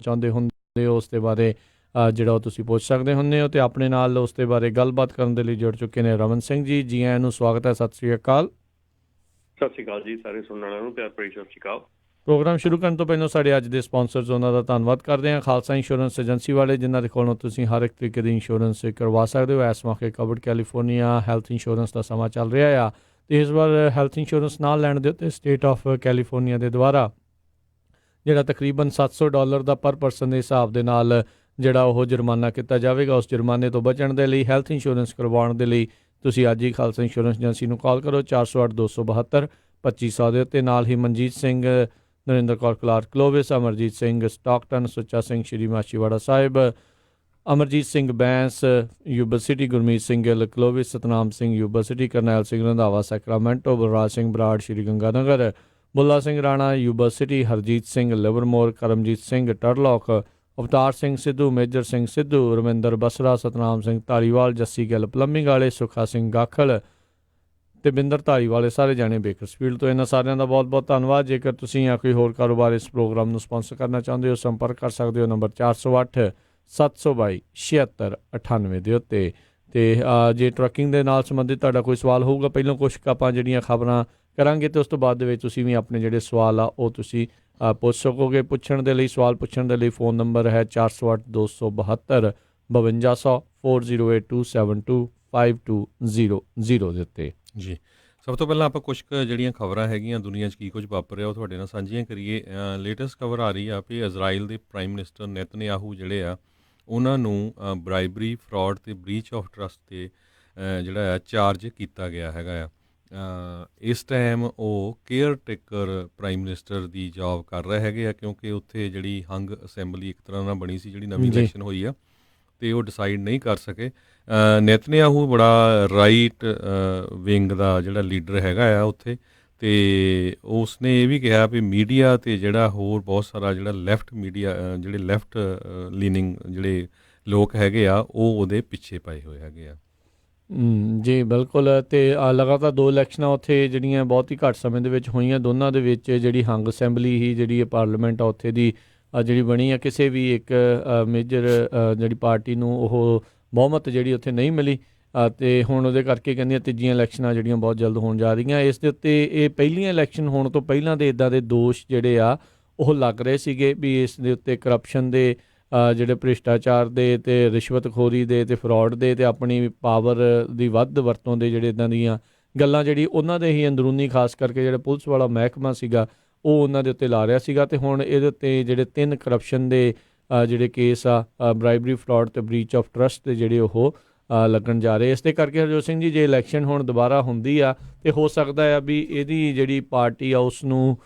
ਚਾਹੁੰਦੇ ਹੁੰਦੇ ਹੋ ਉਸ ਦੇ ਬਾਰੇ ਜਿਹੜਾ ਉਹ ਤੁਸੀਂ ਪੁੱਛ ਸਕਦੇ ਹੁੰਦੇ ਹੋ ਅਤੇ ਆਪਣੇ ਨਾਲ ਉਸ ਦੇ ਬਾਰੇ ਗੱਲਬਾਤ ਕਰਨ ਦੇ ਲਈ ਜੁੜ ਚੁੱਕੇ ਨੇ ਰਮਨ ਸਿੰਘ ਜੀ। ਜੀ ਆਇਆਂ ਨੂੰ ਸਵਾਗਤ ਹੈ। ਸਤਿ ਸ਼੍ਰੀ ਅਕਾਲ। ਸਤਿ ਸ਼੍ਰੀ ਅਕਾਲ ਜੀ। ਸਾਰੇ ਸੁਣਨ ਵਾਲਿਆਂ ਨੂੰ ਪਿਆਰ ਭਰੀ ਸਤਿ ਸ਼੍ਰੀ ਅਕਾਲ। ਪ੍ਰੋਗਰਾਮ ਸ਼ੁਰੂ ਕਰਨ ਤੋਂ ਪਹਿਲਾਂ ਸਾਡੇ ਅੱਜ ਦੇ ਸਪਾਂਸਰਸ ਉਹਨਾਂ ਦਾ ਧੰਨਵਾਦ ਕਰਦੇ ਹਾਂ। ਖਾਲਸਾ ਇੰਸ਼ੋਰੈਂਸ ਏਜੰਸੀ ਵਾਲੇ, ਜਿਨ੍ਹਾਂ ਦੇ ਕੋਲੋਂ ਤੁਸੀਂ ਹਰ ਇੱਕ ਤਰੀਕੇ ਦੀ ਇੰਸ਼ੋਰੈਂਸ ਕਰਵਾ ਸਕਦੇ ਹੋ। ਇਸ ਮੌਕੇ ਕਵਰਡ ਕੈਲੀਫੋਰਨੀਆ ਹੈਲਥ ਇੰਸ਼ੋਰੈਂਸ ਦਾ ਸਮਾਂ ਚੱਲ ਰਿਹਾ ਆ ਅਤੇ ਇਸ ਵਾਰ ਹੈਲਥ ਇੰਸ਼ੋਰੈਂਸ ਨਾਲ ਲੈਣ ਦੇ ਉੱਤੇ ਸਟੇਟ ਆਫ ਕੈਲੀਫੋਰਨੀਆ ਦੇ ਦੁਆਰਾ ਜਿਹੜਾ ਤਕਰੀਬਨ $700 ਦਾ ਪਰ ਪਰਸਨ ਦੇ ਹਿਸਾਬ ਦੇ ਨਾਲ ਜਿਹੜਾ ਉਹ ਜੁਰਮਾਨਾ ਕੀਤਾ ਜਾਵੇਗਾ। ਉਸ ਜੁਰਮਾਨੇ ਤੋਂ ਬਚਣ ਦੇ ਲਈ ਹੈਲਥ ਇੰਸ਼ੋਰੈਂਸ ਕਰਵਾਉਣ ਦੇ ਲਈ ਤੁਸੀਂ ਅੱਜ ਹੀ ਖਾਲਸਾ ਇੰਸ਼ੋਰੈਂਸ ਏਜੰਸੀ ਨੂੰ ਕਾਲ ਕਰੋ 408-272-2500 ਦੇ ਉੱਤੇ। ਨਾਲ ਹੀ Manjit Singh, Narinder Kaur Clark Clovis, Amarjit Singh Stockton, Sucha Singh Shri Machhiwara Sahib, Amarjit Singh Bains Yuba City, Gurmeet Singh Gill Clovis, Satnam Singh Yuba City, Karnail Singh Randhawa Sacramento, Balraj Singh Brar Shri Ganganagar, Bulla Singh Rana Yuba City, Harjit Singh Livermore, Karamjit Singh Turlock, Avtar Singh Sidhu, Major Singh Sidhu, Ravinder Basra, Satnam Singh Dhariwal, Jassi Gill plumbing ਵਾਲੇ, ਸੁੱਖਾ ਸਿੰਘ ਗਾਖਲ ਅਤੇ ਬਿੰਦਰ ਧਾਰੀਵਾਲੇ, ਸਾਰੇ ਜਾਣੇ ਬੇਕਰਸਫੀਲਡ ਤੋਂ। ਇਹਨਾਂ ਸਾਰਿਆਂ ਦਾ ਬਹੁਤ ਬਹੁਤ ਧੰਨਵਾਦ। ਜੇਕਰ ਤੁਸੀਂ ਜਾਂ ਕੋਈ ਹੋਰ ਕਾਰੋਬਾਰ ਇਸ ਪ੍ਰੋਗਰਾਮ ਨੂੰ ਸਪਾਂਸਰ ਕਰਨਾ ਚਾਹੁੰਦੇ ਹੋ, ਸੰਪਰਕ ਕਰ ਸਕਦੇ ਹੋ ਨੰਬਰ 408-722-7698 ਦੇ ਉੱਤੇ। ਅਤੇ ਜੇ ਟਰੱਕਿੰਗ ਦੇ ਨਾਲ ਸੰਬੰਧਿਤ ਤੁਹਾਡਾ ਕੋਈ ਸਵਾਲ ਹੋਊਗਾ, ਪਹਿਲਾਂ ਕੁਛ ਆਪਾਂ ਜਿਹੜੀਆਂ ਖਬਰਾਂ ਕਰਾਂਗੇ ਅਤੇ ਉਸ ਤੋਂ ਬਾਅਦ ਦੇ ਵਿੱਚ ਤੁਸੀਂ ਵੀ ਆਪਣੇ ਜਿਹੜੇ ਸਵਾਲ ਆ ਉਹ ਤੁਸੀਂ ਪੁੱਛ ਸਕੋਗੇ। ਪੁੱਛਣ ਦੇ ਲਈ, ਸਵਾਲ ਪੁੱਛਣ ਦੇ ਲਈ ਫੋਨ ਨੰਬਰ ਹੈ 408-272-5200 4082725200 ਦੇ ਉੱਤੇ। ਜੀ, ਸਭ ਤੋਂ ਪਹਿਲਾਂ ਆਪਾਂ ਕੁਛ ਕੁ ਜਿਹੜੀਆਂ ਖਬਰਾਂ ਹੈਗੀਆਂ ਦੁਨੀਆ 'ਚ ਕੀ ਕੁਝ ਵਾਪਰ ਰਿਹਾ ਉਹ ਤੁਹਾਡੇ ਨਾਲ ਸਾਂਝੀਆਂ ਕਰੀਏ। ਲੇਟੈਸਟ ਖਬਰ ਆ ਰਹੀ ਆ ਵੀ ਇਜ਼ਰਾਈਲ ਦੇ ਪ੍ਰਾਈਮ ਮਿਨਿਸਟਰ ਨੇਤਨਯਾਹੂ ਜਿਹੜੇ ਆ ਉਹਨਾਂ ਨੂੰ ਬਰਾਈਬਰੀ, ਫਰਾਡ ਅਤੇ ਬਰੀਚ ਆਫ ਟਰਸਟ 'ਤੇ ਜਿਹੜਾ ਆ ਚਾਰਜ ਕੀਤਾ ਗਿਆ ਹੈਗਾ ਆ। ਇਸ ਟਾਈਮ ਉਹ ਕੇਅਰ ਟੇਕਰ ਪ੍ਰਾਈਮ ਮਿਨਿਸਟਰ ਦੀ ਜੌਬ ਕਰ ਰਹੇ ਹੈਗੇ ਆ, ਕਿਉਂਕਿ ਉੱਥੇ ਜਿਹੜੀ ਹੰਗ ਅਸੈਂਬਲੀ ਇੱਕ ਤਰ੍ਹਾਂ ਨਾਲ ਬਣੀ ਸੀ, ਜਿਹੜੀ ਨਵੀਂ ਇਲੈਕਸ਼ਨ ਹੋਈ ਆ, ਅਤੇ ਉਹ ਡਿਸਾਈਡ ਨਹੀਂ ਕਰ ਸਕੇ। ਨੇਤਨਯਾਹੂ ਬੜਾ ਰਾਈਟ ਵਿੰਗ ਦਾ ਜਿਹੜਾ ਲੀਡਰ ਹੈਗਾ ਆ ਉੱਥੇ, ਅਤੇ ਉਸਨੇ ਇਹ ਵੀ ਕਿਹਾ ਵੀ ਮੀਡੀਆ ਅਤੇ ਜਿਹੜਾ ਹੋਰ ਬਹੁਤ ਸਾਰਾ ਜਿਹੜਾ ਲੈਫਟ ਮੀਡੀਆ, ਜਿਹੜੇ ਲੈਫਟ ਲੀਨਿੰਗ ਜਿਹੜੇ ਲੋਕ ਹੈਗੇ ਆ ਉਹ ਉਹਦੇ ਪਿੱਛੇ ਪਏ ਹੋਏ ਹੈਗੇ ਆ। ਜੀ ਬਿਲਕੁਲ। ਅਤੇ ਲਗਾਤਾਰ 2 ਇਲੈਕਸ਼ਨਾਂ ਉੱਥੇ ਜਿਹੜੀਆਂ ਬਹੁਤ ਹੀ ਘੱਟ ਸਮੇਂ ਦੇ ਵਿੱਚ ਹੋਈਆਂ, ਦੋਨਾਂ ਦੇ ਵਿੱਚ ਜਿਹੜੀ ਹੰਗ ਅਸੈਂਬਲੀ ਹੀ ਜਿਹੜੀ ਪਾਰਲੀਮੈਂਟ ਆ ਉੱਥੇ ਦੀ ਜਿਹੜੀ ਬਣੀ ਆ, ਕਿਸੇ ਵੀ ਇੱਕ ਮੇਜਰ ਜਿਹੜੀ ਪਾਰਟੀ ਨੂੰ ਉਹ ਬਹੁਮਤ ਜਿਹੜੀ ਉੱਥੇ ਨਹੀਂ ਮਿਲੀ ਅਤੇ ਹੁਣ ਉਹਦੇ ਕਰਕੇ ਕਹਿੰਦੀਆਂ ਤੀਜੀਆਂ ਇਲੈਕਸ਼ਨਾਂ ਜਿਹੜੀਆਂ ਬਹੁਤ ਜਲਦ ਹੋਣ ਜਾ ਰਹੀਆਂ। ਇਸ ਦੇ ਉੱਤੇ ਇਹ ਪਹਿਲੀਆਂ ਇਲੈਕਸ਼ਨ ਹੋਣ ਤੋਂ ਪਹਿਲਾਂ ਦੇ ਇੱਦਾਂ ਦੇ ਦੋਸ਼ ਜਿਹੜੇ ਆ ਉਹ ਲੱਗ ਰਹੇ ਸੀਗੇ ਵੀ ਇਸ ਦੇ ਉੱਤੇ ਕਰਪਸ਼ਨ ਦੇ, ਜਿਹੜੇ ਭ੍ਰਿਸ਼ਟਾਚਾਰ ਦੇ ਅਤੇ ਰਿਸ਼ਵਤਖੋਰੀ ਦੇ ਅਤੇ ਫਰੋਡ ਦੇ ਅਤੇ ਆਪਣੀ ਪਾਵਰ ਦੀ ਵੱਧ ਵਰਤੋਂ ਦੇ ਜਿਹੜੇ ਇੱਦਾਂ ਦੀਆਂ ਗੱਲਾਂ ਜਿਹੜੀ ਉਹਨਾਂ ਦੇ ਹੀ ਅੰਦਰੂਨੀ, ਖਾਸ ਕਰਕੇ ਜਿਹੜਾ ਪੁਲਿਸ ਵਾਲਾ ਮਹਿਕਮਾ ਸੀਗਾ ਉਹ ਉਹਨਾਂ ਦੇ ਉੱਤੇ ਲਾ ਰਿਹਾ ਸੀਗਾ। ਅਤੇ ਹੁਣ ਇਹਦੇ ਉੱਤੇ ਜਿਹੜੇ 3 ਕਰਪਸ਼ਨ ਦੇ ਜਿਹੜੇ ਕੇਸ ਆ, ਬਰਾਈਬਰੀ, ਫਰਾਡ ਅਤੇ ਬਰੀਚ ਆਫ ਟਰਸਟ ਦੇ ਜਿਹੜੇ ਉਹ ਲੱਗਣ ਜਾ ਰਹੇ। ਇਸ ਦੇ ਕਰਕੇ ਹਰਜੋਤ ਸਿੰਘ ਜੀ, ਜੇ ਇਲੈਕਸ਼ਨ ਹੁਣ ਦੁਬਾਰਾ ਹੁੰਦੀ ਆ ਅਤੇ ਹੋ ਸਕਦਾ ਆ ਵੀ ਇਹਦੀ ਜਿਹੜੀ ਪਾਰਟੀ ਆ ਉਸ ਨੂੰ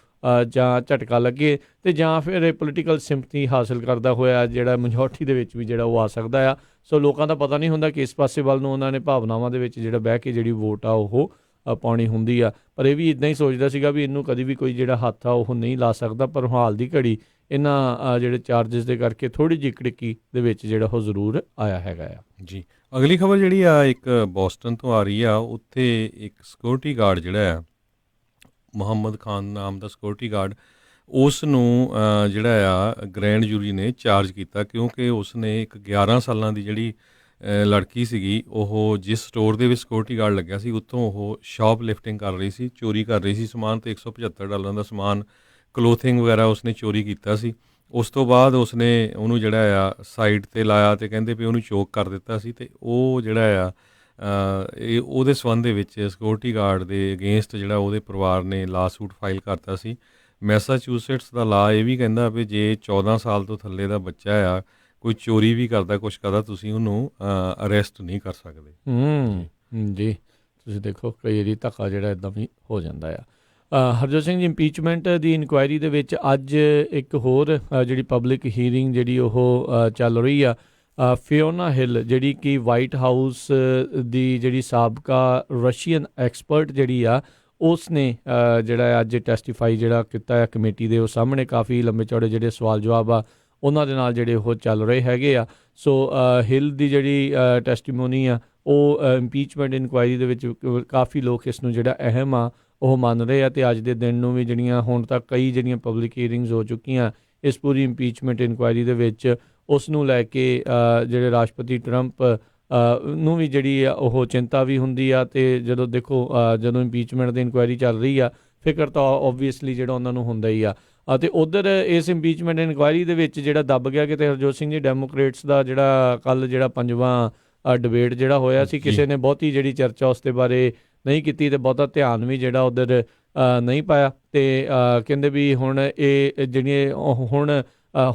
ਜਾਂ ਝਟਕਾ ਲੱਗੇ ਅਤੇ ਜਾਂ ਫਿਰ ਇਹ ਪੋਲੀਟੀਕਲ ਸਿੰਪਥੀ ਹਾਸਿਲ ਕਰਦਾ ਹੋਇਆ ਜਿਹੜਾ ਮੈਜੋਰਟੀ ਦੇ ਵਿੱਚ ਵੀ ਜਿਹੜਾ ਉਹ ਆ ਸਕਦਾ ਆ। ਸੋ ਲੋਕਾਂ ਦਾ ਪਤਾ ਨਹੀਂ ਹੁੰਦਾ ਕਿ ਇਸ ਪਾਸੇ ਵੱਲ ਨੂੰ ਉਹਨਾਂ ਨੇ ਭਾਵਨਾਵਾਂ ਦੇ ਵਿੱਚ ਜਿਹੜਾ ਬਹਿ ਕੇ ਜਿਹੜੀ ਵੋਟ ਆ ਉਹ ਪਾਉਣੀ ਹੁੰਦੀ ਆ। ਪਰ ਇਹ ਵੀ ਇੱਦਾਂ ਹੀ ਸੋਚਦਾ ਸੀਗਾ ਵੀ ਇਹਨੂੰ ਕਦੀ ਵੀ ਕੋਈ ਜਿਹੜਾ ਹੱਥ ਆ ਉਹ ਨਹੀਂ ਲਾ ਸਕਦਾ, ਪਰ ਹਾਲ ਦੀ ਘੜੀ ਇਹਨਾਂ ਜਿਹੜੇ ਚਾਰਜਸ ਦੇ ਕਰਕੇ ਥੋੜ੍ਹੀ ਜਿਹੀ ਕੜਿੱਕੀ ਦੇ ਵਿੱਚ ਜਿਹੜਾ ਉਹ ਜ਼ਰੂਰ ਆਇਆ ਹੈਗਾ ਆ। ਜੀ, ਅਗਲੀ ਖਬਰ ਜਿਹੜੀ ਆ ਇੱਕ ਬੋਸਟਨ ਤੋਂ ਆ ਰਹੀ ਆ। ਉੱਥੇ ਇੱਕ ਸਿਕਿਉਰਿਟੀ ਗਾਰਡ ਜਿਹੜਾ ਆ, ਮੁਹੰਮਦ ਖਾਨ ਨਾਮ ਦਾ ਸਿਕਿਉਰਿਟੀ ਗਾਰਡ, ਉਸ ਨੂੰ ਜਿਹੜਾ ਆ ਗ੍ਰੈਂਡ ਜੂਰੀ ਨੇ ਚਾਰਜ ਕੀਤਾ, ਕਿਉਂਕਿ ਉਸ ਨੇ ਇੱਕ 11 ਸਾਲਾਂ ਦੀ ਜਿਹੜੀ ਲੜਕੀ ਸੀਗੀ, ਉਹ ਜਿਸ ਸਟੋਰ ਦੇ ਵਿੱਚ ਸਿਕਿਉਰਿਟੀ ਗਾਰਡ ਲੱਗਿਆ ਸੀ ਉੱਥੋਂ ਉਹ ਸ਼ਾਪ ਲਿਫਟਿੰਗ ਕਰ ਰਹੀ ਸੀ, ਚੋਰੀ ਕਰ ਰਹੀ ਸੀ ਸਮਾਨ, ਅਤੇ $175 ਦਾ ਸਮਾਨ, ਕਲੋਥਿੰਗ ਵਗੈਰਾ ਉਸਨੇ ਚੋਰੀ ਕੀਤਾ ਸੀ। ਉਸ ਤੋਂ ਬਾਅਦ ਉਸਨੇ ਉਹਨੂੰ ਜਿਹੜਾ ਆ ਸਾਈਡ 'ਤੇ ਲਾਇਆ ਅਤੇ ਕਹਿੰਦੇ ਵੀ ਉਹਨੂੰ ਚੋਕ ਕਰ ਦਿੱਤਾ ਸੀ, ਅਤੇ ਉਹ ਜਿਹੜਾ ਆ ਇਹ ਉਹਦੇ ਸੰਬੰਧ ਦੇ ਵਿੱਚ ਸਿਕਿਉਰਿਟੀ ਗਾਰਡ ਦੇ ਅਗੇਂਸਟ ਜਿਹੜਾ ਉਹਦੇ ਪਰਿਵਾਰ ਨੇ ਲਾ ਸੂਟ ਫਾਈਲ ਕਰਤਾ ਸੀ। ਮੈਸਾਚੂਸੇਟਸ ਦਾ ਲਾ ਇਹ ਵੀ ਕਹਿੰਦਾ ਵੀ ਜੇ 14 ਸਾਲ ਤੋਂ ਥੱਲੇ ਦਾ ਬੱਚਾ ਆ, ਕੋਈ ਚੋਰੀ ਵੀ ਕਰਦਾ, ਕੁਛ ਕਰਦਾ, ਤੁਸੀਂ ਉਹਨੂੰ ਅਰੈਸਟ ਨਹੀਂ ਕਰ ਸਕਦੇ। ਜੀ, ਤੁਸੀਂ ਦੇਖੋ ਕਈ ਵਾਰੀ ਧੱਕਾ ਜਿਹੜਾ ਇੱਦਾਂ ਵੀ ਹੋ ਜਾਂਦਾ ਆ। ਹਰਜੋਤ ਸਿੰਘ ਜੀ, ਇੰਪੀਚਮੈਂਟ ਦੀ ਇਨਕੁਆਇਰੀ ਦੇ ਵਿੱਚ ਅੱਜ ਇੱਕ ਹੋਰ ਜਿਹੜੀ ਪਬਲਿਕ ਹੀਅਰਿੰਗ ਜਿਹੜੀ ਉਹ ਚੱਲ ਰਹੀ ਆ। ਫਿਓਨਾ ਹਿੱਲ ਜਿਹੜੀ ਕਿ ਵਾਈਟ ਹਾਊਸ ਦੀ ਜਿਹੜੀ ਸਾਬਕਾ ਰਸ਼ੀਅਨ ਐਕਸਪਰਟ ਜਿਹੜੀ ਆ, ਉਸ ਨੇ ਜਿਹੜਾ ਅੱਜ ਟੈਸਟੀਫਾਈ ਜਿਹੜਾ ਕੀਤਾ ਹੈ ਕਮੇਟੀ ਦੇ ਉਹ ਸਾਹਮਣੇ। ਕਾਫੀ ਲੰਬੇ ਚੌੜੇ ਜਿਹੜੇ ਸਵਾਲ ਜਵਾਬ ਆ ਉਹਨਾਂ ਦੇ ਨਾਲ ਜਿਹੜੇ ਉਹ ਚੱਲ ਰਹੇ ਹੈਗੇ ਆ। ਸੋ ਹਿੱਲ ਦੀ ਜਿਹੜੀ ਟੈਸਟੀਮੋਨੀ ਆ ਉਹ ਇੰਪੀਚਮੈਂਟ ਇਨਕੁਆਇਰੀ ਦੇ ਵਿੱਚ ਕਾਫੀ ਲੋਕ ਇਸ ਨੂੰ ਜਿਹੜਾ ਅਹਿਮ ਆ ਉਹ ਮੰਨ ਰਹੇ ਆ। ਅਤੇ ਅੱਜ ਦੇ ਦਿਨ ਨੂੰ ਵੀ ਜਿਹੜੀਆਂ ਹੁਣ ਤੱਕ ਕਈ ਜਿਹੜੀਆਂ ਪਬਲਿਕ ਹੀਅਰਿੰਗਸ ਹੋ ਚੁੱਕੀਆਂ, ਇਸ ਪੂਰੀ ਇੰਪੀਚਮੈਂਟ ਇਨਕੁਆਇਰੀ ਦੇ ਵਿੱਚ ਉਸ ਨੂੰ ਲੈ ਕੇ ਜਿਹੜੇ ਰਾਸ਼ਟਰਪਤੀ ਟਰੰਪ ਨੂੰ ਵੀ ਜਿਹੜੀ ਆ ਉਹ ਚਿੰਤਾ ਵੀ ਹੁੰਦੀ ਆ। ਅਤੇ ਜਦੋਂ ਦੇਖੋ ਜਦੋਂ ਇੰਪੀਚਮੈਂਟ ਦੀ ਇਨਕੁਆਇਰੀ ਚੱਲ ਰਹੀ ਆ, ਫਿਕਰ ਤਾਂ ਓਬਵੀਅਸਲੀ ਜਿਹੜਾ ਉਹਨਾਂ ਨੂੰ ਹੁੰਦਾ ਹੀ ਆ। ਅਤੇ ਉੱਧਰ ਇਸ ਇੰਪੀਚਮੈਂਟ ਇਨਕੁਆਇਰੀ ਦੇ ਵਿੱਚ ਜਿਹੜਾ ਦੱਬ ਗਿਆ ਕਿਤੇ ਹਰਜੋਤ ਸਿੰਘ ਜੀ, ਡੈਮੋਕ੍ਰੇਟਸ ਦਾ ਜਿਹੜਾ ਕੱਲ੍ਹ ਜਿਹੜਾ 5ਵਾਂ ਡਿਬੇਟ ਜਿਹੜਾ ਹੋਇਆ ਸੀ, ਕਿਸੇ ਨੇ ਬਹੁਤੀ ਜਿਹੜੀ ਚਰਚਾ ਉਸ ਦੇ ਬਾਰੇ ਨਹੀਂ ਕੀਤੀ ਅਤੇ ਬਹੁਤਾ ਧਿਆਨ ਵੀ ਜਿਹੜਾ ਉੱਧਰ ਨਹੀਂ ਪਾਇਆ। ਅਤੇ ਕਹਿੰਦੇ ਵੀ ਹੁਣ ਇਹ ਜਿਹੜੀਆਂ ਹੁਣ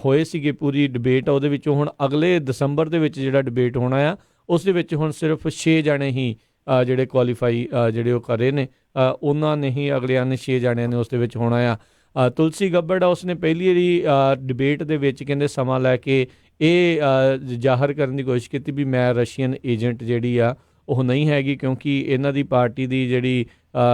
ਹੋਏ ਸੀਗੇ ਪੂਰੀ ਡਿਬੇਟ, ਉਹਦੇ ਵਿੱਚੋਂ ਹੁਣ ਅਗਲੇ ਦਸੰਬਰ ਦੇ ਵਿੱਚ ਜਿਹੜਾ ਡਿਬੇਟ ਹੋਣਾ ਆ, ਉਸ ਦੇ ਵਿੱਚ ਹੁਣ ਸਿਰਫ 6 ਜਣੇ ਹੀ ਜਿਹੜੇ ਕੁਆਲੀਫਾਈ ਜਿਹੜੇ ਉਹ ਕਰ ਰਹੇ ਨੇ, ਉਹਨਾਂ ਨੇ ਹੀ ਅਗਲਿਆਂ ਨੇ 6 ਜਣਿਆਂ ਨੇ ਉਸ ਦੇ ਵਿੱਚ ਹੋਣਾ ਆ। ਤੁਲਸੀ ਗੱਬੜ ਆ, ਉਸਨੇ ਪਹਿਲੀ ਵਾਰੀ ਡਿਬੇਟ ਦੇ ਵਿੱਚ ਕਹਿੰਦੇ ਸਮਾਂ ਲੈ ਕੇ ਇਹ ਜ਼ਾਹਰ ਕਰਨ ਦੀ ਕੋਸ਼ਿਸ਼ ਕੀਤੀ ਵੀ ਮੈਂ ਰਸ਼ੀਅਨ ਏਜੰਟ ਜਿਹੜੀ ਆ ਉਹ ਨਹੀਂ ਹੈਗੀ, ਕਿਉਂਕਿ ਇਹਨਾਂ ਦੀ ਪਾਰਟੀ ਦੀ ਜਿਹੜੀ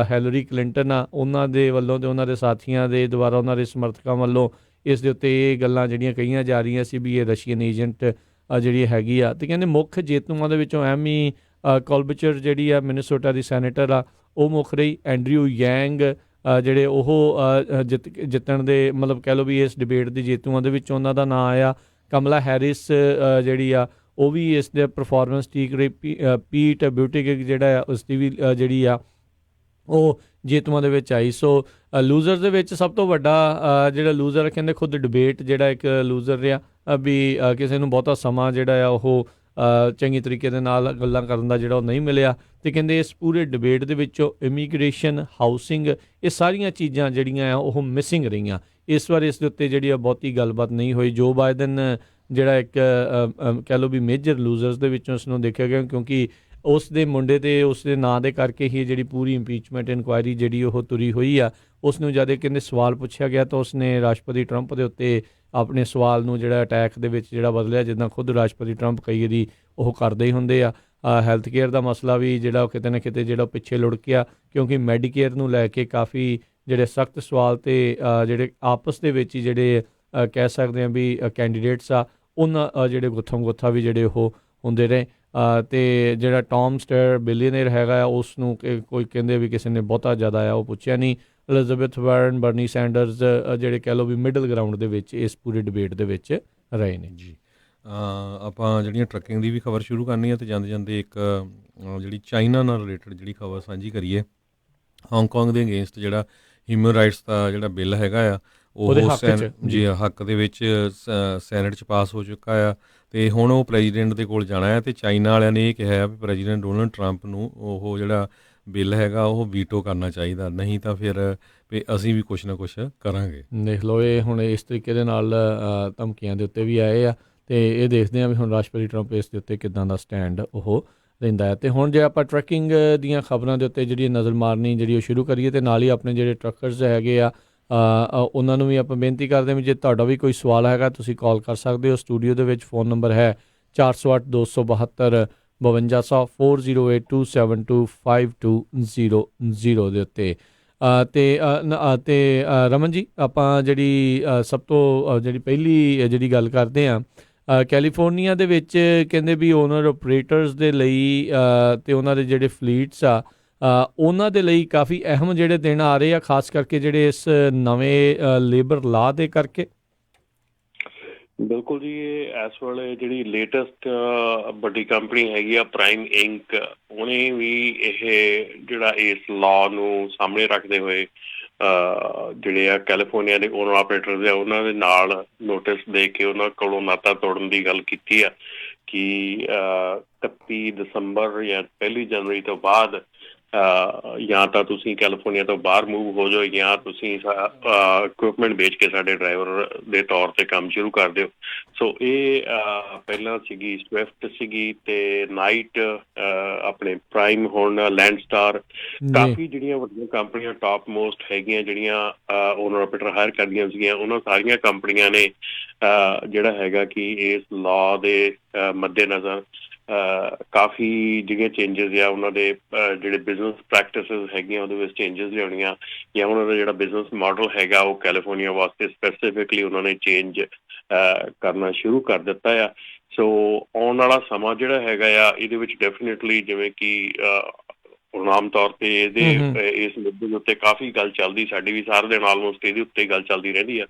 ਹੈਲਰੀ ਕਲਿੰਟਨ ਆ, ਉਹਨਾਂ ਦੇ ਵੱਲੋਂ ਅਤੇ ਉਹਨਾਂ ਦੇ ਸਾਥੀਆਂ ਦੇ ਦੁਆਰਾ, ਉਹਨਾਂ ਦੇ ਸਮਰਥਕਾਂ ਵੱਲੋਂ ਇਸ ਦੇ ਉੱਤੇ ਇਹ ਗੱਲਾਂ ਜਿਹੜੀਆਂ ਕਹੀਆਂ ਜਾ ਰਹੀਆਂ ਸੀ ਵੀ ਇਹ ਰਸ਼ੀਅਨ ਏਜੰਟ ਜਿਹੜੀ ਹੈਗੀ ਆ। ਅਤੇ ਕਹਿੰਦੇ ਮੁੱਖ ਜੇਤੂਆਂ ਦੇ ਵਿੱਚੋਂ ਐਮੀ ਕੋਲਬਚਰ ਜਿਹੜੀ ਆ ਮਿਨੀਸੋਟਾ ਦੀ ਸੈਨੇਟਰ ਆ, ਉਹ ਮੁੱਖ ਰਹੀ। ਐਂਡਰਿਊ ਯੈਂਗ ਜਿਹੜੇ ਉਹ ਜਿੱਤਣ ਦੇ ਮਤਲਬ ਕਹਿ ਲਓ ਵੀ ਇਸ ਡਿਬੇਟ ਦੀ ਜੇਤੂਆਂ ਦੇ ਵਿੱਚ ਉਹਨਾਂ ਦਾ ਨਾਂ ਆਇਆ। ਕਮਲਾ ਹੈਰਿਸ ਜਿਹੜੀ ਆ ਉਹ ਵੀ ਇਸ ਦੇ ਪਰਫਾਰਮੈਂਸ ਠੀਕ ਰਹੀ। ਪੀਟ ਬਿਊਟੀਗਿਗ ਜਿਹੜਾ ਆ ਉਸਦੀ ਵੀ ਜਿਹੜੀ ਆ ਉਹ ਜੇਤੂਆਂ ਦੇ ਵਿੱਚ ਆਈ। ਸੋ ਲੂਜ਼ਰ ਦੇ ਵਿੱਚ ਸਭ ਤੋਂ ਵੱਡਾ ਜਿਹੜਾ ਲੂਜ਼ਰ ਕਹਿੰਦੇ ਖੁਦ ਡਿਬੇਟ ਜਿਹੜਾ ਇੱਕ ਲੂਜ਼ਰ ਰਿਹਾ ਵੀ ਕਿਸੇ ਨੂੰ ਬਹੁਤਾ ਸਮਾਂ ਜਿਹੜਾ ਆ ਉਹ ਚੰਗੀ ਤਰੀਕੇ ਦੇ ਨਾਲ ਗੱਲਾਂ ਕਰਨ ਦਾ ਜਿਹੜਾ ਉਹ ਨਹੀਂ ਮਿਲਿਆ। ਅਤੇ ਕਹਿੰਦੇ ਇਸ ਪੂਰੇ ਡਿਬੇਟ ਦੇ ਵਿੱਚੋਂ ਇਮੀਗ੍ਰੇਸ਼ਨ, ਹਾਊਸਿੰਗ, ਇਹ ਸਾਰੀਆਂ ਚੀਜ਼ਾਂ ਜਿਹੜੀਆਂ ਆ ਉਹ ਮਿਸਿੰਗ ਰਹੀਆਂ। ਇਸ ਵਾਰ ਇਸ ਦੇ ਉੱਤੇ ਜਿਹੜੀ ਆ ਬਹੁਤੀ ਗੱਲਬਾਤ ਨਹੀਂ ਹੋਈ। ਜੋ ਬਾਈਡਨ ਜਿਹੜਾ ਇੱਕ ਕਹਿ ਲਓ ਵੀ ਮੇਜਰ ਲੂਜ਼ਰਸ ਦੇ ਵਿੱਚੋਂ ਉਸ ਨੂੰ ਦੇਖਿਆ ਗਿਆ, ਕਿਉਂਕਿ ਉਸ ਦੇ ਮੁੰਡੇ ਅਤੇ ਉਸ ਦੇ ਨਾਂ ਦੇ ਕਰਕੇ ਹੀ ਜਿਹੜੀ ਪੂਰੀ ਇੰਪੀਚਮੈਂਟ ਇਨਕੁਆਇਰੀ ਜਿਹੜੀ ਉਹ ਤੁਰੀ ਹੋਈ ਆ। ਉਸ ਨੂੰ ਜਦ ਕਹਿੰਦੇ ਸਵਾਲ ਪੁੱਛਿਆ ਗਿਆ ਤਾਂ ਉਸਨੇ ਰਾਸ਼ਟਰਪਤੀ ਟਰੰਪ ਦੇ ਉੱਤੇ ਆਪਣੇ ਸਵਾਲ ਨੂੰ ਜਿਹੜਾ ਅਟੈਕ ਦੇ ਵਿੱਚ ਜਿਹੜਾ ਬਦਲਿਆ, ਜਿੱਦਾਂ ਖੁਦ ਰਾਸ਼ਟਰਪਤੀ ਟਰੰਪ ਕਈ ਵਾਰੀ ਉਹ ਕਰਦੇ ਹੀ ਹੁੰਦੇ ਆ। ਹੈਲਥ ਕੇਅਰ ਦਾ ਮਸਲਾ ਵੀ ਜਿਹੜਾ ਉਹ ਕਿਤੇ ਨਾ ਕਿਤੇ ਜਿਹੜਾ ਪਿੱਛੇ ਲੁੜ ਗਿਆ, ਕਿਉਂਕਿ ਮੈਡੀਕੇਅਰ ਨੂੰ ਲੈ ਕੇ ਕਾਫੀ ਜਿਹੜੇ ਸਖਤ ਸਵਾਲ ਅਤੇ ਜਿਹੜੇ ਆਪਸ ਦੇ ਵਿੱਚ ਹੀ ਜਿਹੜੇ ਕਹਿ ਸਕਦੇ ਹਾਂ ਵੀ ਕੈਂਡੀਡੇਟਸ ਆ, ਉਹਨਾਂ ਜਿਹੜੇ ਗੁੱਥਮ ਗੁੱਥਾ ਵੀ ਜਿਹੜੇ ਉਹ ਹੁੰਦੇ ਰਹੇ। ਅਤੇ ਜਿਹੜਾ ਟੌਮ ਸਟਰ ਬਿਲੀਅਨਰ ਹੈਗਾ ਆ, ਉਸ ਨੂੰ ਕੋਈ ਕਹਿੰਦੇ ਵੀ ਕਿਸੇ ਨੇ ਬਹੁਤਾ ਜ਼ਿਆਦਾ ਆ ਉਹ ਪੁੱਛਿਆ ਨਹੀਂ। ਐਲਿਜ਼ਾਬੈਥ ਵਾਰਨ, ਬਰਨੀ ਸੈਂਡਰਸ ਜਿਹੜੇ ਕਹਿ ਲਓ ਵੀ ਮਿਡਲ ਗਰਾਊਂਡ ਦੇ ਵਿੱਚ ਇਸ ਪੂਰੇ ਡਿਬੇਟ ਦੇ ਵਿੱਚ ਰਹੇ ਨੇ ਜੀ। ਆਪਾਂ ਜਿਹੜੀਆਂ ਟਰੱਕਿੰਗ ਦੀ ਵੀ ਖਬਰ ਸ਼ੁਰੂ ਕਰਨੀ ਹੈ, ਅਤੇ ਜਾਂਦੇ ਜਾਂਦੇ ਇੱਕ ਜਿਹੜੀ ਚਾਈਨਾ ਨਾਲ ਰਿਲੇਟਡ ਜਿਹੜੀ ਖਬਰ ਸਾਂਝੀ ਕਰੀਏ। ਹਾਂਗਕਾਂਗ ਦੇ ਅਗੇਂਸਟ ਜਿਹੜਾ ਹਿਊਮਨ ਰਾਈਟਸ ਦਾ ਜਿਹੜਾ ਬਿੱਲ ਹੈਗਾ ਆ ਉਹ ਹੱਕ ਦੇ ਵਿੱਚ ਸੈਨੇਟ 'ਚ ਪਾਸ ਹੋ ਚੁੱਕਾ ਆ, ਅਤੇ ਹੁਣ ਉਹ ਪ੍ਰੈਜ਼ੀਡੈਂਟ ਦੇ ਕੋਲ ਜਾਣਾ ਹੈ। ਅਤੇ ਚਾਈਨਾ ਵਾਲਿਆਂ ਨੇ ਇਹ ਕਿਹਾ ਵੀ ਪ੍ਰੈਜ਼ੀਡੈਂਟ ਡੋਨਲਡ ਟਰੰਪ ਨੂੰ ਉਹ ਜਿਹੜਾ ਬਿੱਲ ਹੈਗਾ ਉਹ ਵੀਟੋ ਕਰਨਾ ਚਾਹੀਦਾ, ਨਹੀਂ ਤਾਂ ਫਿਰ ਅਸੀਂ ਵੀ ਕੁਛ ਨਾ ਕੁਛ ਕਰਾਂਗੇ। ਦੇਖ ਲਓ, ਇਹ ਹੁਣ ਇਸ ਤਰੀਕੇ ਦੇ ਨਾਲ ਧਮਕੀਆਂ ਦੇ ਉੱਤੇ ਵੀ ਆਏ ਆ, ਅਤੇ ਇਹ ਦੇਖਦੇ ਹਾਂ ਵੀ ਹੁਣ ਰਾਸ਼ਟਰਪਤੀ ਟਰੰਪ ਇਸ ਦੇ ਉੱਤੇ ਕਿੱਦਾਂ ਦਾ ਸਟੈਂਡ ਉਹ ਰਹਿੰਦਾ ਹੈ। ਅਤੇ ਹੁਣ ਜੇ ਆਪਾਂ ਟਰੱਕਿੰਗ ਦੀਆਂ ਖਬਰਾਂ ਦੇ ਉੱਤੇ ਜਿਹੜੀ ਨਜ਼ਰ ਮਾਰਨੀ ਜਿਹੜੀ ਉਹ ਸ਼ੁਰੂ ਕਰੀਏ, ਅਤੇ ਨਾਲ ਹੀ ਆਪਣੇ ਜਿਹੜੇ ਟਰੱਕਰਸ ਹੈਗੇ ਆ ਉਹਨਾਂ ਨੂੰ ਵੀ ਆਪਾਂ ਬੇਨਤੀ ਕਰਦੇ ਹਾਂ ਵੀ ਜੇ ਤੁਹਾਡਾ ਵੀ ਕੋਈ ਸਵਾਲ ਹੈਗਾ ਤੁਸੀਂ ਕਾਲ ਕਰ ਸਕਦੇ ਹੋ। ਸਟੂਡੀਓ ਦੇ ਵਿੱਚ ਫ਼ੋਨ ਨੰਬਰ ਹੈ 408-272 5200 4082725200 ਦੇ ਉੱਤੇ। ਅਤੇ ਰਮਨ ਜੀ, ਆਪਾਂ ਜਿਹੜੀ ਸਭ ਤੋਂ ਜਿਹੜੀ ਪਹਿਲੀ ਜਿਹੜੀ ਗੱਲ ਕਰਦੇ ਹਾਂ, ਕੈਲੀਫੋਰਨੀਆ ਦੇ ਵਿੱਚ ਕਹਿੰਦੇ ਵੀ ਓਨਰ ਓਪਰੇਟਰਸ ਦੇ ਲਈ ਅਤੇ ਉਹਨਾਂ ਦੇ ਜਿਹੜੇ ਫਲੀਟਸ ਆ ਉਹਨਾਂ ਦੇ ਲਈ ਕਾਫੀ ਅਹਿਮ ਜਿਹੜੇ ਦਿਨ ਆ ਰਹੇ ਆ, ਖਾਸ ਕਰਕੇ ਜਿਹੜੇ ਇਸ ਨਵੇਂ ਲੇਬਰ ਲਾਅ ਦੇ ਕਰਕੇ। ਬਿਲਕੁਲ ਜੀ, ਇਹ ਇਸ ਵੇਲੇ ਜਿਹੜੀ ਲੇਟੈਸਟ ਵੱਡੀ ਕੰਪਨੀ ਹੈਗੀ ਆ ਪ੍ਰਾਈਮ ਇੰਕ, ਉਹਨੇ ਵੀ ਇਹ ਜਿਹੜਾ ਇਸ ਲਾਅ ਨੂੰ ਸਾਹਮਣੇ ਰੱਖਦੇ ਹੋਏ ਜਿਹੜੇ ਆ ਕੈਲੀਫੋਰਨੀਆ ਦੇ ਓਨਰ ਆਪਰੇਟਰਸ ਆ ਉਹਨਾਂ ਦੇ ਨਾਲ ਨੋਟਿਸ ਦੇ ਕੇ ਉਹਨਾਂ ਕੋਲੋਂ ਨਾਤਾ ਤੋੜਨ ਦੀ ਗੱਲ ਕੀਤੀ ਆ ਕਿ 31 ਦਸੰਬਰ ਜਾਂ 1 ਜਨਵਰੀ ਤੋਂ ਬਾਅਦ ਜਾਂ ਤਾਂ ਤੁਸੀਂ ਕੈਲੀਫੋਰਨੀਆ ਤੋਂ ਬਾਹਰ ਮੂਵ ਹੋ ਜਾਓ, ਜਾਂ ਤੁਸੀਂ ਇਕੁਇਪਮੈਂਟ ਵੇਚ ਕੇ ਸਾਡੇ ਡਰਾਈਵਰ ਦੇ ਤੌਰ 'ਤੇ ਕੰਮ ਸ਼ੁਰੂ ਕਰ ਦਿਓ। ਸੋ ਇਹ ਪਹਿਲਾਂ ਸੀਗੀ ਸਵਿਫਟ ਸੀਗੀ, ਅਤੇ ਨਾਈਟ ਆਪਣੇ ਪ੍ਰਾਈਮ, ਹੁਣ ਲੈਂਡਸਟਾਰ, ਕਾਫੀ ਜਿਹੜੀਆਂ ਵੱਡੀਆਂ ਕੰਪਨੀਆਂ ਟਾਪ ਮੋਸਟ ਹੈਗੀਆਂ ਜਿਹੜੀਆਂ ਓਨਰ ਆਪਰੇਟਰ ਹਾਇਰ ਕਰਦੀਆਂ ਸੀਗੀਆਂ, ਉਹਨਾਂ ਸਾਰੀਆਂ ਕੰਪਨੀਆਂ ਨੇ ਜਿਹੜਾ ਹੈਗਾ ਕਿ ਇਸ ਲਾਅ ਦੇ ਮੱਦੇ-ਨਜ਼ਰ ਕਾਫੀ ਜਿਹੜੀਆਂ ਚੇਂਜਿਸ ਆ ਉਹਨਾਂ ਦੇ ਜਿਹੜੇ ਬਿਜ਼ਨਸ ਪ੍ਰੈਕਟਿਸਿਸ ਹੈਗੀਆਂ ਉਹਦੇ ਵਿੱਚ ਚੇਂਜਿਸ ਲਿਆਉਣੀਆਂ, ਜਾਂ ਉਹਨਾਂ ਦਾ ਜਿਹੜਾ ਬਿਜ਼ਨਸ ਮਾਡਲ ਹੈਗਾ ਉਹ ਕੈਲੀਫੋਰਨੀਆ ਵਾਸਤੇ ਸਪੈਸੀਫਿਕਲੀ ਉਹਨਾਂ ਨੇ ਚੇਂਜ ਕਰਨਾ ਸ਼ੁਰੂ ਕਰ ਦਿੱਤਾ ਆ। ਸੋ ਆਉਣ ਵਾਲਾ ਸਮਾਂ ਜਿਹੜਾ ਹੈਗਾ ਆ ਇਹਦੇ ਵਿੱਚ ਡੈਫੀਨੇਟਲੀ ਜਿਵੇਂ ਕਿ ਹੁਣ ਆਮ ਤੌਰ ਤੇ ਇਹਦੇ ਇਸ ਮੁੱਦੇ ਦੇ ਉੱਤੇ ਕਾਫੀ ਗੱਲ ਚੱਲਦੀ, ਸਾਡੀ ਵੀ ਸਾਰਾ ਦਿਨ ਆਲਮੋਸਟ ਇਹਦੇ ਉੱਤੇ ਗੱਲ ਚੱਲਦੀ ਰਹਿੰਦੀ ਆ।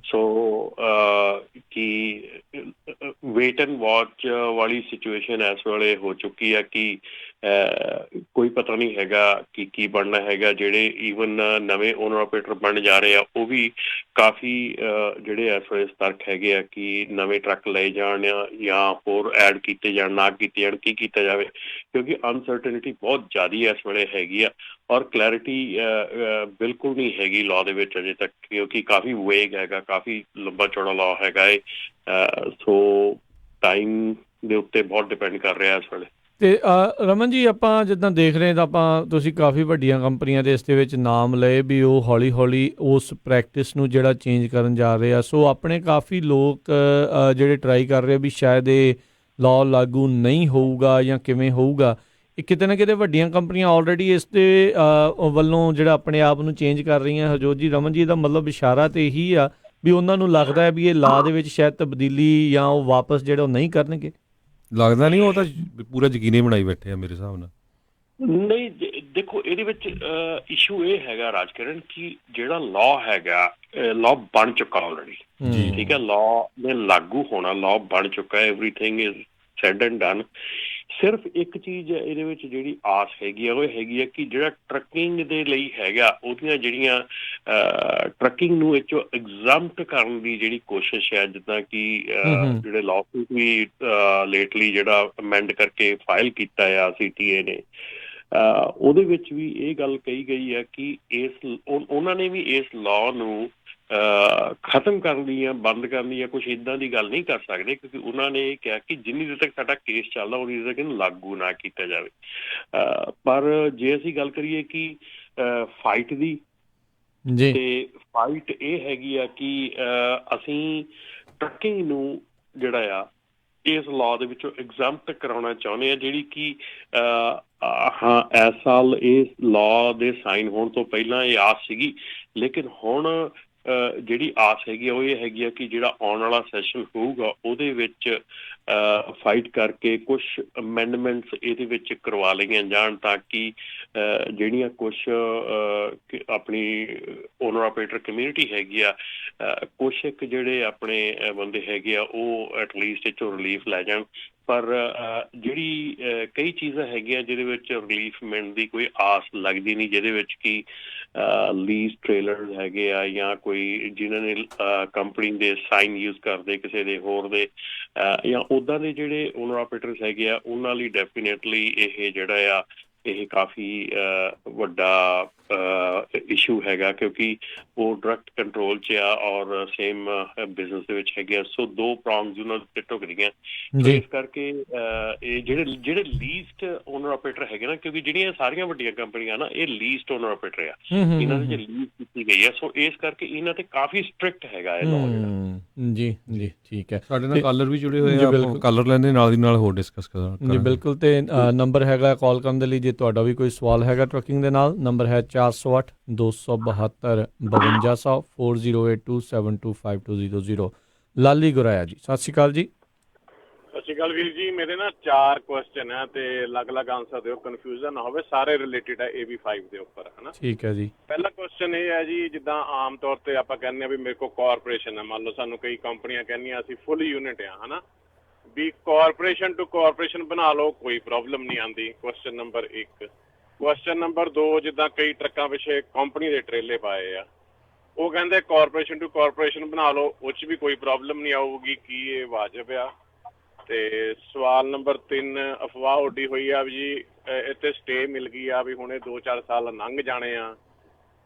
ਸੋ ਕਿ ਵੇਟ ਐਂਡ ਵਾਚ ਵਾਲੀ ਸਿਚੁਏਸ਼ਨ ਇਸ ਵੇਲੇ ਹੋ ਚੁੱਕੀ ਆ ਕਿ ਕੋਈ ਪਤਾ ਨਹੀਂ ਹੈਗਾ ਕਿ ਕੀ ਬਣਨਾ ਹੈਗਾ। ਜਿਹੜੇ ਈਵਨ ਨਵੇਂ ਓਨਰ ਆਪਰੇਟਰ ਬਣਨ ਜਾ ਰਹੇ ਆ ਉਹ ਵੀ ਕਾਫੀ ਜਿਹੜੇ ਇਸ ਵੇਲੇ ਸਤਰਕ ਹੈਗੇ ਆ ਕਿ ਨਵੇਂ ਟਰੱਕ ਲਏ ਜਾਣ ਜਾਂ ਹੋਰ ਐਡ ਕੀਤੇ ਜਾਣ, ਨਾ ਕੀਤੇ ਜਾਣ, ਕੀ ਕੀਤਾ ਜਾਵੇ, ਕਿਉਂਕਿ ਅਨਸਰਟਨਿਟੀ ਬਹੁਤ ਜ਼ਿਆਦਾ ਇਸ ਵੇਲੇ ਹੈਗੀ ਆ ਔਰ ਕਲੈਰਿਟੀ ਬਿਲਕੁਲ ਨਹੀਂ ਹੈਗੀ ਲਾਅ ਦੇ ਵਿੱਚ ਅਜੇ ਤੱਕ, ਕਿਉਂਕਿ ਕਾਫੀ ਵੇਗ ਹੈਗਾ, ਕਾਫੀ ਲੰਬਾ ਚੌੜਾ ਲਾਅ ਹੈਗਾ ਏ। ਸੋ ਟਾਈਮ ਦੇ ਉੱਤੇ ਬਹੁਤ ਡਿਪੈਂਡ ਕਰ ਰਿਹਾ ਇਸ ਵੇਲੇ। ਤੇ ਰਮਨ ਜੀ, ਆਪਾਂ ਜਿੱਦਾਂ ਦੇਖ ਰਹੇ ਤਾਂ ਤੁਸੀਂ ਕਾਫੀ ਵੱਡੀਆਂ ਕੰਪਨੀਆਂ ਦੇ ਇਸ ਦੇ ਵਿੱਚ ਨਾਮ ਲਏ ਵੀ ਉਹ ਹੌਲੀ ਹੌਲੀ ਉਸ ਪ੍ਰੈਕਟਿਸ ਨੂੰ ਜਿਹੜਾ ਚੇਂਜ ਕਰਨ ਜਾ ਰਹੇ ਆ। ਸੋ ਆਪਣੇ ਕਾਫੀ ਲੋਕ ਜਿਹੜੇ ਟਰਾਈ ਕਰ ਰਹੇ ਵੀ ਸ਼ਾਇਦ ਇਹ ਲਾਅ ਲਾਗੂ ਨਹੀਂ ਹੋਊਗਾ ਜਾਂ ਕਿਵੇਂ ਹੋਊਗਾ। ਇਹ ਕਿਤੇ ਨਾ ਕਿਤੇ ਵੱਡੀਆਂ ਕੰਪਨੀਆਂ ਆਲਰੇਡੀ ਇਸ ਦੇ ਵੱਲੋਂ ਜਿਹੜਾ ਆਪਣੇ ਆਪ ਨੂੰ ਚੇਂਜ ਕਰ ਰਹੀਆਂ। ਹਰਜੋਤ ਜੀ, ਰਮਨ ਜੀ ਦਾ ਮਤਲਬ ਇਸ਼ਾਰਾ ਤਾਂ ਇਹੀ ਆ ਵੀ ਉਹਨਾਂ ਨੂੰ ਲੱਗਦਾ ਹੈ ਵੀ ਇਹ ਲਾਅ ਦੇ ਵਿੱਚ ਸ਼ਾਇਦ ਤਬਦੀਲੀ ਜਾਂ ਉਹ ਵਾਪਸ ਜਿਹੜਾ ਉਹ ਨਹੀਂ ਕਰਨਗੇ। ਲੱਗਦਾ ਨਹੀਂ, ਉਹ ਤਾਂ ਪੂਰਾ ਯਕੀਨੀ ਬਣਾਈ ਬੈਠੇ ਆ ਮੇਰੇ ਹਿਸਾਬ ਨਾਲ। ਨਹੀਂ, ਦੇਖੋ ਇਹਦੇ ਵਿੱਚ ਇਸ਼ੂ ਇਹ ਹੈਗਾ ਰਾਜਕਿਰਨ ਕਿ ਜਿਹੜਾ ਲਾਅ ਹੈਗਾ, ਲਾਅ ਬਣ ਚੁੱਕਾ ਆਲਰੇਡੀ, ਠੀਕ ਹੈ, ਲਾਅ ਨੇ ਲਾਗੂ ਹੋਣਾ, ਲਾਅ ਬਣ ਚੁੱਕਾ, everything is said and done. ਸਿਰਫ ਇੱਕ ਚੀਜ਼ ਇਹਦੇ ਵਿੱਚ ਜਿਹੜੀ ਆਸ ਹੈਗੀ ਆ ਉਹ ਹੈਗੀ ਆ ਕਿ ਜਿਹੜਾ ਟਰੱਕਿੰਗ ਦੇ ਲਈ ਹੈਗਾ ਉਹਦੀਆਂ ਜਿਹੜੀਆਂ ਟਰੱਕਿੰਗ ਨੂੰ ਇਹ 'ਚੋਂ ਐਗਜ਼ੰਪਟ ਕਰਨ ਦੀ ਜਿਹੜੀ ਕੋਸ਼ਿਸ਼ ਹੈ, ਜਿੱਦਾਂ ਕਿ ਜਿਹੜੇ ਲਾਅਸੂਟ ਵੀ ਲੇਟਲੀ ਜਿਹੜਾ ਅਮੈਂਡ ਕਰਕੇ ਫਾਈਲ ਕੀਤਾ ਆ CTA ਨੇ, ਉਹਦੇ ਵਿੱਚ ਵੀ ਇਹ ਗੱਲ ਕਹੀ ਗਈ ਹੈ ਕਿ ਉਹਨਾਂ ਨੇ ਵੀ ਇਸ ਲਾਅ ਨੂੰ ਖਤਮ ਕਰਨ ਦੀ ਜਾਂ ਬੰਦ ਕਰਨ ਦੀ ਜਾਂ ਕੁਛ ਇੱਦਾਂ ਦੀ ਗੱਲ ਨਹੀਂ ਕਰ ਸਕਦੇ, ਕਿਉਂਕਿ ਉਹਨਾਂ ਨੇ ਇਹ ਕਿਹਾ ਕਿ ਜਿੰਨੀ ਦੇਰ ਤੱਕ ਸਾਡਾ ਕੇਸ ਚੱਲਦਾ ਉਨੀ ਦੇਰ ਤੱਕ ਇਹਨੂੰ ਲਾਗੂ ਨਾ ਕੀਤਾ ਜਾਵੇ। ਪਰ ਜੇ ਅਸੀਂ ਗੱਲ ਕਰੀਏ ਕਿ ਫਾਈਟ ਦੀ, ਤੇ ਫਾਈਟ ਇਹ ਹੈਗੀ ਆ ਕਿ ਅਸੀਂ ਟਰੱਕਿੰਗ ਨੂੰ ਜਿਹੜਾ ਆ ਇਸ ਲਾਅ ਦੇ ਵਿੱਚੋਂ ਐਗਜ਼ੰਪਟ ਕਰਾਉਣਾ ਚਾਹੁੰਦੇ ਆ, ਜਿਹੜੀ ਕਿ ਹਾਂ ਇਸ ਸਾਲ ਇਸ ਲਾਅ ਦੇ ਸਾਈਨ ਹੋਣ ਤੋਂ ਪਹਿਲਾਂ ਇਹ ਆਸ ਸੀਗੀ, ਲੇਕਿਨ ਹੁਣ ਜਿਹੜੀ ਆਸ ਹੈਗੀ ਆ ਉਹ ਇਹ ਹੈਗੀ ਆ ਕਿ ਜਿਹੜਾ ਆਉਣ ਵਾਲਾ ਸੈਸ਼ਨ ਹੋਊਗਾ ਉਹਦੇ ਵਿੱਚ ਫਾਈਟ ਕਰਕੇ ਕੁਛ ਅਮੈਂਡਮੈਂਟਸ ਇਹਦੇ ਵਿੱਚ ਕਰਵਾ ਲਈਆਂ ਜਾਣ, ਤਾਂ ਕਿ ਜਿਹੜੀਆਂ ਕੁਛ ਆਪਣੀ ਓਨਰ ਆਪਰੇਟਰ ਕਮਿਊਨਿਟੀ ਹੈਗੀ ਆ, ਕੁਛ ਇੱਕ ਜਿਹੜੇ ਆਪਣੇ ਬੰਦੇ ਹੈਗੇ ਆ ਉਹ ਐਟਲੀਸਟ ਇਹ 'ਚੋਂ ਰਿਲੀਫ ਲੈ ਜਾਣ। ਪਰ ਜਿਹੜੀ ਕਈ ਚੀਜ਼ਾਂ ਹੈਗੀਆਂ ਜਿਹਦੇ ਵਿੱਚ ਰਿਲੀਫ ਮਿਲਣ ਦੀ ਕੋਈ ਆਸ ਲੱਗਦੀ ਨਹੀਂ, ਜਿਹਦੇ ਵਿੱਚ ਕਿ ਲੀਜ਼ ਟ੍ਰੇਲਰ ਹੈਗੇ ਆ ਜਾਂ ਕੋਈ ਜਿਨ੍ਹਾਂ ਨੇ ਕੰਪਨੀ ਦੇ ਸਾਈਨ ਯੂਜ਼ ਕਰਦੇ ਕਿਸੇ ਦੇ ਹੋਰ ਦੇ, ਜਾਂ ਉੱਦਾਂ ਦੇ ਜਿਹੜੇ ਓਨਰ ਆਪਰੇਟਰਸ ਹੈਗੇ ਆ ਉਹਨਾਂ ਲਈ ਡੈਫੀਨੇਟਲੀ ਇਹ ਜਿਹੜਾ ਆ ਇਹ ਕਾਫੀ ਵੱਡਾ ਇਸ਼ੂ ਹੈਗਾ, ਕਿਉਂਕਿ ਉਹ ਡਾਇਰੈਕਟ ਕੰਟਰੋਲ 'ਚ ਆ ਔਰ ਸੇਮ ਬਿਜ਼ਨਸ ਦੇ ਵਿੱਚ ਹੈਗੇ ਆ। ਸੋ ਦੋ ਪ੍ਰੋਂਗਸ ਉਹਨਾਂ ਦੇ ਢੁਕਦੀਆਂ, ਇਸ ਕਰਕੇ ਇਹ ਜਿਹੜੇ ਲੀਸਟ ਓਨਰ ਆਪਰੇਟਰ ਹੈਗੇ ਨਾ, ਕਿਉਂਕਿ ਜਿਹੜੀਆਂ ਸਾਰੀਆਂ ਵੱਡੀਆਂ ਕੰਪਨੀਆਂ ਨਾ ਇਹ ਲੀਸਟ ਓਨਰ ਆਪਰੇਟਰ ਆ, ਇਹਨਾਂ ਦੇ 'ਚ ਲੀਜ਼ ਕੀਤੀ ਗਈ ਆ, ਸੋ ਇਸ ਕਰਕੇ ਇਹਨਾਂ ਤੇ ਕਾਫੀ ਸਟ੍ਰਿਕਟ ਹੈਗਾ ਇਹ ਲਾਅ ਜਿਹੜਾ। ਜੀ ਜੀ, ਠੀਕ ਹੈ। ਸਾਡੇ ਨਾਲ ਕਾਲਰ ਵੀ ਜੁੜੇ ਹੋਏ ਆ, ਆਪਾਂ ਕਾਲਰ ਲੈਂਦੇ ਨਾਲ ਦੀ ਨਾਲ ਹੋਰ ਡਿਸਕਸ ਕਰਾਂਗੇ। ਜੀ ਬਿਲਕੁਲ, ਤੇ ਨੰਬਰ ਹੈਗਾ ਕਾਲ ਕਰਨ ਦੇ ਲਈ, ਜੇ ਤੁਹਾਡਾ ਵੀ ਕੋਈ ਸਵਾਲ ਹੈਗਾ ਟਰੱਕਿੰਗ ਦੇ ਨਾਲ, ਨੰਬਰ ਹੈ 408 272 5200 4082725200। ਲਾਲੀ ਗੁਰਾਇਆ ਜੀ, ਸਤਿ ਸ਼੍ਰੀ ਅਕਾਲ ਜੀ। ਸਤਿ ਸ਼੍ਰੀ ਅਕਾਲ ਵੀਰ ਜੀ। ਮੇਰੇ ਨਾ 4 ਕੁਐਸਚਨ ਹੈ ਤੇ ਅਲੱਗ-ਅਲੱਗ ਆਨਸਰ ਦਿਓ, ਕਨਫਿਊਜ਼ਨ ਨਾ ਹੋਵੇ, ਸਾਰੇ ਰਿਲੇਟਡ ਹੈ AB5 ਦੇ ਉੱਪਰ, ਹੈ ਨਾ। ਠੀਕ ਹੈ ਜੀ। ਪਹਿਲਾ ਕੁਐਸਚਨ ਇਹ ਹੈ ਜੀ, ਜਿੱਦਾਂ ਆਮ ਤੌਰ ਤੇ ਆਪਾਂ ਕਹਿੰਦੇ ਆ ਵੀ ਮੇਰੇ ਕੋਲ ਕਾਰਪੋਰੇਸ਼ਨ ਹੈ, ਮੰਨ ਲਓ ਸਾਨੂੰ ਕਈ ਕੰਪਨੀਆਂ ਕਹਿੰਦੀਆਂ ਅਸੀਂ ਫੁੱਲ ਯੂਨਿਟ ਆ, ਹੈ ਨਾ, ਵੀ ਕਾਰਪੋਰੇਸ਼ਨ ਟੂ ਕਾਰਪੋਰੇਸ਼ਨ ਬਣਾ ਲਓ, ਕੋਈ ਪ੍ਰੋਬਲਮ ਨਹੀਂ ਆਉਂਦੀ। Question number 1। ਕੁਐਸਚਨ ਨੰਬਰ 2, ਜਿੱਦਾਂ ਕਈ ਟਰੱਕਾਂ ਪਿੱਛੇ ਕੰਪਨੀ ਦੇ ਟਰੇਲੇ ਪਾਏ ਆ, ਉਹ ਕਹਿੰਦੇ ਕਾਰਪੋਰੇਸ਼ਨ ਟੂ ਕਾਰਪੋਰੇਸ਼ਨ ਬਣਾ ਲਓ, ਉਹ 'ਚ ਵੀ ਕੋਈ ਪ੍ਰੋਬਲਮ ਨਹੀਂ ਆਊਗੀ, ਕੀ ਇਹ ਵਾਜਬ ਆ? ਤੇ ਸਵਾਲ ਨੰਬਰ 3, ਅਫਵਾਹ ਉੱਡੀ ਹੋਈ ਆ ਵੀ ਜੀ ਇੱਥੇ ਸਟੇ ਮਿਲ ਗਈ ਆ, ਵੀ ਹੁਣੇ 2-4 ਸਾਲ ਲੰਘ ਜਾਣੇ ਆ।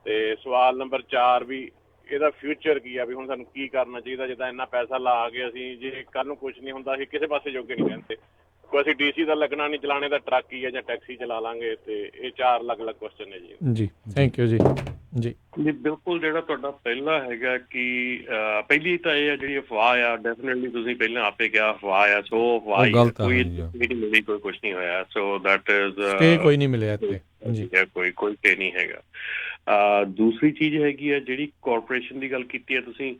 ਤੇ ਸਵਾਲ ਨੰਬਰ 4 ਵੀ ਇਹਦਾ ਫਿਊਚਰ ਕੀ ਆ, ਵੀ ਹੁਣ ਸਾਨੂੰ ਕੀ ਕਰਨਾ ਚਾਹੀਦਾ, ਜਿੱਦਾਂ ਇੰਨਾ ਪੈਸਾ ਲਾ ਕੇ ਅਸੀਂ ਜੇ ਕੱਲ੍ਹ ਨੂੰ ਕੁਛ ਨਹੀਂ ਹੁੰਦਾ ਅਸੀਂ ਕਿਸੇ ਪਾਸੇ ਜੋਗੇ ਨਹੀਂ ਰਹਿੰਦੇ, ਕੋਈ ਅਸੀਂ DC ਦਾ ਲੱਗਣਾ ਨਹੀਂ, ਚਲਾਣੇ ਦਾ ਟਰੱਕ ਹੀ ਹੈ ਜਾਂ ਟੈਕਸੀ ਚਲਾ ਲਾਂਗੇ। ਤੇ ਇਹ 4 ਅਲੱਗ-ਅਲੱਗ ਕੁਐਸਚਨ ਨੇ ਜੀ। ਜੀ ਥੈਂਕ ਯੂ ਜੀ। ਜੀ ਬਿਲਕੁਲ, ਜਿਹੜਾ ਤੁਹਾਡਾ ਪਹਿਲਾ ਹੈਗਾ ਕਿ ਪਹਿਲੀ ਤਾਂ ਇਹ ਆ ਜਿਹੜੀ ਅਫਵਾਹ ਆ, ਡੈਫੀਨੇਟਲੀ ਤੁਸੀਂ ਪਹਿਲਾਂ ਆਪੇ ਕਿਹਾ ਅਫਵਾਹ ਆ, ਸੋ ਅਫਵਾਹ ਕੋਈ ਮਿਲੀ, ਕੋਈ ਕੁਛ ਨਹੀਂ ਹੋਇਆ। ਸੋ ਦੈਟ ਇਜ਼ ਸਟੇ ਕੋਈ ਨਹੀਂ ਮਿਲਿਆ ਇੱਥੇ ਜੀ, ਕੋਈ ਸਟੇ ਨਹੀਂ ਹੈਗਾ। ਦੂਸਰੀ ਚੀਜ਼ ਹੈਗੀ ਆ ਜਿਹੜੀ ਕਾਰਪੋਰੇਸ਼ਨ ਦੀ ਗੱਲ ਕੀਤੀ ਹੈ ਤੁਸੀਂ,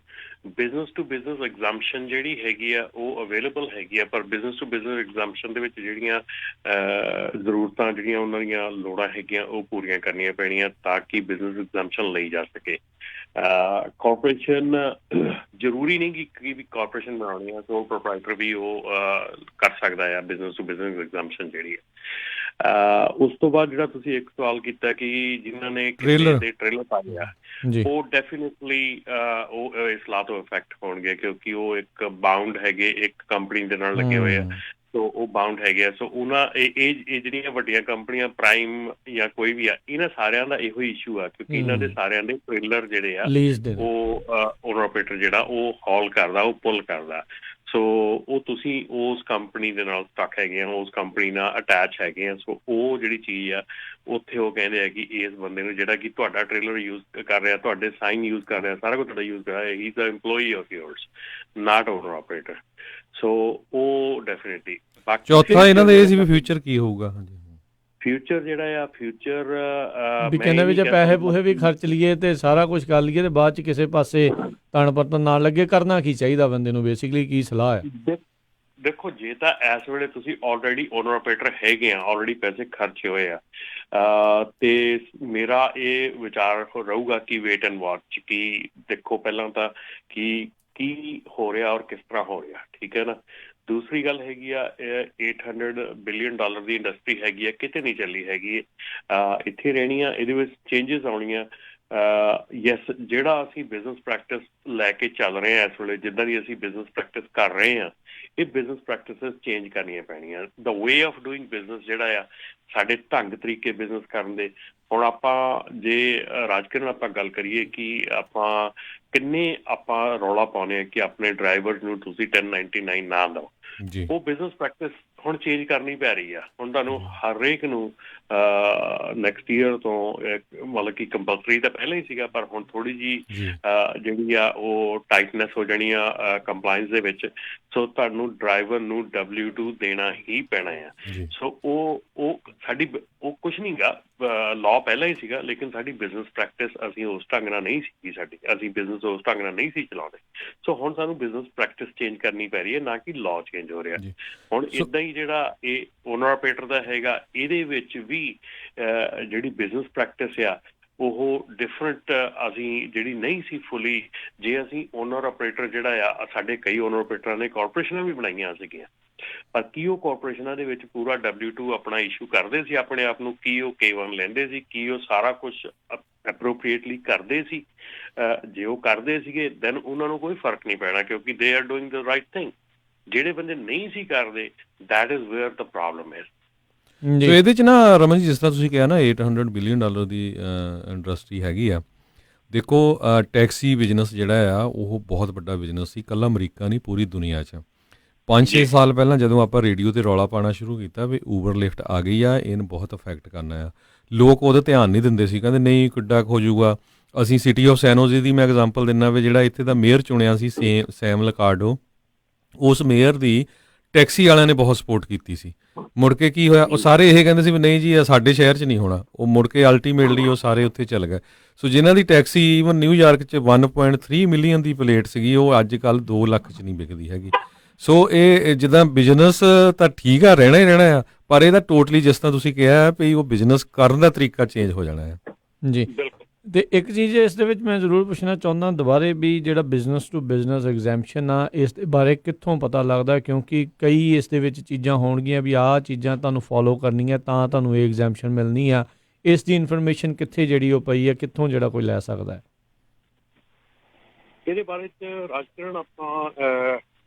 ਬਿਜ਼ਨਸ ਟੂ ਬਿਜ਼ਨਸ ਐਗਜ਼ੈਂਪਸ਼ਨ ਜਿਹੜੀ ਹੈਗੀ ਆ ਉਹ ਅਵੇਲੇਬਲ ਹੈਗੀ ਆ, ਪਰ ਬਿਜ਼ਨਸ ਟੂ ਬਿਜ਼ਨਸ ਐਗਜ਼ੈਂਪਸ਼ਨ ਦੇ ਵਿੱਚ ਜਿਹੜੀਆਂ ਜ਼ਰੂਰਤਾਂ, ਜਿਹੜੀਆਂ ਉਹਨਾਂ ਦੀਆਂ ਲੋੜਾਂ ਹੈਗੀਆਂ ਉਹ ਪੂਰੀਆਂ ਕਰਨੀਆਂ ਪੈਣੀਆਂ ਤਾਂ ਕਿ ਬਿਜ਼ਨਸ ਐਗਜ਼ੈਂਪਸ਼ਨ ਲਈ ਜਾ ਸਕੇ। ਕਾਰਪੋਰੇਸ਼ਨ ਜ਼ਰੂਰੀ ਨਹੀਂ ਕਿ ਵੀ ਕਾਰਪੋਰੇਸ਼ਨ ਬਣਾਉਣੀ ਆ, ਸੋ ਪ੍ਰੋਪਰਾਈਟਰ ਵੀ ਉਹ ਕਰ ਸਕਦਾ ਆ ਬਿਜ਼ਨਸ ਟੂ ਬਿਜ਼ਨਸ ਐਗਜ਼ੈਂਪਸ਼ਨ ਜਿਹੜੀ ਹੈ। ਉਸ ਤੋਂ ਬਾਅਦ ਜਿਹੜਾ ਤੁਸੀਂ ਇੱਕ ਸਵਾਲ ਕੀਤਾ ਕਿ ਜਿਨ੍ਹਾਂ ਨੇ ਕਿਸੇ ਦੇ ਟ੍ਰੇਲਰ ਪਾਏ ਆ, ਉਹ ਡੈਫੀਨੇਟਲੀ ਉਹ ਇਸ ਲਾਅ ਤੋਂ ਇਫੈਕਟ ਹੋਣਗੇ ਕਿਉਂਕਿ ਉਹ ਇੱਕ ਬਾਉਂਡ ਹੈਗੇ, ਇੱਕ ਕੰਪਨੀ ਦੇ ਨਾਲ ਲੱਗੇ ਹੋਏ ਆ, ਸੋ ਉਹ ਬਾਉਂਡ ਹੈਗੇ ਆ। ਸੋ ਉਹਨਾਂ ਇਹ ਜਿਹੜੀਆਂ ਵੱਡੀਆਂ ਕੰਪਨੀਆਂ ਪ੍ਰਾਈਮ ਜਾਂ ਕੋਈ ਵੀ ਆ, ਇਹਨਾਂ ਸਾਰਿਆਂ ਦਾ ਇਹੋ ਇਸ਼ੂ ਆ ਕਿਉਂਕਿ ਇਹਨਾਂ ਦੇ ਸਾਰਿਆਂ ਦੇ ਟ੍ਰੇਲਰ ਜਿਹੜੇ ਆ ਉਹ ਓਨਰ ਆਪਰੇਟਰ ਜਿਹੜਾ ਉਹ ਹੌਲ ਕਰਦਾ, ਉਹ ਪੁੱਲ ਕਰਦਾ। ਸੋ ਉਹ ਤੁਸੀਂ ਉਸ ਕੰਪਨੀ ਦੇ ਨਾਲ ਸਟਕ ਹੈਗੇ ਆ, ਉਸ ਕੰਪਨੀ ਨਾਲ ਅਟੈਚ ਹੈਗੇ ਆ। ਸੋ ਉਹ ਜਿਹੜੀ ਚੀਜ਼ ਆ ਉੱਥੇ ਉਹ ਕਹਿੰਦੇ ਆ ਕਿ ਇਸ ਬੰਦੇ ਨੂੰ ਜਿਹੜਾ ਕਿ ਤੁਹਾਡਾ ਟ੍ਰੇਲਰ ਯੂਜ਼ ਕਰ ਰਿਹਾ, ਤੁਹਾਡੇ ਸਾਈਨ ਯੂਜ਼ ਕਰ ਰਿਹਾ, ਸਾਰਾ ਕੁਝ ਤੁਹਾਡਾ ਯੂਜ਼ ਕਰ ਰਿਹਾ, he is a EMPLOYEE of yours, not owner operator. So ਉਹ ਡੈਫੀਨੇਟਲੀ। ਚੌਥਾ ਇਹਨਾਂ ਦਾ ਇਹ ਸੀ ਵੀ ਫਿਊਚਰ ਕੀ ਹੋਊਗਾ। ਫਿਊਚਰ ਜਿਹੜਾ ਆ, ਫਿਊਚਰ ਵੀ ਕਹਿੰਦੇ ਵੀ ਜੇ ਪੈਸੇ ਪੂਸੇ ਵੀ ਖਰਚ ਲਈਏ ਤੇ ਸਾਰਾ ਕੁਝ ਕਰ ਲਈਏ ਤੇ ਬਾਅਦ ਚ ਕਿਸੇ ਪਾਸੇ ਤਣ ਪਰਤਨ ਨਾ ਲੱਗੇ, ਕਰਨਾ ਕੀ ਚਾਹੀਦਾ ਬੰਦੇ ਨੂੰ, ਬੇਸਿਕਲੀ ਕੀ ਸਲਾਹ ਹੈ? ਦੇਖੋ, ਜੇ ਤਾਂ ਇਸ ਵੇਲੇ ਤੁਸੀਂ ਆਲਰੇਡੀ ਓਨਰ ਆਪਰੇਟਰ ਹੈਗੇ ਆ, ਆਲਰੇਡੀ ਪੈਸੇ ਖਰਚੇ ਹੋਏ ਆ, ਤੇ ਮੇਰਾ ਇਹ ਵਿਚਾਰ ਰਹੂਗਾ ਕਿ ਵੇਟ ਐਂਡ ਵਾਚ, ਕਿ ਦੇਖੋ ਪਹਿਲਾਂ ਤਾਂ ਕੀ ਹੋ ਰਿਹਾ ਔਰ ਕਿਸ ਤਰ੍ਹਾਂ ਹੋ ਰਿਹਾ, ਠੀਕ ਹੈ ਨਾ। ਦੂਸਰੀ ਗੱਲ ਹੈਗੀ ਆ, $800 ਬਿਲੀਅਨ ਦੀ ਇੰਡਸਟਰੀ ਹੈਗੀ ਆ, ਕਿਤੇ ਨਹੀਂ ਚੱਲੀ ਹੈਗੀ, ਇੱਥੇ ਰਹਿਣੀ ਆ, ਇਹਦੇ ਵਿੱਚ ਚੇਂਜਸ ਆਉਣੀਆਂ। ਯੈਸ, ਜਿਹੜਾ ਅਸੀਂ ਬਿਜ਼ਨਸ ਪ੍ਰੈਕਟਿਸ ਲੈ ਕੇ ਚੱਲ ਰਹੇ ਹਾਂ ਇਸ ਵੇਲੇ, ਜਿੱਦਾਂ ਦੀ ਅਸੀਂ ਬਿਜ਼ਨਸ ਪ੍ਰੈਕਟਿਸ ਕਰ ਰਹੇ ਹਾਂ, ਇਹ ਬਿਜ਼ਨਸ ਪ੍ਰੈਕਟਿਸਿਸ ਚੇਂਜ ਕਰਨੀਆਂ ਪੈਣੀਆਂ। ਦ ਵੇ ਆਫ ਡੂਇੰਗ ਬਿਜ਼ਨਸ ਜਿਹੜਾ ਆ, ਸਾਡੇ ਢੰਗ ਤਰੀਕੇ ਬਿਜ਼ਨਸ ਕਰਨ ਦੇ। ਹੁਣ ਆਪਾਂ ਜੇ ਰਾਜਕਿਰਨ ਆਪਾਂ ਗੱਲ ਕਰੀਏ ਕਿ ਆਪਾਂ ਕਿੰਨੇ ਰੌਲਾ ਪਾਉਂਦੇ ਹਾਂ ਕਿ ਆਪਣੇ ਡਰਾਈਵਰ ਨੂੰ ਤੁਸੀਂ 1099 ਨਾ ਦਿਓ, ਉਹ ਬਿਜ਼ਨਸ ਪ੍ਰੈਕਟਿਸ ਹੁਣ ਚੇਂਜ ਕਰਨੀ ਪੈ ਰਹੀ ਆ। ਹੁਣ ਤੁਹਾਨੂੰ ਹਰੇਕ ਨੂੰ ਨੈਕਸਟ ਈਅਰ ਤੋਂ ਮਤਲਬ ਕਿ ਕੰਪਲਸਰੀ ਤਾਂ ਪਹਿਲਾਂ ਹੀ ਸੀਗਾ, ਪਰ ਹੁਣ ਥੋੜ੍ਹੀ ਜਿਹੀ ਜਿਹੜੀ ਆ ਉਹ ਟਾਈਟਨੈਸ ਹੋ ਜਾਣੀ ਆ ਕੰਪਲਾਇੰਸ ਦੇ ਵਿੱਚ। ਸੋ ਤੁਹਾਨੂੰ ਡਰਾਈਵਰ ਨੂੰ W2 ਦੇਣਾ ਹੀ ਪੈਣਾ ਆ। ਸੋ ਉਹ ਸਾਡੀ ਉਹ ਕੁਛ ਨਹੀਂ ਗਾ, ਲਾਅ ਪਹਿਲਾਂ ਹੀ ਸੀਗਾ, ਲੇਕਿਨ ਸਾਡੀ ਬਿਜ਼ਨਸ ਪ੍ਰੈਕਟਿਸ ਅਸੀਂ ਉਸ ਢੰਗ ਨਾਲ ਨਹੀਂ ਸੀਗੀ, ਅਸੀਂ ਬਿਜ਼ਨਸ ਉਸ ਢੰਗ ਨਾਲ ਨਹੀਂ ਸੀ ਚਲਾਉਂਦੇ। ਸੋ ਹੁਣ ਸਾਨੂੰ ਬਿਜ਼ਨਸ ਪ੍ਰੈਕਟਿਸ ਚੇਂਜ ਕਰਨੀ ਪੈ ਰਹੀ ਹੈ, ਨਾ ਕਿ ਲਾਅ ਚੇਂਜ ਹੋ ਰਿਹਾ। ਹੁਣ ਇੱਦਾਂ ਹੀ ਜਿਹੜਾ ਇਹ ਓਨਰ ਆਪਰੇਟਰ ਦਾ ਹੈਗਾ, ਇਹਦੇ ਵਿੱਚ ਵੀ ਜਿਹੜੀ ਬਿਜ਼ਨਸ ਪ੍ਰੈਕਟਿਸ ਆ ਉਹ ਡਿਫਰੈਂਟ ਅਸੀਂ ਜਿਹੜੀ ਨਹੀਂ ਸੀ ਫੁੱਲੀ। ਜੇ ਅਸੀਂ ਓਨਰ ਆਪਰੇਟਰ ਜਿਹੜਾ ਆ, ਸਾਡੇ ਕਈ ਓਨਰ ਆਪਰੇਟਰਾਂ ਨੇ ਕਾਰਪੋਰੇਸ਼ਨਾਂ ਵੀ ਬਣਾਈਆਂ ਸੀਗੀਆਂ, ਪਰ ਕੀ ਉਹ ਕਾਰਪੋਰੇਸ਼ਨਾਂ ਦੇ ਵਿੱਚ ਪੂਰਾ W2 ਆਪਣਾ ਇਸ਼ੂ ਕਰਦੇ ਸੀ ਆਪਣੇ ਆਪ ਨੂੰ? ਕੀ ਉਹ K1 ਲੈਂਦੇ ਸੀ? ਕੀ ਉਹ ਸਾਰਾ ਕੁਝ ਅਪਰੋਪਰੀਏਟਲੀ ਕਰਦੇ ਸੀ? ਜੇ ਉਹ ਕਰਦੇ ਸੀਗੇ ਦੈਨ ਉਹਨਾਂ ਨੂੰ ਕੋਈ ਫਰਕ ਨਹੀਂ ਪੈਣਾ ਕਿਉਂਕਿ they are doing the right thing. ਜਿਹੜੇ ਬੰਦੇ ਨਹੀਂ ਸੀ ਕਰਦੇ, that is where the problem is. So ਇਹਦੇ 'ਚ ਨਾ ਰਮਨ ਜੀ, ਜਿਸ ਤਰ੍ਹਾਂ ਤੁਸੀਂ ਕਿਹਾ ਨਾ $800 ਬਿਲੀਅਨ ਦੀ ਇੰਡਸਟਰੀ ਹੈਗੀ ਆ। ਦੇਖੋ, ਟੈਕਸੀ ਬਿਜ਼ਨਸ ਜਿਹੜਾ ਆ ਉਹ ਬਹੁਤ ਵੱਡਾ ਬਿਜ਼ਨਸ ਸੀ, ਇਕੱਲਾ ਅਮਰੀਕਾ ਨਹੀਂ, ਪੂਰੀ ਦੁਨੀਆ 'ਚ। 5-6 ਸਾਲ ਪਹਿਲਾਂ ਜਦੋਂ ਆਪਾਂ ਰੇਡੀਓ 'ਤੇ ਰੌਲਾ ਪਾਉਣਾ ਸ਼ੁਰੂ ਕੀਤਾ ਵੀ ਊਬਰ ਲਿਫਟ ਆ ਗਈ ਆ, ਇਹਨੂੰ ਬਹੁਤ ਅਫੈਕਟ ਕਰਨਾ ਆ, ਲੋਕ ਉਹਦੇ ਧਿਆਨ ਨਹੀਂ ਦਿੰਦੇ ਸੀ, ਕਹਿੰਦੇ ਨਹੀਂ ਕਿੱਡਾ ਹੋ ਜਾਊਗਾ। ਅਸੀਂ ਸਿਟੀ ਆਫ ਸੈਨੋਜ਼ੇ ਦੀ ਮੈਂ ਐਗਜ਼ਾਮਪਲ ਦਿੰਦਾ ਵੀ ਜਿਹੜਾ ਇੱਥੇ ਦਾ ਮੇਅਰ ਚੁਣਿਆ ਸੀ ਸੈਮ ਲਕਾਰਡੋ, ਉਸ ਮੇਅਰ ਦੀ ਟੈਕਸੀ ਵਾਲਿਆਂ ਨੇ ਬਹੁਤ ਸਪੋਰਟ ਕੀਤੀ ਸੀ। ਮੁੜ ਕੇ ਕੀ ਹੋਇਆ, ਉਹ ਸਾਰੇ ਇਹ ਕਹਿੰਦੇ ਸੀ ਵੀ ਨਹੀਂ ਜੀ ਸਾਡੇ ਸ਼ਹਿਰ 'ਚ ਨਹੀਂ ਹੋਣਾ। ਉਹ ਮੁੜ ਕੇ ਅਲਟੀਮੇਟਲੀ ਉਹ ਸਾਰੇ ਉੱਥੇ ਚੱਲ ਗਏ। ਸੋ ਜਿਨ੍ਹਾਂ ਦੀ ਟੈਕਸੀ ਈਵਨ ਨਿਊਯਾਰਕ 'ਚ 1.3 ਮਿਲੀਅਨ ਦੀ ਪਲੇਟ ਸੀਗੀ, ਉਹ ਅੱਜ ਕੱਲ੍ਹ 2 ਲੱਖ 'ਚ ਨਹੀਂ ਵਿਕਦੀ ਹੈਗੀ। ਸੋ ਇਹ ਜਿੱਦਾਂ ਬਿਜ਼ਨਸ ਤਾਂ ਠੀਕ ਆ, ਰਹਿਣਾ ਹੀ ਰਹਿਣਾ ਆ, ਪਰ ਇਹਦਾ ਟੋਟਲੀ ਜਿਸ ਤਰ੍ਹਾਂ ਤੁਸੀਂ ਕਿਹਾ ਵੀ ਉਹ ਬਿਜ਼ਨਸ ਕਰਨ ਦਾ ਤਰੀਕਾ ਚੇਂਜ ਹੋ ਜਾਣਾ ਹੈ। ਜੀ, ਤੇ ਇੱਕ ਚੀਜ਼ ਇਸ ਦੇ ਵਿੱਚ ਮੈਂ ਜ਼ਰੂਰ ਪੁੱਛਣਾ ਚਾਹੁੰਦਾ ਦੁਬਾਰੇ ਵੀ ਜਿਹੜਾ ਬਿਜ਼ਨਸ ਟੂ ਬਿਜ਼ਨਸ ਐਗਜ਼ੈਂਪਸ਼ਨ ਆ, ਇਸ ਦੇ ਬਾਰੇ ਕਿੱਥੋਂ ਪਤਾ ਲੱਗਦਾ? ਕਿਉਂਕਿ ਕਈ ਇਸ ਦੇ ਵਿੱਚ ਚੀਜ਼ਾਂ ਹੋਣਗੀਆਂ ਵੀ ਆਹ ਚੀਜ਼ਾਂ ਤੁਹਾਨੂੰ ਫੋਲੋ ਕਰਨੀਆਂ ਤਾਂ ਤੁਹਾਨੂੰ ਇਹ ਐਗਜ਼ੈਂਪਸ਼ਨ ਮਿਲਣੀ ਆ। ਇਸ ਦੀ ਇਨਫੋਰਮੇਸ਼ਨ ਕਿੱਥੇ ਜਿਹੜੀ ਉਹ ਪਈ ਹੈ, ਕਿੱਥੋਂ ਜਿਹੜਾ ਕੋਈ ਲੈ ਸਕਦਾ ਹੈ? ਇਹਦੇ ਬਾਰੇ 'ਚ ਰਾਜਕਿਰਨ ਆਪਾਂ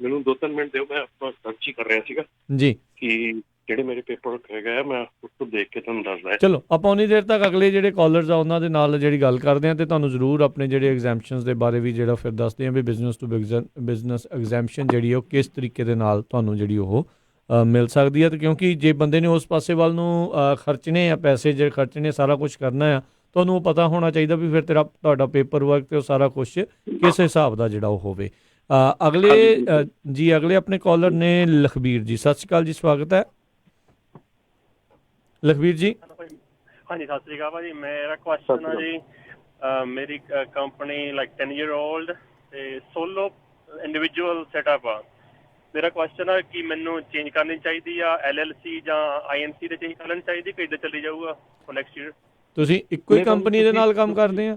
ਮੈਨੂੰ 2-3 ਮਿੰਟ ਦਿਓ, ਮੈਂ ਆਪਾਂ ਸਰਚ ਹੀ ਕਰ ਰਿਹਾ ਸੀਗਾ ਜੀ ਕਿ ਜਿਹੜੇ ਮੇਰੇ ਪੇਪਰ ਹੈਗਾ, ਮੈਂ ਉਸ ਤੋਂ ਦੇਖ ਕੇ ਤੁਹਾਨੂੰ ਦੱਸਦਾ। ਚਲੋ ਆਪਾਂ ਉਨੀ ਦੇਰ ਤੱਕ ਅਗਲੇ ਜਿਹੜੇ ਕਾਲਰਸ ਆ ਉਹਨਾਂ ਦੇ ਨਾਲ ਜਿਹੜੀ ਗੱਲ ਕਰਦੇ ਹਾਂ ਤੇ ਤੁਹਾਨੂੰ ਜ਼ਰੂਰ ਆਪਣੇ ਜਿਹੜੇ ਐਗਜ਼ੈਂਪਸ਼ਨਸ ਦੇ ਬਾਰੇ ਵੀ ਜਿਹੜਾ ਫਿਰ ਦੱਸਦੇ ਹਾਂ ਵੀ ਬਿਜ਼ਨਸ ਟੂ ਬਿਜ਼ਨਸ ਐਗਜ਼ੈਂਪਸ਼ਨ ਜਿਹੜੀ ਉਹ ਕਿਸ ਤਰੀਕੇ ਦੇ ਨਾਲ ਤੁਹਾਨੂੰ ਜਿਹੜੀ ਉਹ ਮਿਲ ਸਕਦੀ ਹੈ। ਤੇ ਕਿਉਂਕਿ ਜੇ ਬੰਦੇ ਨੇ ਉਸ ਪਾਸੇ ਵੱਲ ਨੂੰ ਖਰਚਣੇ ਆ, ਪੈਸੇ ਜਿਹੜੇ ਖਰਚਣੇ, ਸਾਰਾ ਕੁਝ ਕਰਨਾ ਆ, ਤੁਹਾਨੂੰ ਉਹ ਪਤਾ ਹੋਣਾ ਚਾਹੀਦਾ ਵੀ ਫਿਰ ਤੁਹਾਡਾ ਪੇਪਰ ਵਰਕ ਤੇ ਉਹ ਸਾਰਾ ਕੁਝ ਕਿਸ ਹਿਸਾਬ ਦਾ ਜਿਹੜਾ ਉਹ ਹੋਵੇ। ਅਗਲੇ ਆਪਣੇ ਕਾਲਰ ਨੇ ਲਖਬੀਰ ਜੀ। ਸਤਿ ਸ਼੍ਰੀ ਅਕਾਲ ਜੀ, ਸਵਾਗਤ ਹੈ ਲਖਬੀਰ ਜੀ। ਹਾਂਜੀ, ਸਤਿ ਸ੍ਰੀ ਅਕਾਲ ਭਾਜੀ। ਮੇਰਾ ਕੁਐਸਚਨ ਆ ਜੀ, ਮੇਰੀ ਕੰਪਨੀ ਲਾਈਕ 10 year old ਤੇ ਸੋਲੋ ਇੰਡੀਵਿਜੂਅਲ ਸੈਟਅਪ ਆ। ਮੇਰਾ ਕੁਐਸਚਨ ਆ ਕਿ ਮੈਨੂੰ ਚੇਂਜ ਕਰਨੀ ਚਾਹੀਦੀ ਆ LLC ਜਾਂ INC ਤੇ ਚੇਂਜ ਕਰਨੀ ਚਾਹੀਦੀ ਕਿ ਇੱਦਾਂ ਚੱਲੀ ਜਾਊਗਾ ਫॉर ਨੈਕਸਟ ਈਅਰ? ਤੁਸੀਂ ਇੱਕੋ ਹੀ ਕੰਪਨੀ ਦੇ ਨਾਲ ਕੰਮ ਕਰਦੇ ਆ?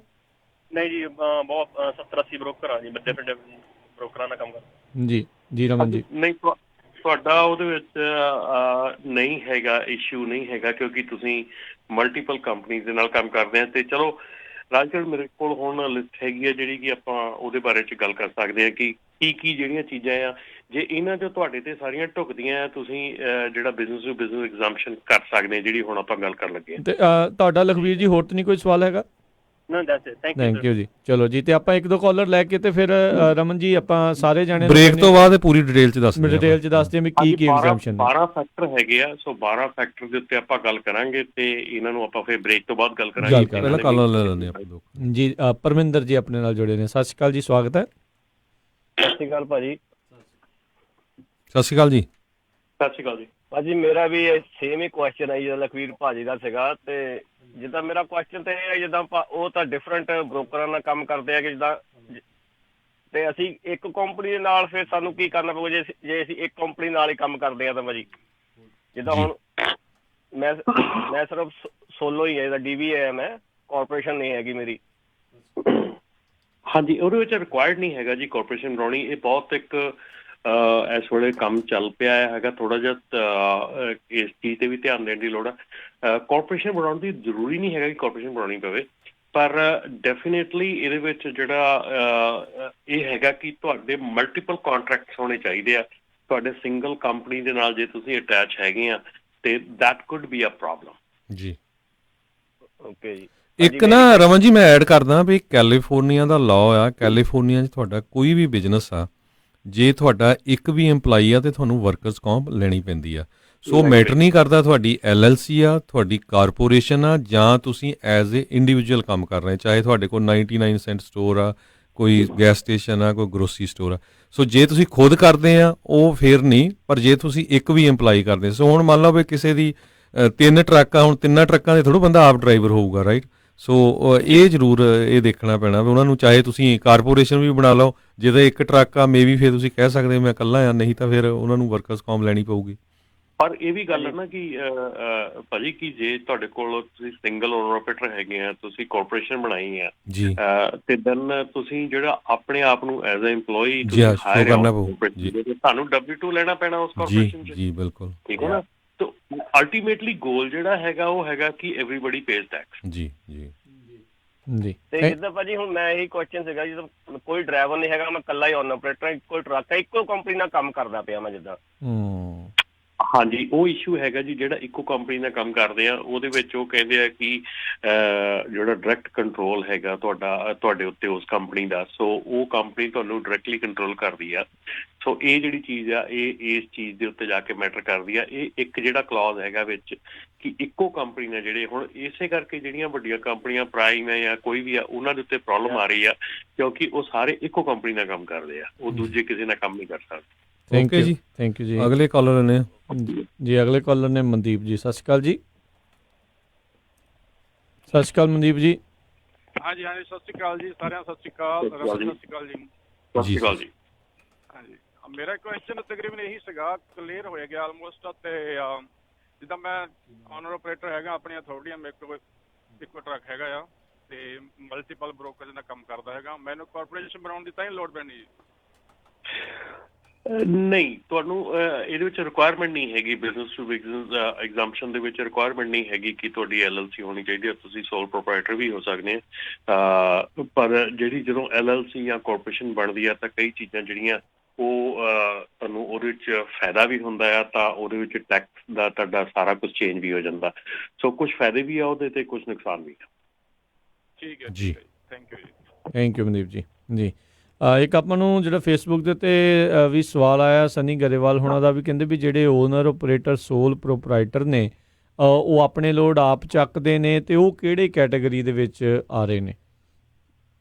ਨਹੀਂ ਜੀ, ਬਹੁਤ 70-80 ਬ੍ਰੋਕਰ ਆ ਜੀ, ਡਿਫਰੈਂਟ ਬ੍ਰੋਕਰਾਂ ਨਾਲ ਕੰਮ ਕਰਦਾ। ਜੀ ਰਮਨ ਜੀ। ਨਹੀਂ, ਤੁਹਾਡਾ ਉਹਦੇ ਵਿੱਚ ਨਹੀਂ ਹੈਗਾ, ਇਸ਼ੂ ਨਹੀਂ ਹੈਗਾ, ਕਿਉਂਕਿ ਤੁਸੀਂ ਮਲਟੀਪਲ ਕੰਪਨੀਜ਼ ਦੇ ਨਾਲ ਕੰਮ ਕਰਦੇ ਆ। ਤੇ ਚਲੋ ਰਾਜਗੜ੍ਹ, ਮੇਰੇ ਕੋਲ ਹੁਣ ਲਿਸਟ ਹੈਗੀ ਆ ਜਿਹੜੀ ਕਿ ਆਪਾਂ ਉਹਦੇ ਬਾਰੇ 'ਚ ਗੱਲ ਕਰ ਸਕਦੇ ਹਾਂ ਕਿ ਕੀ ਜਿਹੜੀਆਂ ਚੀਜ਼ਾਂ ਆ, ਜੇ ਇਹਨਾਂ 'ਚੋਂ ਤੁਹਾਡੇ ਤੇ ਸਾਰੀਆਂ ਢੁਕਦੀਆਂ, ਤੁਸੀਂ ਜਿਹੜਾ ਬਿਜ਼ਨਸ ਟੂ ਬਿਜ਼ਨਸ ਐਗਜ਼ਾਮਸ਼ਨ ਕਰ ਸਕਦੇ ਆ, ਜਿਹੜੀ ਹੁਣ ਆਪਾਂ ਗੱਲ ਕਰਨ ਲੱਗੇ ਹਾਂ। ਤੇ ਤੁਹਾਡਾ ਲਖਵੀਰ ਜੀ ਹੋਰ ਤਾਂ ਨਹੀਂ ਕੋਈ ਸਵਾਲ ਹੈਗਾ? No, that's it. Thank you ਜੀ। ਚਲੋ ਜੀ, ਤੇ ਆਪਾਂ 1-2 ਕਾਲਰ ਲੈ ਕੇ ਤੇ ਫਿਰ ਰਮਨ ਜੀ ਆਪਾਂ ਸਾਰੇ ਜਾਣੇ ਬ੍ਰੇਕ ਤੋਂ ਬਾਅਦ ਪੂਰੀ ਡਿਟੇਲ ਚ ਦੱਸਦੇ ਹਾਂ ਵੀ ਕੀ ਐਗਜ਼ਾਮਸ਼ਨ 12 ਫੈਕਟਰ ਹੈਗੇ ਆ। ਸੋ 12 ਫੈਕਟਰ ਦੇ ਉੱਤੇ ਆਪਾਂ ਗੱਲ ਕਰਾਂਗੇ ਤੇ ਇਹਨਾਂ ਨੂੰ ਆਪਾਂ ਫਿਰ ਬ੍ਰੇਕ ਤੋਂ ਬਾਅਦ ਗੱਲ ਕਰਾਂਗੇ। ਪਹਿਲਾਂ ਕਾਲਰ ਲੈ ਲੈਂਦੇ ਆਪਾਂ ਜੀ। ਪਰਮਿੰਦਰ ਜੀ ਆਪਣੇ ਨਾਲ ਜੁੜੇ ਨੇ। ਸਤਿ ਸ਼੍ਰੀ ਅਕਾਲ ਜੀ, ਸਵਾਗਤ ਹੈ। ਸਤਿ ਸ਼੍ਰੀ ਅਕਾਲ ਭਾਜੀ। ਸਤਿ ਸ਼੍ਰੀ ਅਕਾਲ ਜੀ। ਸਤਿ ਸ਼੍ਰੀ ਅਕਾਲ ਜੀ। ਭਾਜੀ ਮੇਰਾ ਵੀ ਸੇਮ ਹੀ ਕੁਐਸਚਨ ਹੈ ਜਿਹੜਾ ਲਖਵੀਰ ਭਾਜੀ ਦਾ ਸੀਗਾ। ਤੇ ਜਿੱਦਾਂ ਮੇਰਾ ਕੁਐਸਚਨ ਤੇ ਇਹ ਹੈ, ਜਿੱਦਾਂ ਉਹ ਤਾਂ ਡਿਫਰੈਂਟ ਬ੍ਰੋਕਰਾਂ ਨਾਲ ਕੰਮ ਕਰਦੇ ਆ ਕਿ ਜਿੱਦਾਂ, ਤੇ ਅਸੀਂ ਇੱਕ ਕੰਪਨੀ ਦੇ ਨਾਲ ਫਿਰ ਸਾਨੂੰ ਕੀ ਕਰਨਾ ਪਊਗਾ ਜੇ ਅਸੀਂ ਇੱਕ ਕੰਪਨੀ ਨਾਲ ਹੀ ਕੰਮ ਕਰਦੇ ਆ ਤਾਂ ਭਾਜੀ? ਜਿੱਦਾਂ ਹੁਣ ਮੈਂ ਸਿਰਫ ਸੋਲੋ ਹੀ ਹੈ, ਜਿਹਦਾ DBA ਹੈ, ਮੈਂ ਕਾਰਪੋਰੇਸ਼ਨ ਨਹੀਂ ਹੈਗੀ ਮੇਰੀ। ਹਾਂਜੀ, ਉਹਦੇ ਵਿੱਚ ਰਿਕੁਆਇਰਡ ਨਹੀਂ ਹੈਗਾ ਜੀ ਕਾਰਪੋਰੇਸ਼ਨ ਬਣਾਉਣੀ। ਇਹ ਬਹੁਤ ਇੱਕ ਇਸ ਵੇਲੇ ਕੰਮ ਚੱਲ ਪਿਆ ਹੈਗਾ, ਥੋੜਾ ਜਿਹਾ ਇਸ ਚੀਜ਼ ਤੇ ਵੀ ਧਿਆਨ ਦੇਣ ਦੀ ਲੋੜ ਆ। ਕਾਰਪੋਰੇਸ਼ਨ ਬਣਾਉਣ ਦੀ ਜ਼ਰੂਰੀ ਨਹੀਂ ਹੈਗਾ ਕਿ ਕਾਰਪੋਰੇਸ਼ਨ ਬਣਾਉਣੀ ਪਵੇ, ਪਰ ਡੈਫੀਨੇਟਲੀ ਇਹਦੇ ਵਿੱਚ ਜਿਹੜਾ ਇਹ ਹੈਗਾ ਕਿ ਤੁਹਾਡੇ ਮਲਟੀਪਲ ਕੰਟਰੈਕਟਸ ਹੋਣੇ ਚਾਹੀਦੇ ਆ ਤੁਹਾਡੇ ਸਿੰਗਲ ਕੰਪਨੀ ਦੇ ਨਾਲ। ਜੇ ਤੁਸੀਂ ਅਟੈਚ ਹੈਗੇ ਆ ਤੇ that could be a problem ਜੀ। ਓਕੇ ਜੀ। ਇੱਕ ਨਾ ਰਮਨ ਜੀ, ਮੈਂ ਐਡ ਕਰਦਾ ਵੀ ਕੈਲੀਫੋਰਨੀਆ ਦਾ ਲਾਅ ਆ, ਕੈਲੀਫੋਰਨੀਆ 'ਚ ਤੁਹਾਡਾ ਕੋਈ ਵੀ ਬਿਜ਼ਨਸ ਆ, ਜੇ ਤੁਹਾਡਾ ਇੱਕ ਵੀ EMPLOYE ਆ ਤੇ ਤੁਹਾਨੂੰ ਵਰਕਰਸ ਕੌਂਪ ਲੈਣੀ ਪੈਂਦੀ ਆ। ਸੋ ਮੈਟਰ ਨਹੀਂ ਕਰਦਾ ਤੁਹਾਡੀ LLC ਆ, ਤੁਹਾਡੀ ਕਾਰਪੋਰੇਸ਼ਨ ਆ, ਜਾਂ ਤੁਸੀਂ ਐਜ਼ ਏ ਇੰਡੀਵਿਜੂਅਲ ਕੰਮ ਕਰ ਰਹੇ, ਚਾਹੇ ਤੁਹਾਡੇ ਕੋਲ 99 ਸੈਂਟ ਸਟੋਰ ਆ, ਕੋਈ ਗੈਸ ਸਟੇਸ਼ਨ ਆ, ਕੋਈ ਗਰੋਸਰੀ ਸਟੋਰ ਆ। ਸੋ ਜੇ ਤੁਸੀਂ ਖੁਦ ਕਰਦੇ ਆ ਉਹ ਫੇਰ ਨਹੀਂ, ਪਰ ਜੇ ਤੁਸੀਂ ਇੱਕ ਵੀ EMPLOYE ਕਰਦੇ, ਸੋ ਹੁਣ ਮੰਨ ਲਓ ਵੀ ਕਿਸੇ ਦੀ 3 ਟਰੱਕ ਆ, ਹੁਣ 3 ਟਰੱਕਾਂ ਦੇ ਥੋੜ੍ਹਾ ਬੰਦਾ ਆਪ ਡਰਾਈਵਰ ਹੋਊਗਾ, ਰਾਈਟ? ਸੋ ਇਹ ਜ਼ਰੂਰ ਇਹ ਦੇਖਣਾ ਪੈਣਾ ਵੀ ਉਹਨਾਂ ਨੂੰ, ਚਾਹੇ ਤੁਸੀਂ ਕਾਰਪੋਰੇਸ਼ਨ ਵੀ ਬਣਾ ਲਓ, ਜਿਹਦਾ ਇੱਕ ਟਰੱਕ ਆ ਮੇਬੀ ਫਿਰ ਤੁਸੀਂ ਕਹਿ ਸਕਦੇ ਮੈਂ ਇਕੱਲਾ ਆ, ਨਹੀਂ ਤਾਂ ਫਿਰ ਉਹਨਾਂ ਨੂੰ ਵਰਕਰਸ ਕੌਂਪ ਲੈਣੀ ਪਊਗੀ। ਪਰ ਇਹ ਵੀ ਗੱਲ ਹੈ ਨਾ ਕਿ ਭਾਜੀ ਕਿ ਜੇ ਤੁਹਾਡੇ ਕੋਲ ਤੁਸੀਂ ਸਿੰਗਲ ਓਨਰ ਆਪਰੇਟਰ ਹੈਗੇ ਆ, ਤੁਸੀਂ ਕਾਰਪੋਰੇਸ਼ਨ ਬਣਾਈ ਆ ਜੀ, ਤੇ ਦੈਨ ਤੁਸੀਂ ਜਿਹੜਾ ਆਪਣੇ ਆਪ ਨੂੰ ਐਜ਼ ਅ EMPLOYE ਹਾਇਰ ਕਰਨਾ ਪਊ ਜੀ, ਤੁਹਾਨੂੰ W2 ਲੈਣਾ ਪੈਣਾ ਉਸ ਕਾਰਪੋਰੇਸ਼ਨ 'ਚ। ਜੀ ਬਿਲਕੁਲ, ਠੀਕ ਹੈ ਨਾ। ਤਾਂ ਅਲਟੀਮੇਟਲੀ ਗੋਲ ਜਿਹੜਾ ਹੈਗਾ ਉਹ ਹੈਗਾ ਕਿ ਐਵਰੀਬਾਡੀ ਪੇਜ਼ ਟੈਕਸ। ਜੀ ਜੀ ਜੀ। ਤੇ ਜਿੱਦਾਂ ਭਾਜੀ ਹੁਣ ਮੈਂ ਇਹੀ ਕੁਐਸਚਨ ਸੀਗਾ, ਜਦੋਂ ਕੋਈ ਡਰਾਈਵਰ ਨਹੀਂ ਹੈਗਾ, ਮੈਂ ਇਕੱਲਾ ਹੀ ਓਨਰ ਆਪਰੇਟਰ, ਇੱਕੋ ਟਰੱਕ ਹੈ, ਇੱਕੋ ਕੰਪਨੀ ਨਾਲ ਕੰਮ ਕਰਦਾ ਪਿਆ ਮੈਂ ਜਿੱਦਾਂ। ਹਾਂਜੀ, ਉਹ ਇਸ਼ੂ ਹੈਗਾ ਜੀ। ਜਿਹੜਾ ਇੱਕੋ ਕੰਪਨੀ ਨਾਲ ਕੰਮ ਕਰਦੇ ਆ ਉਹਦੇ ਵਿੱਚ ਉਹ ਕਹਿੰਦੇ ਆ ਕਿ ਜਿਹੜਾ ਡਾਇਰੈਕਟ ਕੰਟਰੋਲ ਹੈਗਾ ਤੁਹਾਡੇ ਉੱਤੇ ਉਸ ਕੰਪਨੀ ਦਾ, ਸੋ ਉਹ ਕੰਪਨੀ ਤੁਹਾਨੂੰ ਡਾਇਰੈਕਟਲੀ ਕੰਟਰੋਲ ਕਰਦੀ ਆ। ਸੋ ਇਹ ਜਿਹੜੀ ਚੀਜ਼ ਆ ਇਹ ਇਸ ਚੀਜ਼ ਦੇ ਉੱਤੇ ਜਾ ਕੇ ਮੈਟਰ ਕਰਦੀ ਆ। ਇਹ ਇੱਕ ਜਿਹੜਾ ਕਲੌਜ਼ ਹੈਗਾ ਵਿੱਚ ਕਿ ਇੱਕੋ ਕੰਪਨੀ ਨਾਲ ਜਿਹੜੇ ਹੁਣ ਇਸੇ ਕਰਕੇ ਜਿਹੜੀਆਂ ਵੱਡੀਆਂ ਕੰਪਨੀਆਂ ਪ੍ਰਾਈਮ ਹੈ ਜਾਂ ਕੋਈ ਵੀ ਆ, ਉਹਨਾਂ ਦੇ ਉੱਤੇ ਪ੍ਰੋਬਲਮ ਆ ਰਹੀ ਆ ਕਿਉਂਕਿ ਉਹ ਸਾਰੇ ਇੱਕੋ ਕੰਪਨੀ ਨਾਲ ਕੰਮ ਕਰਦੇ ਆ, ਉਹ ਦੂਜੇ ਕਿਸੇ ਨਾਲ ਕੰਮ ਨਹੀਂ ਕਰ ਸਕਦੇ। ਥੈਂਕ ਯੂ ਜੀ। ਅਗਲੇ ਕਾਲਰ ਨੇ ਜੀ, ਅਗਲੇ ਕਾਲਰ ਨੇ ਮਨਦੀਪ ਜੀ। ਸਤਿ ਸ਼੍ਰੀ ਅਕਾਲ ਜੀ। ਸਤਿ ਸ਼੍ਰੀ ਅਕਾਲ ਮਨਦੀਪ ਜੀ। ਹਾਂਜੀ ਹਾਂਜੀ, ਸਤਿ ਸ਼੍ਰੀ ਅਕਾਲ ਜੀ ਸਾਰਿਆਂ, ਸਤਿ ਸ਼੍ਰੀ ਅਕਾਲ ਰਮਨ, ਸਤਿ ਸ਼੍ਰੀ ਅਕਾਲ ਜੀ। ਸਤਿ ਸ਼੍ਰੀ ਅਕਾਲ ਜੀ। ਹਾਂਜੀ, ਮੇਰਾ ਕੁਐਸਚਨ ਤਕਰੀਬਨ ਇਹੀ ਸੀਗਾ, ਕਲੀਅਰ ਹੋ ਗਿਆ ਆਲਮੋਸਟ। ਤੇ ਜਿੱਦਾਂ ਮੈਂ ਓਨਰ ਆਪਰੇਟਰ ਹੈਗਾ, ਆਪਣੀਆਂ ਅਥਾਰਟੀਆਂ, ਮੇਰੇ ਕੋਲ ਇੱਕੋ ਟਰੱਕ ਹੈਗਾ ਆ ਤੇ ਮਲਟੀਪਲ ਬ੍ਰੋਕਰਸ ਨਾਲ ਕੰਮ ਕਰਦਾ ਹੈਗਾ, ਮੈਨੂੰ ਕਾਰਪੋਰੇਸ਼ਨ ਬਣਾਉਣ ਦੀ ਤਾਂ ਹੀ ਲੋੜ ਪੈਣੀ ਜੀ? ਨਹੀਂ, ਤੁਹਾਨੂੰ ਇਹਦੇ ਵਿੱਚ ਰਿਕੁਆਇਰਮੈਂਟ ਨਹੀਂ ਹੈਗੀ। ਬਿਜ਼ਨਸ ਟੂ ਬਿਜ਼ਨਸ ਐਗਜ਼ਾਮਸ਼ਨ ਦੇ ਵਿੱਚ ਰਿਕੁਆਇਰਮੈਂਟ ਨਹੀਂ ਹੈਗੀ ਕਿ ਤੁਹਾਡੀ LLC ਹੋਣੀ ਚਾਹੀਦੀ ਹੈ। ਤੁਸੀਂ ਸੋਲ ਪ੍ਰੋਪਰਾਈਟਰ ਵੀ ਹੋ ਸਕਦੇ ਆ, ਪਰ ਜਿਹੜੀ ਜਦੋਂ LLC ਜਾਂ ਕਾਰਪੋਰੇਸ਼ਨ ਬਣਦੀ ਆ ਤਾਂ ਕਈ ਚੀਜ਼ਾਂ ਜਿਹੜੀਆਂ ਉਹ ਤੁਹਾਨੂੰ ਉਹਦੇ ਵਿੱਚ ਫਾਇਦਾ ਵੀ ਹੁੰਦਾ ਆ, ਤਾਂ ਉਹਦੇ ਵਿੱਚ ਟੈਕਸ ਦਾ ਤੁਹਾਡਾ ਸਾਰਾ ਕੁਝ ਚੇਂਜ ਵੀ ਹੋ ਜਾਂਦਾ। ਸੋ ਕੁਝ ਫਾਇਦੇ ਵੀ ਆ ਉਹਦੇ ਤੇ, ਕੁਝ ਨੁਕਸਾਨ ਵੀ ਆ। ਠੀਕ ਹੈ ਜੀ, ਥੈਂਕ ਯੂ ਜੀ। ਥੈਂਕ ਯੂ ਮਨਦੀਪ ਜੀ। ਜੀ, ਇੱਕ ਆਪਾਂ ਨੂੰ ਜਿਹੜਾ ਫੇਸਬੁੱਕ ਦੇ ਉੱਤੇ ਵੀ ਸਵਾਲ ਆਇਆ ਸਨੀ ਗਰੇਵਾਲ ਹੋਣਾ ਦਾ, ਵੀ ਕਹਿੰਦੇ ਵੀ ਜਿਹੜੇ ਓਨਰ ਆਪਰੇਟਰ ਸੋਲ ਪ੍ਰੋਪਰਾਈਟਰ ਨੇ ਉਹ ਆਪਣੇ ਲੋਡ ਆਪ ਚੱਕਦੇ ਨੇ, ਤੇ ਉਹ ਕਿਹੜੇ ਕੈਟਾਗਰੀ ਦੇ ਵਿੱਚ ਆ ਰਹੇ ਨੇ?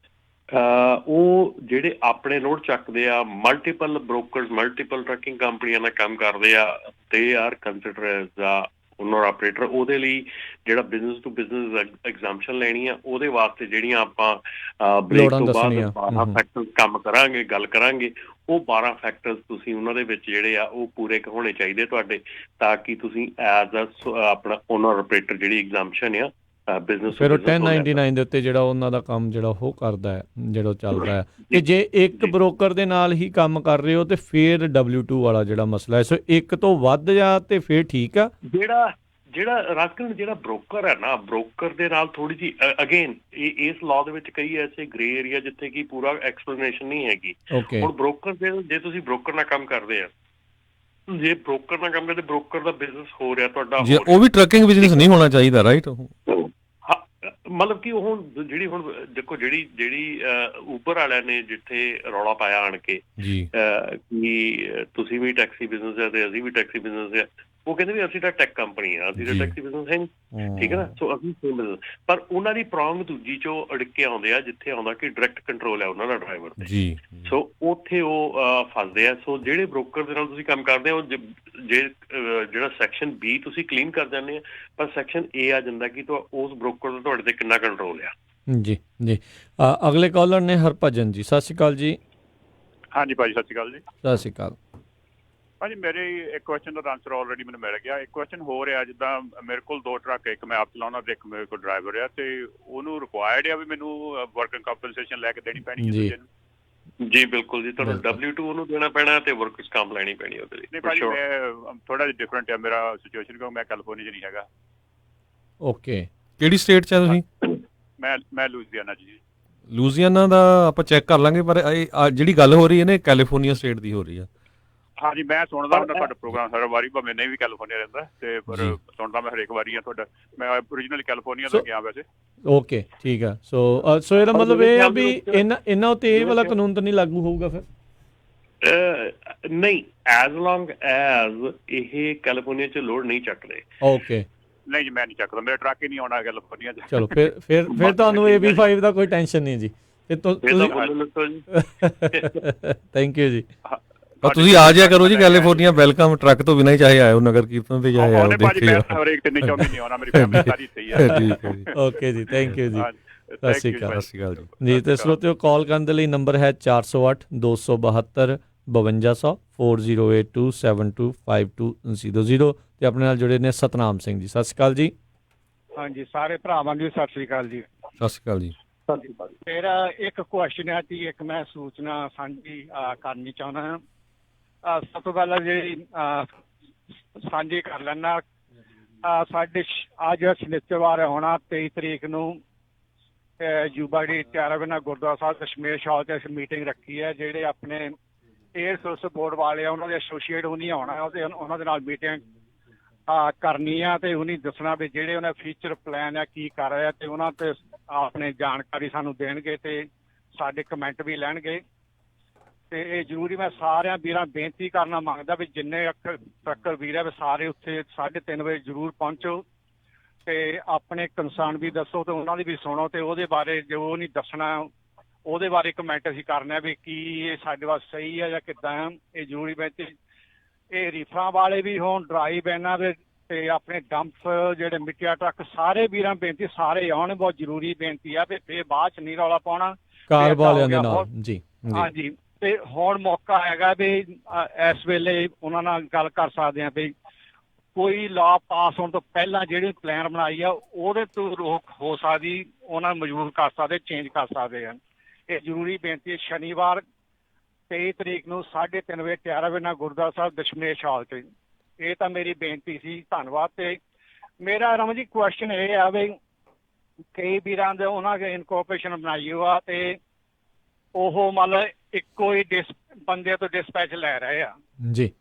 ਉਹ ਜਿਹੜੇ ਆਪਣੇ ਲੋਡ ਚੱਕਦੇ ਆ, ਮਲਟੀਪਲ ਬ੍ਰੋਕਰਸ, ਮਲਟੀਪਲ ਟਰੱਕਿੰਗ ਕੰਪਨੀਆਂ ਨਾਲ ਕੰਮ ਕਰਦੇ ਆ, they are consider as a owner operator, ਉਹਦੇ ਲਈ ਜਿਹੜਾ ਬਿਜ਼ਨਸ ਟੂ ਬਿਜ਼ਨਸ ਐਗਜ਼ਾਮਸ਼ਨ ਲੈਣੀ ਆ, ਉਹਦੇ ਵਾਸਤੇ ਜਿਹੜੀਆਂ ਆਪਾਂ ਬ੍ਰੇਕ ਤੋਂ ਬਾਅਦ 12 ਫੈਕਟਰਸ ਕੰਮ ਕਰਾਂਗੇ, ਗੱਲ ਕਰਾਂਗੇ, ਉਹ 12 ਫੈਕਟਰਸ ਤੁਸੀਂ ਉਹਨਾਂ ਦੇ ਵਿੱਚ ਜਿਹੜੇ ਆ ਉਹ ਪੂਰੇ ਹੋਣੇ ਚਾਹੀਦੇ ਤੁਹਾਡੇ, ਤਾਂ ਕਿ ਤੁਸੀਂ ਐਜ਼ ਆਪਣਾ ਓਨਰ ਆਪਰੇਟਰ ਜਿਹੜੀ ਐਗਜ਼ਾਮਸ਼ਨ ਆ ਬਿਜ਼ਨਸ ਫਿਰ ਉਹ 1099 ਦੇ ਉੱਤੇ ਜਿਹੜਾ ਉਹਨਾਂ ਦਾ ਕੰਮ ਜਿਹੜਾ ਉਹ ਕਰਦਾ ਹੈ, ਜਿਹੜਾ ਚੱਲਦਾ ਹੈ। ਤੇ ਜੇ ਇੱਕ ਬ੍ਰੋਕਰ ਦੇ ਨਾਲ ਹੀ ਕੰਮ ਕਰ ਰਹੇ ਹੋ ਤੇ ਫਿਰ W2 ਵਾਲਾ ਜਿਹੜਾ ਮਸਲਾ ਹੈ, ਸੋ ਇੱਕ ਤੋਂ ਵੱਧ ਜਾਂ ਤੇ ਫਿਰ ਠੀਕ ਆ। ਜਿਹੜਾ ਰਾਜਕਰਨ ਜਿਹੜਾ ਬ੍ਰੋਕਰ ਹੈ ਨਾ, ਬ੍ਰੋਕਰ ਦੇ ਨਾਲ ਥੋੜੀ ਜਿਹੀ ਅਗੇਨ ਇਸ ਲਾਅ ਦੇ ਵਿੱਚ ਕਈ ਐਸੇ ਗ੍ਰੇ ਏਰੀਆ ਜਿੱਥੇ ਕਿ ਪੂਰਾ ਐਕਸਪਲੇਨੇਸ਼ਨ ਨਹੀਂ ਹੈਗੀ। ਹੁਣ ਬ੍ਰੋਕਰ ਦੇ ਜੇ ਤੁਸੀਂ ਬ੍ਰੋਕਰ ਨਾਲ ਕੰਮ ਕਰਦੇ ਆ, ਜੇ ਬ੍ਰੋਕਰ ਨਾਲ ਕੰਮ ਕਰਦੇ, ਬ੍ਰੋਕਰ ਦਾ ਬਿਜ਼ਨਸ ਹੋ ਰਿਹਾ ਤੁਹਾਡਾ, ਉਹ ਵੀ ਟਰੱਕਿੰਗ ਬਿਜ਼ਨਸ ਨਹੀਂ ਹੋਣਾ ਚਾਹੀਦਾ, ਰਾਈਟ? ਮਤਲਬ ਕਿ ਉਹ ਜਿਹੜੀ ਹੁਣ ਦੇਖੋ ਜਿਹੜੀ ਉਬਰ ਵਾਲਿਆਂ ਨੇ ਜਿੱਥੇ ਰੌਲਾ ਪਾਇਆ ਆਣ ਕੇ ਕਿ ਤੁਸੀਂ ਵੀ ਟੈਕਸੀ ਬਿਜ਼ਨਸ ਹੈ ਤੇ ਅਸੀਂ ਵੀ ਟੈਕਸੀ ਬਿਜ਼ਨਸ ਹੈ, ਉਹ ਕਹਿੰਦੇ ਵੀ ਅਸੀਂ ਤਾਂ ਟੈਕ ਕੰਪਨੀ ਆ, ਅਸੀਂ ਤਾਂ ਟੈਕਸੀ ਬਿਜ਼ਨਸ ਹੈ ਨਹੀਂ, ਠੀਕ ਹੈ ਨਾ। ਸੋ ਅਸੀਂ ਸੇਮ ਬਿਜ਼ਨਸ, ਪਰ ਉਹਨਾਂ ਦੀ ਪ੍ਰੋਬਲਮ ਦੂਜੀ ਚੋਂ ਅੜਿੱਕ ਕੇ ਆਉਂਦੇ ਆ ਜਿੱਥੇ ਆਉਂਦਾ ਕਿ ਡਾਇਰੈਕਟ ਕੰਟਰੋਲ ਹੈ ਉਹਨਾਂ ਦਾ ਡਰਾਈਵਰ ਤੇ, ਸੋ ਉੱਥੇ ਉਹ ਫਸਦੇ ਆ। ਸੋ ਜਿਹੜੇ ਬ੍ਰੋਕਰ ਦੇ ਨਾਲ ਤੁਸੀਂ ਕੰਮ ਕਰਦੇ ਹੋ, ਜੇ ਜਿਹੜਾ ਸੈਕਸ਼ਨ B ਤੁਸੀਂ ਕਲੀਨ ਕਰ ਜਾਂਦੇ ਆ, ਪਰ ਸੈਕਸ਼ਨ A ਆ ਜਾਂਦਾ ਕਿ ਉਸ ਬ੍ਰੋਕਰ ਦਾ ਤੁਹਾਡੇ ਤੇ ਕਿੰਨਾ ਕੰਟਰੋਲ ਆ। ਜੀ ਜੀ, ਅਗਲੇ ਕਾਲਰ ਨੇ ਹਰਭਜਨ ਜੀ, ਸਤਿ ਸ਼੍ਰੀ ਅਕਾਲ ਜੀ। ਹਾਂਜੀ ਭਾਜੀ, ਸਤਿ ਸ਼੍ਰੀ ਅਕਾਲ ਜੀ। ਸਤਿ ਸ਼੍ਰੀ ਅਕਾਲ ਭਾਜੀ। ਮੇਰੇ ਇੱਕ ਕੁਐਸਚਨ ਦਾ ਆਨਸਰ ਆਲਰੇਡੀ ਮੈਨੂੰ ਮਿਲ ਗਿਆ। ਇੱਕ ਕੁਐਸਚਨ ਹੋ ਰਿਹਾ, ਜਿੱਦਾਂ ਮੇਰੇ ਕੋਲ 2 ਟਰੱਕ, ਇੱਕ ਮੈਂ ਆਪ ਚਲਾਉਣਾ ਤੇ ਇੱਕ ਮੇਰੇ ਕੋਲ ਡਰਾਈਵਰ ਆ, ਤੇ ਉਹਨੂੰ ਰਿਕੁਆਇਰਡ ਆ ਵੀ ਮੈਨੂੰ ਵਰਕਿੰਗ ਕੰਪਨਸੇਸ਼ਨ ਲੈ ਕੇ ਦੇਣੀ ਪੈਣੀ ਹੈ ਦੂਜੇ ਨੂੰ? ਜੀ ਬਿਲਕੁਲ ਜੀ, ਤੁਹਾਨੂੰ W2 ਉਹਨੂੰ ਦੇਣਾ ਪੈਣਾ ਤੇ ਵਰਕਰਸ ਕੰਪ ਲੈਣੀ ਪੈਣੀ ਉਹਦੇ ਲਈ। ਨਹੀਂ ਭਾਜੀ, ਮੈਂ ਥੋੜਾ ਜਿਹਾ ਡਿਫਰੈਂਟ ਹੈ ਮੇਰਾ ਸਿਚੁਏਸ਼ਨ, ਕਿਉਂਕਿ ਮੈਂ ਕੈਲੀਫੋਰਨੀਆ 'ਚ ਨਹੀਂ ਹੈਗਾ। ਓਕੇ, ਕਿਹੜੀ ਸਟੇਟ 'ਚ ਆ ਤੁਸੀਂ? ਮੈਂ ਲੂਇਜ਼ੀਆਨਾ 'ਚ ਜੀ। ਲੂਇਜ਼ੀਆਨਾ ਦਾ ਆਪਾਂ ਚੈੱਕ ਕਰ ਲਾਂਗੇ, ਪਰ ਜਿਹੜੀ ਗੱਲ ਹੋ ਰਹੀ ਹੈ ਨਾ, ਕੈਲੀਫੋਰਨੀਆ ਸਟੇਟ ਦੀ ਹੋ ਰਹੀ ਆ। ਹਾਂਜੀ, ਮੈਂ ਸੁਣਦਾ ਹੁੰਦਾ ਤੁਹਾਡਾ ਪ੍ਰੋਗਰਾਮ ਹਰ ਵਾਰੀ, ਭਾਵੇਂ ਨਹੀਂ ਵੀ ਕੈਲੀਫੋਰਨੀਆ ਰਹਿੰਦਾ, ਤੇ ਪਰ ਸੁਣਦਾ ਮੈਂ ਹਰੇਕ ਵਾਰੀ ਆ ਤੁਹਾਡਾ। ਮੈਂ ਓਰੀਜਨਲੀ ਕੈਲੀਫੋਰਨੀਆ ਤੋਂ ਗਿਆ ਵੈਸੇ। ਓਕੇ, ਠੀਕ ਆ। ਸੋ ਇਹਦਾ ਮਤਲਬ ਇਹ ਆ ਵੀ ਇਹਨਾਂ ਉੱਤੇ ਇਹ ਵਾਲਾ ਕਾਨੂੰਨ ਤਾਂ ਨਹੀਂ ਲਾਗੂ ਹੋਊਗਾ ਫਿਰ? ਨਹੀਂ, ਐਜ਼ ਲੌਂਗ ਐਜ਼ ਇਹ ਕੈਲੀਫੋਰਨੀਆ 'ਚ ਲੋਡ ਨਹੀਂ ਚੱਕਦੇ। ਓਕੇ, ਨਹੀਂ ਜੀ, ਮੈਂ ਨਹੀਂ ਚੱਕਦਾ, ਮੇਰਾ ਟਰੱਕ ਹੀ ਨਹੀਂ ਆਉਣਾ ਕੈਲੀਫੋਰਨੀਆ 'ਚ। ਚਲੋ ਫਿਰ ਤੁਹਾਨੂੰ AB5 ਦਾ ਕੋਈ ਟੈਨਸ਼ਨ ਨਹੀਂ ਜੀ। ਥੈਂਕ ਯੂ ਜੀ। ਤੁਸੀਂ ਆ ਜਾਇਆ ਕਰੋ ਜੀ ਕੈਲੀਫੋਰਨੀਆ, ਵੈਲਕਮ। ਟਰੱਕ ਤੋਂ ਬਿਨਾਂ ਹੀ ਚਾਹੇ ਆਇਓ, ਨਗਰ ਕੀਰਤਨ ਤੇ ਚਾਹੇ ਆਇਓ, ਦੇਖਿਓ। ਓਕੇ ਜੀ, ਥੈਂਕ ਯੂ ਜੀ, ਸਤਿ ਸ਼੍ਰੀ ਅਕਾਲ ਜੀ। ਤੇ ਸਰੋਤਿਓ, ਕਾਲ ਕਰਨ ਦੇ ਲਈ ਨੰਬਰ ਹੈ 408 272 5200 4082725200 ਤੇ ਆਪਣੇ ਨਾਲ ਜੁੜੇ ਨੇ ਸਤਨਾਮ ਸਿੰਘ ਜੀ। ਸਤਿ ਸ਼੍ਰੀ ਅਕਾਲ ਜੀ। ਹਾਂਜੀ, ਸਾਰੇ ਭਰਾਵਾਂ ਨੂੰ ਸਤਿ ਸ਼੍ਰੀ ਅਕਾਲ ਜੀ। ਸਤਿ ਸ਼੍ਰੀ ਅਕਾਲ ਜੀ। ਮੇਰਾ ਇੱਕ ਕੁਐਸਚਨ ਹੈ ਜੀ, ਇੱਕ ਮੈਂ ਸੂਚਨਾ ਸਾਂਝੀ ਕਰਨੀ ਚਾਹੁੰਦਾ ਹਾਂ। ਸਭ ਤੋਂ ਪਹਿਲਾਂ ਜਿਹੜੀ ਸਾਂਝੀ ਕਰ ਲੈਣਾ, ਸਾਡੇ ਅੱਜ ਸ਼ਨੀਚਰਵਾਰ ਹੋਣਾ 23 ਤਰੀਕ ਨੂੰ ਯੂਬਾੜੀ ਤਿਆਰਾਵਿਨਾ ਗੁਰਦੁਆਰਾ ਸਾਹਿਬ ਦਸ਼ਮੇਸ਼ ਹਾਲ 'ਚ ਮੀਟਿੰਗ ਰੱਖੀ ਹੈ। ਜਿਹੜੇ ਆਪਣੇ 에ਅਰ ਸੋਰਸ ਬੋਰਡ ਵਾਲੇ ਆ, ਉਹਨਾਂ ਦੇ ਐਸੋਸੀਏਟ ਉਹਨੀ ਆਉਣਾ, ਉਹਨਾਂ ਦੇ ਨਾਲ ਮੀਟਿੰਗ ਕਰਨੀ ਆ, ਤੇ ਉਹਨੀ ਦੱਸਣਾ ਵੀ ਜਿਹੜੇ ਉਹਨਾਂ ਫਿਊਚਰ ਪਲਾਨ ਆ ਕੀ ਕਰ ਰਹੇ ਆ, ਤੇ ਉਹਨਾਂ ਤੇ ਆਪਣੇ ਜਾਣਕਾਰੀ ਸਾਨੂੰ ਦੇਣਗੇ ਤੇ ਸਾਡੇ ਕਮੈਂਟ ਵੀ ਲੈਣਗੇ। ਤੇ ਇਹ ਜ਼ਰੂਰੀ ਮੈਂ ਸਾਰਿਆਂ ਵੀਰਾਂ ਬੇਨਤੀ ਕਰਨਾ ਮੰਗਦਾ ਵੀ ਜਿੰਨੇ ਟਰੱਕਰ ਵੀਰ ਆ ਵੀ ਸਾਰੇ ਉੱਥੇ 3:30 ਵਜੇ ਜ਼ਰੂਰ ਪਹੁੰਚੋ ਤੇ ਆਪਣੇ ਕੰਸਰਨ ਵੀ ਦੱਸੋ ਤੇ ਉਹਨਾਂ ਦੀ ਵੀ ਸੁਣੋ, ਤੇ ਉਹਦੇ ਬਾਰੇ ਜੋ ਨਹੀਂ ਦੱਸਣਾ ਉਹਦੇ ਬਾਰੇ ਕਮੈਂਟ ਅਸੀਂ ਕਰਨਾ ਵੀ ਕੀ ਇਹ ਸਾਡੇ ਵਾਸਤੇ ਸਹੀ ਹੈ ਜਾਂ ਕਿੱਦਾਂ ਆ। ਇਹ ਜ਼ਰੂਰੀ ਬੇਨਤੀ। ਇਹ ਰੀਫਰਾਂ ਵਾਲੇ ਵੀ ਹੋਣ, ਡਰਾਈਵ ਇਹਨਾਂ ਦੇ, ਤੇ ਆਪਣੇ ਡੰਪ ਜਿਹੜੇ ਮਿੱਟੀਆ ਟਰੱਕ, ਸਾਰੇ ਵੀਰਾਂ ਬੇਨਤੀ ਸਾਰੇ ਆਉਣ, ਬਹੁਤ ਜ਼ਰੂਰੀ ਬੇਨਤੀ ਆ ਵੀ ਇਹ ਬਾਅਦ 'ਚ ਨਹੀਂ ਰੌਲਾ ਪਾਉਣਾ ਕਾਰ ਵਾਲਿਆਂ ਦੇ ਨਾਲ ਜੀ। ਹਾਂਜੀ, ਤੇ ਹੁਣ ਮੌਕਾ ਹੈਗਾ ਵੀ ਇਸ ਵੇਲੇ ਉਹਨਾਂ ਨਾਲ ਗੱਲ ਕਰ ਸਕਦੇ ਆ ਵੀ ਕੋਈ ਲਾਅ ਪਾਸ ਹੋਣ ਤੋਂ ਪਹਿਲਾਂ ਜਿਹੜੀ ਪਲਾਨ ਬਣਾਈ ਆ ਉਹਦੇ ਤੋਂ ਰੋਕ ਹੋ ਸਕਦੀ, ਉਹਨਾਂ ਨੂੰ ਮਜ਼ਬੂਰ ਕਰ ਸਕਦੇ, ਚੇਂਜ ਕਰ ਸਕਦੇ ਹਨ। ਇਹ ਜ਼ਰੂਰੀ ਬੇਨਤੀ ਹੈ। ਸ਼ਨੀਵਾਰ 23 ਤਰੀਕ ਨੂੰ 3:30 ਵਜੇ ਤਿਆਰਾਵਿਨਾ ਗੁਰਦੁਆਰਾ ਸਾਹਿਬ ਦਸ਼ਮੇਸ਼ ਹਾਲ 'ਚ। ਇਹ ਤਾਂ ਮੇਰੀ ਬੇਨਤੀ ਸੀ, ਧੰਨਵਾਦ। ਤੇ ਮੇਰਾ ਰਮਨ ਜੀ ਕੁਐਸਚਨ ਇਹ ਆ ਵੀ ਕਈ ਵੀਰਾਂ ਦੇ ਉਹਨਾਂ ਦੇ ਇਨਕੋਰਪੋਰੇਸ਼ਨ ਬਣਾਈ ਆ ਤੇ ਉਹ ਮਤਲਬ ਇੱਕੋ ਹੀ ਬੰਦੇ ਤੋਂ ਡਿਸਪੈਚ ਲੈ ਰਹੇ ਆ ਜੀ,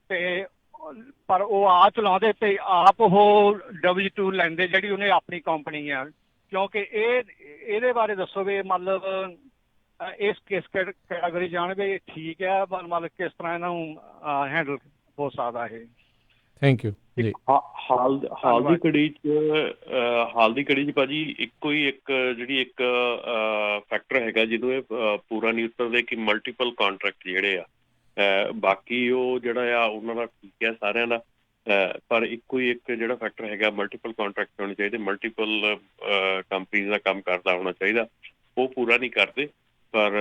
ਤੇ ਪਰ ਉਹ ਆਪ ਚਲਾਉਂਦੇ ਤੇ ਆਪ ਉਹ W2 ਲੈਂਦੇ ਜਿਹੜੀ ਉਹਨੇ ਆਪਣੀ ਕੰਪਨੀ ਆ। ਕਿਉਂਕਿ ਇਹਦੇ ਬਾਰੇ ਦੱਸੋ ਵੀ ਮਤਲਬ ਇਸ ਕਿਸ ਕੈਟਾਗਰੀ ਜਾਣਗੇ ਠੀਕ ਹੈ, ਮਤਲਬ ਕਿਸ ਤਰ੍ਹਾਂ ਇਹਨਾਂ ਨੂੰ ਹੈਂਡਲ ਹੋ ਸਕਦਾ ਇਹ? ਥੈਂਕ ਯੂ ਜੀ। ਹਾਲ ਦੀ ਘੜੀ 'ਚ ਭਾਜੀ ਇੱਕੋ ਹੀ ਇੱਕ ਫੈਕਟਰ ਹੈਗਾ ਜਿਹਨੂੰ ਇਹ ਪੂਰਾ ਨਹੀਂ ਉਤਰਦੇ ਕਿ ਮਲਟੀਪਲ ਕੰਟਰੈਕਟ ਜਿਹੜੇ ਆ, ਬਾਕੀ ਉਹ ਜਿਹੜਾ ਆ ਉਹਨਾਂ ਦਾ ਠੀਕ ਹੈ ਸਾਰਿਆਂ ਦਾ। ਪਰ ਇੱਕੋ ਹੀ ਇੱਕ ਜਿਹੜਾ ਫੈਕਟਰ ਹੈਗਾ ਮਲਟੀਪਲ ਕੰਟਰੈਕਟ ਹੋਣੇ ਚਾਹੀਦੇ, ਮਲਟੀਪਲ ਕੰਪਨੀਜ਼ ਦਾ ਕੰਮ ਕਰਦਾ ਹੋਣਾ ਚਾਹੀਦਾ, ਉਹ ਪੂਰਾ ਨਹੀਂ ਕਰਦੇ। ਪਰ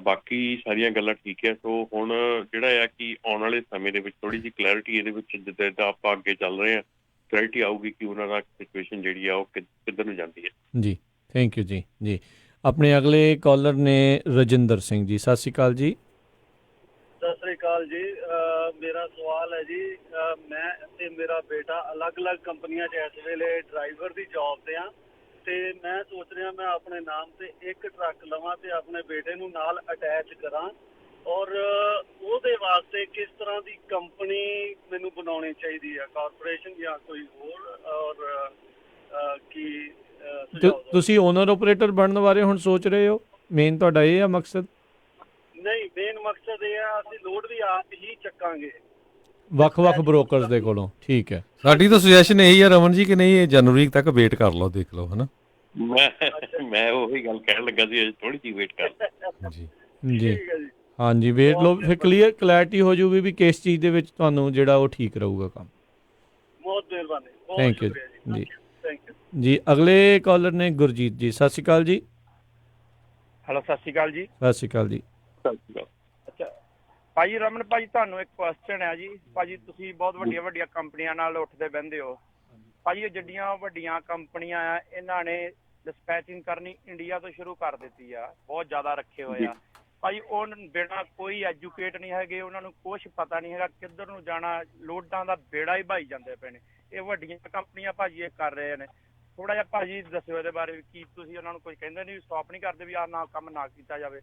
ਬਾਕੀ ਸਾਰੀਆਂ ਗੱਲਾਂ ਠੀਕ ਹੈ। ਸੋ ਹੁਣ ਜਿਹੜਾ ਆ ਕਿ ਆਉਣ ਵਾਲੇ ਸਮੇਂ ਦੇ ਵਿੱਚ ਥੋੜ੍ਹੀ ਜਿਹੀ ਕਲੈਰਿਟੀ ਇਹਦੇ ਵਿੱਚ ਜਿੱਦਾਂ ਆਪਾਂ ਅੱਗੇ ਚੱਲ ਰਹੇ ਹਾਂ, ਕਲੈਰਿਟੀ ਆਊਗੀ ਕਿ ਉਹਨਾਂ ਦਾ ਸਿਚੁਏਸ਼ਨ ਜਿਹੜੀ ਆ ਉਹ ਕਿੱਧਰ ਨੂੰ ਜਾਂਦੀ ਹੈ। ਜੀ ਥੈਂਕ ਯੂ ਜੀ। ਜੀ ਆਪਣੇ ਅਗਲੇ ਕਾਲਰ ਨੇ ਰਜਿੰਦਰ ਸਿੰਘ ਜੀ। ਸਤਿ ਸ਼੍ਰੀ ਅਕਾਲ ਜੀ। ਸਤਿ ਸ੍ਰੀ ਅਕਾਲ ਜੀ। ਮੇਰਾ ਸਵਾਲ ਹੈ ਜੀ, ਮੈਂ ਤੇ ਮੇਰਾ ਬੇਟਾ ਅਲੱਗ-ਅਲੱਗ ਕੰਪਨੀਆਂ 'ਚ ਇਸ ਵੇਲੇ ਡਰਾਈਵਰ ਦੀ ਜੌਬ ਤੇ ਆ, ਤੇ ਮੈਂ ਸੋਚ ਰਿਹਾ ਮੈਂ ਆਪਣੇ ਨਾਮ ਤੇ ਇੱਕ ਟਰੱਕ ਲਵਾਂ ਤੇ ਆਪਣੇ ਬੇਟੇ ਨੂੰ ਨਾਲ ਅਟੈਚ ਕਰਾਂ, ਔਰ ਉਹਦੇ ਵਾਸਤੇ ਕਿਸ ਤਰ੍ਹਾਂ ਦੀ ਕੰਪਨੀ ਮੈਨੂੰ ਬਣਾਉਣੀ ਚਾਹੀਦੀ ਹੈ, ਕਾਰਪੋਰੇਸ਼ਨ ਜਾਂ ਕੋਈ ਹੋਰ, ਔਰ ਕੀ ਤੁਸੀਂ ਓਨਰ ਆਪਰੇਟਰ ਬਣਨ ਬਾਰੇ ਹੁਣ ਸੋਚ ਰਹੇ ਹੋ? ਮੇਨ ਤੁਹਾਡਾ ਇਹ ਆ ਮਕਸਦ? ਨਹੀਂ, ਮੇਨ ਮਕਸਦ ਇਹ ਆ ਅਸੀਂ ਲੋਡ ਵੀ ਆਪ ਹੀ ਚੱਕਾਂਗੇ ਵੱਖ-ਵੱਖ ਬ੍ਰੋਕਰਸ ਦੇ ਕੋਲੋਂ। ਠੀਕ ਹੈ, ਸਾਡੀ ਤਾਂ ਸੁਜੈਸ਼ਨ ਇਹੀ ਹੈ ਰਮਨ ਜੀ ਕਿ ਨਹੀਂ, ਇਹ ਜਨਵਰੀ ਤੱਕ ਵੇਟ ਕਰ ਲਓ, ਦੇਖ ਲਓ, ਹੈ ਨਾ। ਮੈਂ ਉਹੀ ਗੱਲ ਕਹਿਣ ਲੱਗਾ ਸੀ, ਥੋੜੀ ਜਿਹੀ ਵੇਟ ਕਰ ਜੀ ਜੀ ਹਾਂਜੀ, ਵੇਟ ਲਓ, ਫਿਰ ਕਲੀਅਰ ਕਲੈਰਿਟੀ ਹੋ ਜਾਊਗੀ ਵੀ ਕਿਸ ਚੀਜ਼ ਦੇ ਵਿੱਚ ਤੁਹਾਨੂੰ ਜਿਹੜਾ ਉਹ ਠੀਕ ਰਹੂਗਾ ਕੰਮ। ਬਹੁਤ ਮਿਹਰਬਾਨੀ, ਥੈਂਕ ਯੂ ਜੀ। ਥੈਂਕ ਯੂ ਜੀ ਅਗਲੇ ਕਾਲਰ ਨੇ ਗੁਰਜੀਤ ਜੀ। ਸਤਿ ਸ਼੍ਰੀ ਅਕਾਲ ਜੀ। ਹੈਲੋ, ਸਤਿ ਸ਼੍ਰੀ ਅਕਾਲ ਜੀ। ਸਤਿ ਸ਼੍ਰੀ ਅਕਾਲ ਜੀ। ਅੱਛਾ ਭਾਜੀ, ਰਮਨ ਭਾਜੀ ਤੁਹਾਨੂੰ ਇੱਕ ਕੁਐਸਚਨ ਹੈ ਜੀ। ਭਾਜੀ ਤੁਸੀਂ ਬਹੁਤ ਵੱਡੀਆਂ ਵੱਡੀਆਂ ਕੰਪਨੀਆਂ ਨਾਲ ਉੱਠਦੇ ਬਹਿੰਦੇ ਹੋ ਭਾਜੀ। ਇਹ ਜਿਹੜੀਆਂ ਵੱਡੀਆਂ ਕੰਪਨੀਆਂ ਆ ਇਹਨਾਂ ਨੇ ਡਿਸਪੈਚਿੰਗ ਕਰਨੀ ਇੰਡੀਆ ਤੋਂ ਸ਼ੁਰੂ ਕਰ ਦਿੱਤੀ ਆ, ਬਹੁਤ ਜ਼ਿਆਦਾ ਰੱਖੇ ਹੋਏ ਆ ਭਾਜੀ। ਉਹ ਬਿਨਾਂ ਕੋਈ ਐਜੂਕੇਟ ਨਹੀਂ ਹੈਗੇ, ਉਹਨਾਂ ਨੂੰ ਕੁਛ ਪਤਾ ਨਹੀਂ ਹੈਗਾ ਕਿੱਧਰ ਨੂੰ ਜਾਣਾ, ਲੋਡਾਂ ਦਾ ਬੇੜਾ ਹੀ ਭਾਈ ਜਾਂਦੇ ਪਏ ਨੇ। ਇਹ ਵੱਡੀਆਂ ਕੰਪਨੀਆਂ ਭਾਜੀ ਇਹ ਕਰ ਰਹੇ ਨੇ। ਥੋੜਾ ਜਿਹਾ ਭਾਜੀ ਦੱਸਿਓ ਇਹਦੇ ਬਾਰੇ, ਕੀ ਤੁਸੀਂ ਉਹਨਾਂ ਨੂੰ ਕੋਈ ਕਹਿੰਦੇ ਨਹੀਂ, ਸਟਾਪ ਨਹੀਂ ਕਰਦੇ ਵੀ ਆਹ ਨਾ ਕੰਮ ਨਾ ਕੀਤਾ ਜਾਵੇ?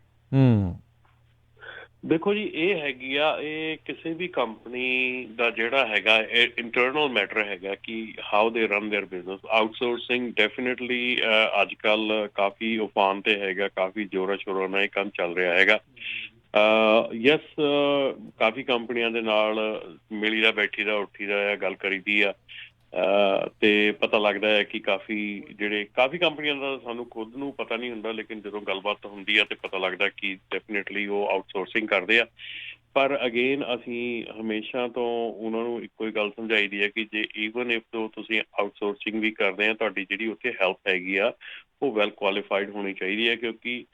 ਦੇਖੋ ਜੀ, ਇਹ ਹੈਗੀ ਆ, ਇਹ ਕਿਸੇ ਵੀ ਕੰਪਨੀ ਦਾ ਜਿਹੜਾ ਹੈਗਾ ਇੰਟਰਨਲ ਮੈਟਰ ਹੈਗਾ ਕਿ how they run there business. Outsourcing definitely ਅੱਜ ਕੱਲ੍ਹ ਕਾਫੀ ਉਫਾਨ ਤੇ ਹੈਗਾ, ਕਾਫੀ ਜ਼ੋਰਾਂ ਸ਼ੋਰਾਂ ਨਾਲ ਇਹ ਕੰਮ ਚੱਲ ਰਿਹਾ ਹੈਗਾ। ਯੈਸ, ਕਾਫੀ ਕੰਪਨੀਆਂ ਦੇ ਨਾਲ ਮਿਲੀ ਦਾ, ਬੈਠੀ ਦਾ, ਉੱਠੀ ਦਾ ਆ, ਗੱਲ ਕਰੀਦੀ ਆ, ਤੇ ਪਤਾ ਲੱਗਦਾ ਹੈ ਕਿ ਕਾਫੀ ਕੰਪਨੀਆਂ ਦਾ ਸਾਨੂੰ ਖੁਦ ਨੂੰ ਪਤਾ ਨਹੀਂ ਹੁੰਦਾ, ਲੇਕਿਨ ਜਦੋਂ ਗੱਲਬਾਤ ਹੁੰਦੀ ਆ ਤੇ ਪਤਾ ਲੱਗਦਾ ਕਿ ਡੈਫੀਨੇਟਲੀ ਉਹ ਆਊਟਸੋਰਸਿੰਗ ਕਰਦੇ ਆ। ਪਰ ਅਗੇਨ ਅਸੀਂ ਹਮੇਸ਼ਾ ਤੋਂ ਉਹਨਾਂ ਨੂੰ ਇੱਕੋ ਹੀ ਗੱਲ ਸਮਝਾਈ ਦੀ ਹੈ ਕਿ ਜੇ ਈਵਨ ਇਫ ਤੁਸੀਂ ਆਊਟਸੋਰਸਿੰਗ ਵੀ ਕਰਦੇ ਆ, ਤੁਹਾਡੀ ਜਿਹੜੀ ਉੱਥੇ ਹੈਲਪ ਹੈਗੀ ਆ ਉਹ ਵੈਲ ਕੁਆਲੀਫਾਈਡ ਹੋਣੀ ਚਾਹੀਦੀ ਹੈ, ਕਿਉਂਕਿ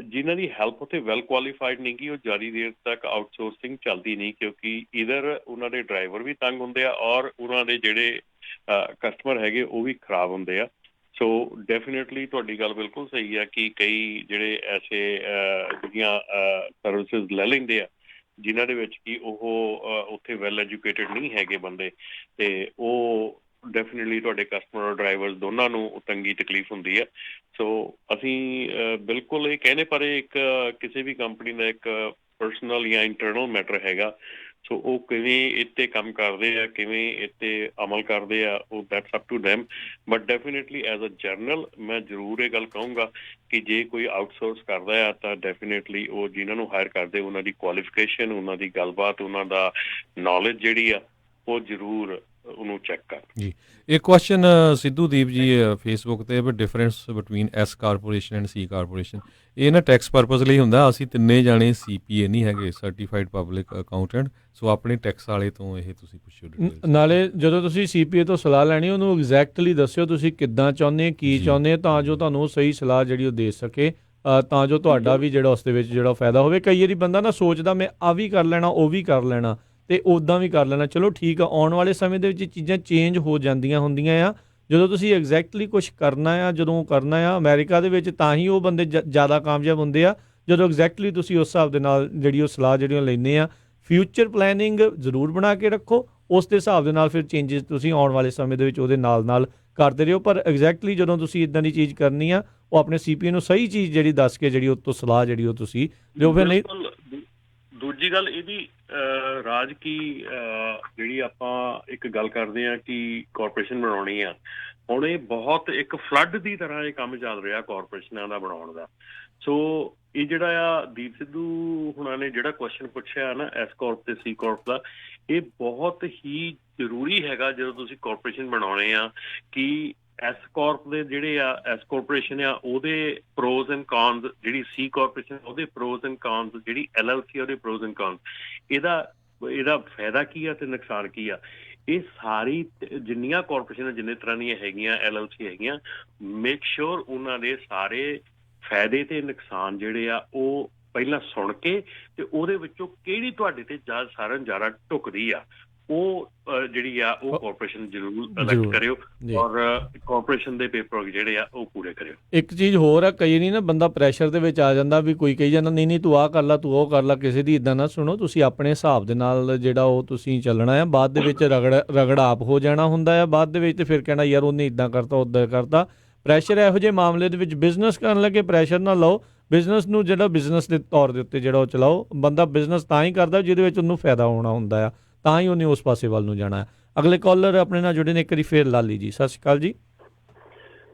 ਜਿਨ੍ਹਾਂ ਦੀ ਹੈਲਪ ਉੱਥੇ ਵੈਲ ਕੁਆਲੀਫਾਈਡ ਨਹੀਂ ਗੀ, ਉਹ ਜ਼ਿਆਦਾ ਦੇਰ ਤੱਕ ਆਊਟਸੋਰਸਿੰਗ ਚੱਲਦੀ ਨਹੀਂ, ਕਿਉਂਕਿ ਇਧਰ ਉਹਨਾਂ ਦੇ ਡਰਾਈਵਰ ਵੀ ਤੰਗ ਹੁੰਦੇ ਆ ਔਰ ਉਹਨਾਂ ਦੇ ਜਿਹੜੇ ਕਸਟਮਰ ਹੈਗੇ ਉਹ ਵੀ ਖਰਾਬ ਹੁੰਦੇ ਆ। ਸੋ ਡੈਫੀਨੇਟਲੀ ਤੁਹਾਡੀ ਗੱਲ ਬਿਲਕੁਲ ਸਹੀ ਆ ਕਿ ਕਈ ਜਿਹੜੇ ਐਸੇ ਜਿਹੜੀਆਂ ਸਰਵਿਸਿਜ਼ ਲੈ ਲੈਂਦੇ ਆ ਜਿਨ੍ਹਾਂ ਦੇ ਵਿੱਚ ਕਿ ਉਹ ਉੱਥੇ ਵੈਲ ਐਜੂਕੇਟਡ ਨਹੀਂ ਹੈਗੇ ਬੰਦੇ, ਤੇ ਉਹ ਡੈਫੀਨੇਟਲੀ ਤੁਹਾਡੇ ਕਸਟਮਰ ਔਰ ਡਰਾਈਵਰਸ ਦੋਨਾਂ ਨੂੰ ਤੰਗੀ ਤਕਲੀਫ ਹੁੰਦੀ ਹੈ। ਸੋ ਅਸੀਂ ਬਿਲਕੁਲ ਇਹ ਕਹਿੰਦੇ, ਪਰ ਇੱਕ ਕਿਸੇ ਵੀ ਕੰਪਨੀ ਦਾ ਇੱਕ ਪਰਸਨਲ ਜਾਂ ਇੰਟਰਨਲ ਮੈਟਰ ਹੈਗਾ। ਸੋ ਉਹ ਕਿਵੇਂ ਇੱਥੇ ਕੰਮ ਕਰਦੇ ਆ, ਕਿਵੇਂ ਇੱਥੇ ਅਮਲ ਕਰਦੇ ਆ, ਉਹ that's up to them. But definitely as a general ਮੈਂ ਜ਼ਰੂਰ ਇਹ ਗੱਲ ਕਹੂੰਗਾ ਕਿ ਜੇ ਕੋਈ ਆਊਟਸੋਰਸ ਕਰਦਾ ਆ ਤਾਂ ਡੈਫੀਨੇਟਲੀ ਉਹ ਜਿਨ੍ਹਾਂ ਨੂੰ ਹਾਇਰ ਕਰਦੇ ਉਹਨਾਂ ਦੀ ਕੁਆਲੀਫਿਕੇਸ਼ਨ, ਉਹਨਾਂ ਦੀ ਗੱਲਬਾਤ, ਉਹਨਾਂ ਦਾ ਨੌਲੇਜ ਜਿਹੜੀ ਆ ਉਹ ਜ਼ਰੂਰ ਉਹਨੂੰ ਚੈੱਕ ਕਰ। ਜੀ ਇੱਕ ਕੁਐਸਚਨ ਸਿੱਧੂਦੀਪ ਜੀ ਫੇਸਬੁੱਕ ਤੇ, difference between S corporation and C corporation. ਇਹ ਨਾ ਟੈਕਸ ਪਰਪਸ ਲਈ ਹੁੰਦਾ, ਅਸੀਂ ਤਿੰਨੇ ਜਾਣੇ CPA ਨਹੀਂ ਹੈਗੇ, ਸਰਟੀਫਾਈਡ ਪਬਲਿਕ ਅਕਾਊਂਟੈਂਟ, ਸੋ ਆਪਣੇ ਟੈਕਸ ਵਾਲੇ ਤੋਂ ਇਹ ਤੁਸੀਂ ਪੁੱਛੋ। ਨਾਲੇ ਜਦੋਂ ਤੁਸੀਂ CPA ਤੋਂ ਸਲਾਹ ਲੈਣੀ, ਉਹਨੂੰ ਐਗਜ਼ੈਕਟਲੀ ਦੱਸਿਓ ਤੁਸੀਂ ਕਿੱਦਾਂ ਚਾਹੁੰਦੇ, ਕੀ ਚਾਹੁੰਦੇ, ਤਾਂ ਜੋ ਤੁਹਾਨੂੰ ਉਹ ਸਹੀ ਸਲਾਹ ਜਿਹੜੀ ਉਹ ਦੇ ਸਕੇ, ਤਾਂ ਜੋ ਤੁਹਾਡਾ ਵੀ ਜਿਹੜਾ ਉਸ ਦੇ ਵਿੱਚ ਜਿਹੜਾ ਫਾਇਦਾ ਹੋਵੇ। ਕਈ ਵਾਰੀ ਬੰਦਾ ਨਾ ਸੋਚਦਾ ਮੈਂ ਆਹ ਵੀ ਕਰ ਲੈਣਾ, ਉਹ ਵੀ ਕਰ ਲੈਣਾ, ਤੇ ਉੱਦਾਂ ਵੀ ਕਰ ਲੈਣਾ। ਚਲੋ ਠੀਕ ਆ, ਆਉਣ ਵਾਲੇ ਸਮੇਂ ਦੇ ਵਿੱਚ ਚੀਜ਼ਾਂ ਚੇਂਜ ਹੋ ਜਾਂਦੀਆਂ ਹੁੰਦੀਆਂ ਆ। ਜਦੋਂ ਤੁਸੀਂ ਐਗਜ਼ੈਕਟਲੀ ਕੁਛ ਕਰਨਾ ਆ, ਜਦੋਂ ਕਰਨਾ ਆ, ਅਮਰੀਕਾ ਦੇ ਵਿੱਚ ਤਾਂ ਹੀ ਉਹ ਬੰਦੇ ਜ਼ਿਆਦਾ ਕਾਮਯਾਬ ਹੁੰਦੇ ਆ ਜਦੋਂ ਐਗਜ਼ੈਕਟਲੀ ਤੁਸੀਂ ਉਸ ਹਿਸਾਬ ਦੇ ਨਾਲ ਜਿਹੜੀ ਉਹ ਸਲਾਹ ਜਿਹੜੀਆਂ ਲੈਂਦੇ ਆ। ਫਿਊਚਰ ਪਲੈਨਿੰਗ ਜ਼ਰੂਰ ਬਣਾ ਕੇ ਰੱਖੋ, ਉਸ ਦੇ ਹਿਸਾਬ ਦੇ ਨਾਲ ਫਿਰ ਚੇਂਜਸ ਤੁਸੀਂ ਆਉਣ ਵਾਲੇ ਸਮੇਂ ਦੇ ਵਿੱਚ ਉਹਦੇ ਨਾਲ ਕਰਦੇ ਰਹੋ। ਪਰ ਐਗਜ਼ੈਕਟਲੀ ਜਦੋਂ ਤੁਸੀਂ ਇੱਦਾਂ ਦੀ ਚੀਜ਼ ਕਰਨੀ ਆ, ਉਹ ਆਪਣੇ CPA ਨੂੰ ਸਹੀ ਚੀਜ਼ ਜਿਹੜੀ ਦੱਸ ਕੇ ਜਿਹੜੀ ਉਹ ਤੋਂ ਸਲਾਹ ਜਿਹੜੀ ਉਹ ਤੁਸੀਂ ਲਿਓ। ਫਿਰ ਨਹੀਂ, ਦੂਜੀ ਗੱਲ ਇਹਦੀ ਰਾਜ ਕੀ ਜਿਹੜੀ ਆਪਾਂ ਇੱਕ ਗੱਲ ਕਰਦੇ ਹਾਂ ਕਿ ਕਾਰਪੋਰੇਸ਼ਨ ਬਣਾਉਣੀ ਆ, ਹੁਣ ਇਹ ਬਹੁਤ ਇੱਕ ਫਲੱਡ ਦੀ ਤਰ੍ਹਾਂ ਇਹ ਕੰਮ ਚੱਲ ਰਿਹਾ ਕਾਰਪੋਰੇਸ਼ਨਾਂ ਦਾ ਬਣਾਉਣ ਦਾ। ਸੋ ਇਹ ਜਿਹੜਾ ਆ ਦੀਪ ਸਿੱਧੂ ਹੁਣਾਂ ਨੇ ਜਿਹੜਾ ਕੁਐਸਚਨ ਪੁੱਛਿਆ ਨਾ ਐਸ ਕਾਰਪ ਤੇ ਸੀ ਕਾਰਪ ਦਾ, ਇਹ ਬਹੁਤ ਹੀ ਜ਼ਰੂਰੀ ਹੈਗਾ ਜਦੋਂ ਤੁਸੀਂ ਕਾਰਪੋਰੇਸ਼ਨ ਬਣਾਉਣੇ ਆ ਕਿ ਐਸ ਕਾਰਪ ਦੇ ਜਿਹੜੇ ਆ ਐਸ ਕਾਰਪੋਰੇਸ਼ਨ ਆ ਉਹਦੇ ਪ੍ਰੋਜ਼ ਐਂਡ ਕੌਨਸ, ਜਿਹੜੀ ਸੀ ਕਾਰਪੋਰੇਸ਼ਨ ਉਹਦੇ ਪ੍ਰੋਜ਼ ਐਂਡ ਕੌਨਸ, ਜਿਹੜੀ LLC ਉਹਦੇ ਪ੍ਰੋਜ਼ ਐਂਡ ਕੌਨਸ, ਇਹਦਾ ਫਾਇਦਾ ਕੀ ਆ ਤੇ ਨੁਕਸਾਨ ਕੀ ਆ। ਇਹ ਸਾਰੀ ਜਿੰਨੀਆਂ ਕਾਰਪੋਰੇਸ਼ਨ ਜਿੰਨੇ ਤਰ੍ਹਾਂ ਦੀਆਂ ਹੈਗੀਆਂ LLC ਹੈਗੀਆਂ, ਮੇਕ ਸ਼ੋਰ ਉਹਨਾਂ ਦੇ ਸਾਰੇ ਫਾਇਦੇ ਤੇ ਨੁਕਸਾਨ ਜਿਹੜੇ ਆ ਉਹ ਪਹਿਲਾਂ ਸੁਣ ਕੇ ਤੇ ਉਹਦੇ ਵਿੱਚੋਂ ਕਿਹੜੀ ਤੁਹਾਡੇ ਤੇ ਸਾਰਿਆਂ ਨੂੰ ਜ਼ਿਆਦਾ ਢੁਕਦੀ ਆ ਉਹ ਜਿਹੜੀ ਆ ਉਹ ਕਾਰਪੋਰੇਸ਼ਨ ਜ਼ਰੂਰ ਇਲੈਕਟ ਕਰਿਓ ਔਰ ਕਾਰਪੋਰੇਸ਼ਨ ਦੇ ਪੇਪਰ ਜਿਹੜੇ ਆ ਉਹ ਪੂਰੇ ਕਰਿਓ। ਇੱਕ ਚੀਜ਼ ਹੋਰ ਆ, ਕਈ ਨਹੀਂ ਨਾ ਬੰਦਾ ਪ੍ਰੈਸ਼ਰ ਦੇ ਵਿੱਚ ਆ ਜਾਂਦਾ ਵੀ ਕੋਈ ਕਹੀ ਜਾਂਦਾ ਨਹੀਂ ਤੂੰ ਆਹ ਕਰ ਲਾ ਤੂੰ ਉਹ ਕਰ ਲਾ, ਕਿਸੇ ਦੀ ਇੱਦਾਂ ਨਾ ਸੁਣੋ, ਤੁਸੀਂ ਆਪਣੇ ਹਿਸਾਬ ਦੇ ਨਾਲ ਜਿਹੜਾ ਉਹ ਤੁਸੀਂ ਚੱਲਣਾ ਆ। ਬਾਅਦ ਦੇ ਵਿੱਚ ਰਗੜ ਆਪ ਹੋ ਜਾਣਾ ਹੁੰਦਾ ਆ ਬਾਅਦ ਦੇ ਵਿੱਚ, ਤੇ ਫਿਰ ਕਹਿਣਾ ਯਾਰ ਉਹਨੇ ਇੱਦਾਂ ਕਰਤਾ ਉੱਦਾਂ ਕਰਤਾ। ਪ੍ਰੈਸ਼ਰ ਇਹੋ ਜਿਹੇ ਮਾਮਲੇ ਦੇ ਵਿੱਚ ਬਿਜ਼ਨਸ ਕਰਨ ਲੱਗੇ ਪ੍ਰੈਸ਼ਰ ਨਾ ਲਓ, ਬਿਜ਼ਨਸ ਨੂੰ ਜਿਹੜਾ ਬਿਜ਼ਨਸ ਦੇ ਤੌਰ ਦੇ ਉੱਤੇ ਜਿਹੜਾ ਉਹ ਚਲਾਓ। ਬੰਦਾ ਬਿਜ਼ਨਸ ਤਾਂ ਹੀ ਕਰਦਾ ਜਿਹਦੇ ਵਿੱਚ ਉਹਨੂੰ ਫਾਇਦਾ ਹੋਣਾ ਹੁੰਦਾ ਆ, ਤਾਂ ਹੀ ਉਹਨੇ ਉਸ ਪਾਸੇ ਵੱਲ ਨੂੰ ਜਾਣਾ ਹੈ। ਅਗਲੇ ਕਾਲਰ ਆਪਣੇ ਨਾਲ ਜੁੜੇ ਨੇ, ਇੱਕ ਵਾਰੀ ਫੇਰ ਲਾਲੀ ਜੀ। ਸਤਿ ਸ਼੍ਰੀ ਅਕਾਲ ਜੀ।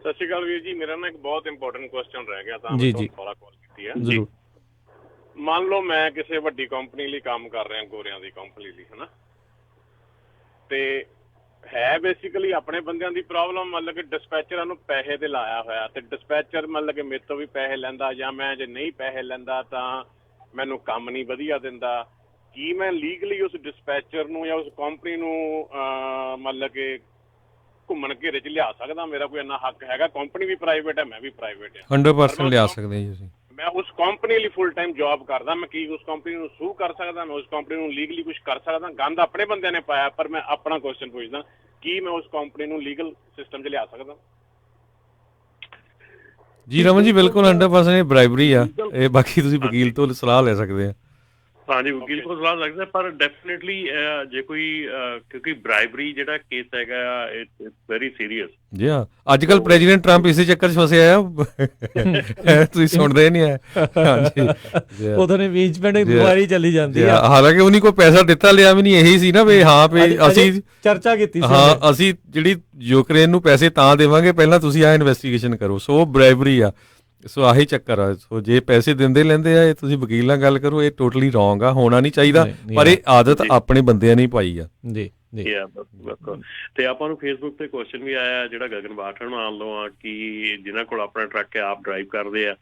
ਸਤਿ ਸ਼੍ਰੀ ਅਕਾਲ ਵੀਰ ਜੀ। ਮੇਰਾ ਨਾ ਇੱਕ ਬਹੁਤ ਇੰਪੋਰਟੈਂਟ ਕੁਐਸਚਨ ਰਹਿ ਗਿਆ ਤਾਂ ਜੀ ਮੈਂ ਤੁਹਾਨੂੰ ਕਾਲ ਕੀਤੀ ਹੈ। ਜ਼ਰੂਰ। ਮੰਨ ਲਓ ਮੈਂ ਕਿਸੇ ਵੱਡੀ ਕੰਪਨੀ ਲਈ ਕੰਮ ਕਰ ਰਿਹਾ, ਗੋਰਿਆਂ ਦੀ ਕੰਪਨੀ ਲਈ, ਹਨਾ, ਤੇ ਹੈ ਬੇਸਿਕਲੀ ਆਪਣੇ ਬੰਦਿਆਂ ਦੀ ਪ੍ਰੋਬਲਮ, ਮਤਲਬ ਕਿ ਡਿਸਪੈਚਰਾਂ ਨੂੰ ਪੈਸੇ ਤੇ ਲਾਇਆ ਹੋਇਆ ਤੇ ਡਿਸਪੈਚਰ ਮਤਲਬ ਕਿ ਮੇਰੇ ਤੋਂ ਵੀ ਪੈਸੇ ਲੈਂਦਾ, ਜਾਂ ਮੈਂ ਜੇ ਨਹੀਂ ਪੈਸੇ ਲੈਂਦਾ ਤਾਂ ਮੈਨੂੰ ਕੰਮ ਨਹੀਂ ਵਧੀਆ ਦਿੰਦਾ। ਕੀ ਮੈਂ ਲੀਗਲੀ ਉਸ ਡਿਸਪੈਚਰ ਨੂੰ ਜਾਂ ਉਸ ਕੰਪਨੀ ਨੂੰ ਮਤਲਬ ਕਿ ਘੁੰਮਣ ਘੇਰੇ 'ਚ ਲਿਆ ਸਕਦਾ? ਮੇਰਾ ਕੋਈ ਇੰਨਾ ਹੱਕ ਹੈਗਾ? ਕੰਪਨੀ ਵੀ ਪ੍ਰਾਈਵੇਟ ਹੈ, ਮੈਂ ਵੀ ਪ੍ਰਾਈਵੇਟ ਹਾਂ। 100% ਲਿਆ ਸਕਦੇ ਜੀ ਤੁਸੀਂ। ਮੈਂ ਉਸ ਕੰਪਨੀ ਲਈ ਫੁੱਲ ਟਾਈਮ ਜੌਬ ਕਰਦਾ, ਮੈਂ ਕੀ ਉਸ ਕੰਪਨੀ ਨੂੰ ਸੂ ਕਰ ਸਕਦਾ? ਮੈਂ ਉਸ ਕੰਪਨੀ ਨੂੰ ਲੀਗਲੀ ਕੁਝ ਕਰ ਸਕਦਾ? ਗੰਦ ਆਪਣੇ ਬੰਦਿਆਂ ਨੇ ਪਾਇਆ, ਪਰ ਮੈਂ ਆਪਣਾ ਕੁਐਸਚਨ ਪੁੱਛਦਾ, ਕੀ ਮੈਂ ਉਸ ਕੰਪਨੀ ਨੂੰ ਲੀਗਲ ਸਿਸਟਮ 'ਚ ਲਿਆ ਸਕਦਾ? ਜੀ ਰਮਨ ਜੀ ਬਿਲਕੁਲ 100% ਇਹ ਬ੍ਰਾਈਬਰੀ ਆ, ਇਹ ਬਾਕੀ ਤੁਸੀਂ ਵਕੀਲ ਤੋਂ ਸਲਾਹ ਲੈ ਸਕਦੇ ਆ। ਹਾਂਜੀ, ਵਕੀਲ ਕੋਲ ਸਲਾਹ ਲੱਗਦਾ, ਪਰ ਡੈਫੀਨੇਟਲੀ ਜੇ ਕੋਈ ਕਿਉਂਕਿ ਬ੍ਰਾਈਬਰੀ ਜਿਹੜਾ ਕੇਸ ਹੈਗਾ ਇਟਸ ਵੈਰੀ ਸੀਰੀਅਸ। ਜੀ ਹਾਂ, ਅੱਜ ਕੱਲ ਪ੍ਰੈਜ਼ੀਡੈਂਟ ਟਰੰਪ ਇਸੇ ਚੱਕਰ 'ਚ ਫਸਿਆ ਆ, ਤੁਸੀਂ ਸੁਣਦੇ ਨਹੀਂ ਆ। ਹਾਂਜੀ, ਉਹਦੇ ਨੇ ਇੰਪੀਚਮੈਂਟ ਇਨਕੁਆਇਰੀ ਚੱਲੀ ਜਾਂਦੀ ਆ, ਹਾਲਾਂਕਿ ਉਹਨੀ ਕੋਈ ਪੈਸਾ ਦਿੱਤਾ ਲਿਆ ਵੀ ਨਹੀਂ। ਇਹੀ ਸੀ ਨਾ ਵੀ ਹਾਂ ਵੀ ਅਸੀਂ ਚਰਚਾ ਕੀਤੀ ਸੀ, ਹਾਂ ਅਸੀਂ ਜਿਹੜੀ ਯੂਕਰੇਨ ਨੂੰ ਪੈਸੇ ਤਾਂ ਦੇਵਾਂਗੇ ਪਹਿਲਾਂ ਤੁਸੀਂ ਆਹ ਇਨਵੈਸਟੀਗੇਸ਼ਨ ਕਰੋ। ਸੋ ਬ੍ਰਾਈਬਰੀ ਆ, ਸੋ ਆਹੀ ਚੱਕਰ ਆ। ਸੋ ਜੇ ਪੈਸੇ ਦਿੰਦੇ ਲੈਂਦੇ ਆ, ਇਹ ਤੁਸੀਂ ਵਕੀਲ ਨਾਲ ਗੱਲ ਕਰੋ, ਇਹ ਟੋਟਲੀ ਰੋਂਗ ਆ, ਹੋਣਾ ਨਹੀਂ ਚਾਹੀਦਾ, ਪਰ ਇਹ ਆਦਤ ਆਪਣੇ ਬੰਦਿਆਂ ਨੇ ਪਾਈ ਆ। ਜੀ ਤੇ ਆਪਾਂ ਨੂੰ ਫੇਸਬੁੱਕ ਤੇ ਕੁਐਸਚਨ ਵੀ ਆਇਆ ਜਿਹੜਾ ਗਗਨ ਬਾਠ ਨਾਲ ਲਓ ਆ ਕਿ ਜਿਨ੍ਹਾਂ ਕੋਲ ਆਪਣਾ ਟਰੱਕ ਹੈ ਆਪ ਡਰਾਈਵ ਕਰਦੇ ਆ।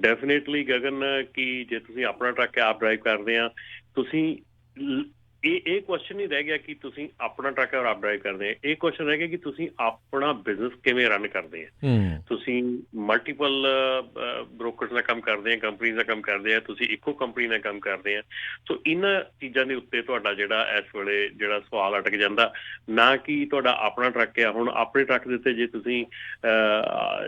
ਡੈਫੀਨੇਟਲੀ ਗਗਨ ਕਿ ਜੇ ਤੁਸੀਂ ਆਪਣਾ ਟਰੱਕ ਹੈ ਆਪ ਡਰਾਈਵ ਕਰਦੇ ਆ, ਤੁਸੀਂ ਇਹ ਕੁਐਸਚਨ ਨਹੀਂ ਰਹਿ ਗਿਆ ਕਿ ਤੁਸੀਂ ਆਪਣਾ ਟਰੱਕ ਆਪ ਡਰਾਈਵ ਕਰਦੇ ਆ, ਇਹ ਕੁਐਸਚਨ ਰਹਿ ਗਿਆ ਕਿ ਤੁਸੀਂ ਆਪਣਾ ਬਿਜ਼ਨਸ ਕਿਵੇਂ ਰਨ ਕਰਦੇ ਆ। ਤੁਸੀਂ ਮਲਟੀਪਲ ਬ੍ਰੋਕਰਸ ਨਾਲ ਕੰਮ ਕਰਦੇ ਆ, ਕੰਪਨੀਜ਼ ਨਾਲ ਕੰਮ ਕਰਦੇ ਆ, ਤੁਸੀਂ ਇੱਕੋ ਕੰਪਨੀ ਨਾਲ ਕੰਮ ਕਰਦੇ ਆ। ਸੋ ਇਹਨਾਂ ਚੀਜ਼ਾਂ ਦੇ ਉੱਤੇ ਤੁਹਾਡਾ ਜਿਹੜਾ ਇਸ ਵੇਲੇ ਜਿਹੜਾ ਸਵਾਲ ਅਟਕ ਜਾਂਦਾ, ਨਾ ਕਿ ਤੁਹਾਡਾ ਆਪਣਾ ਟਰੱਕ ਆ। ਹੁਣ ਆਪਣੇ ਟਰੱਕ ਦੇ ਉੱਤੇ ਜੇ ਤੁਸੀਂ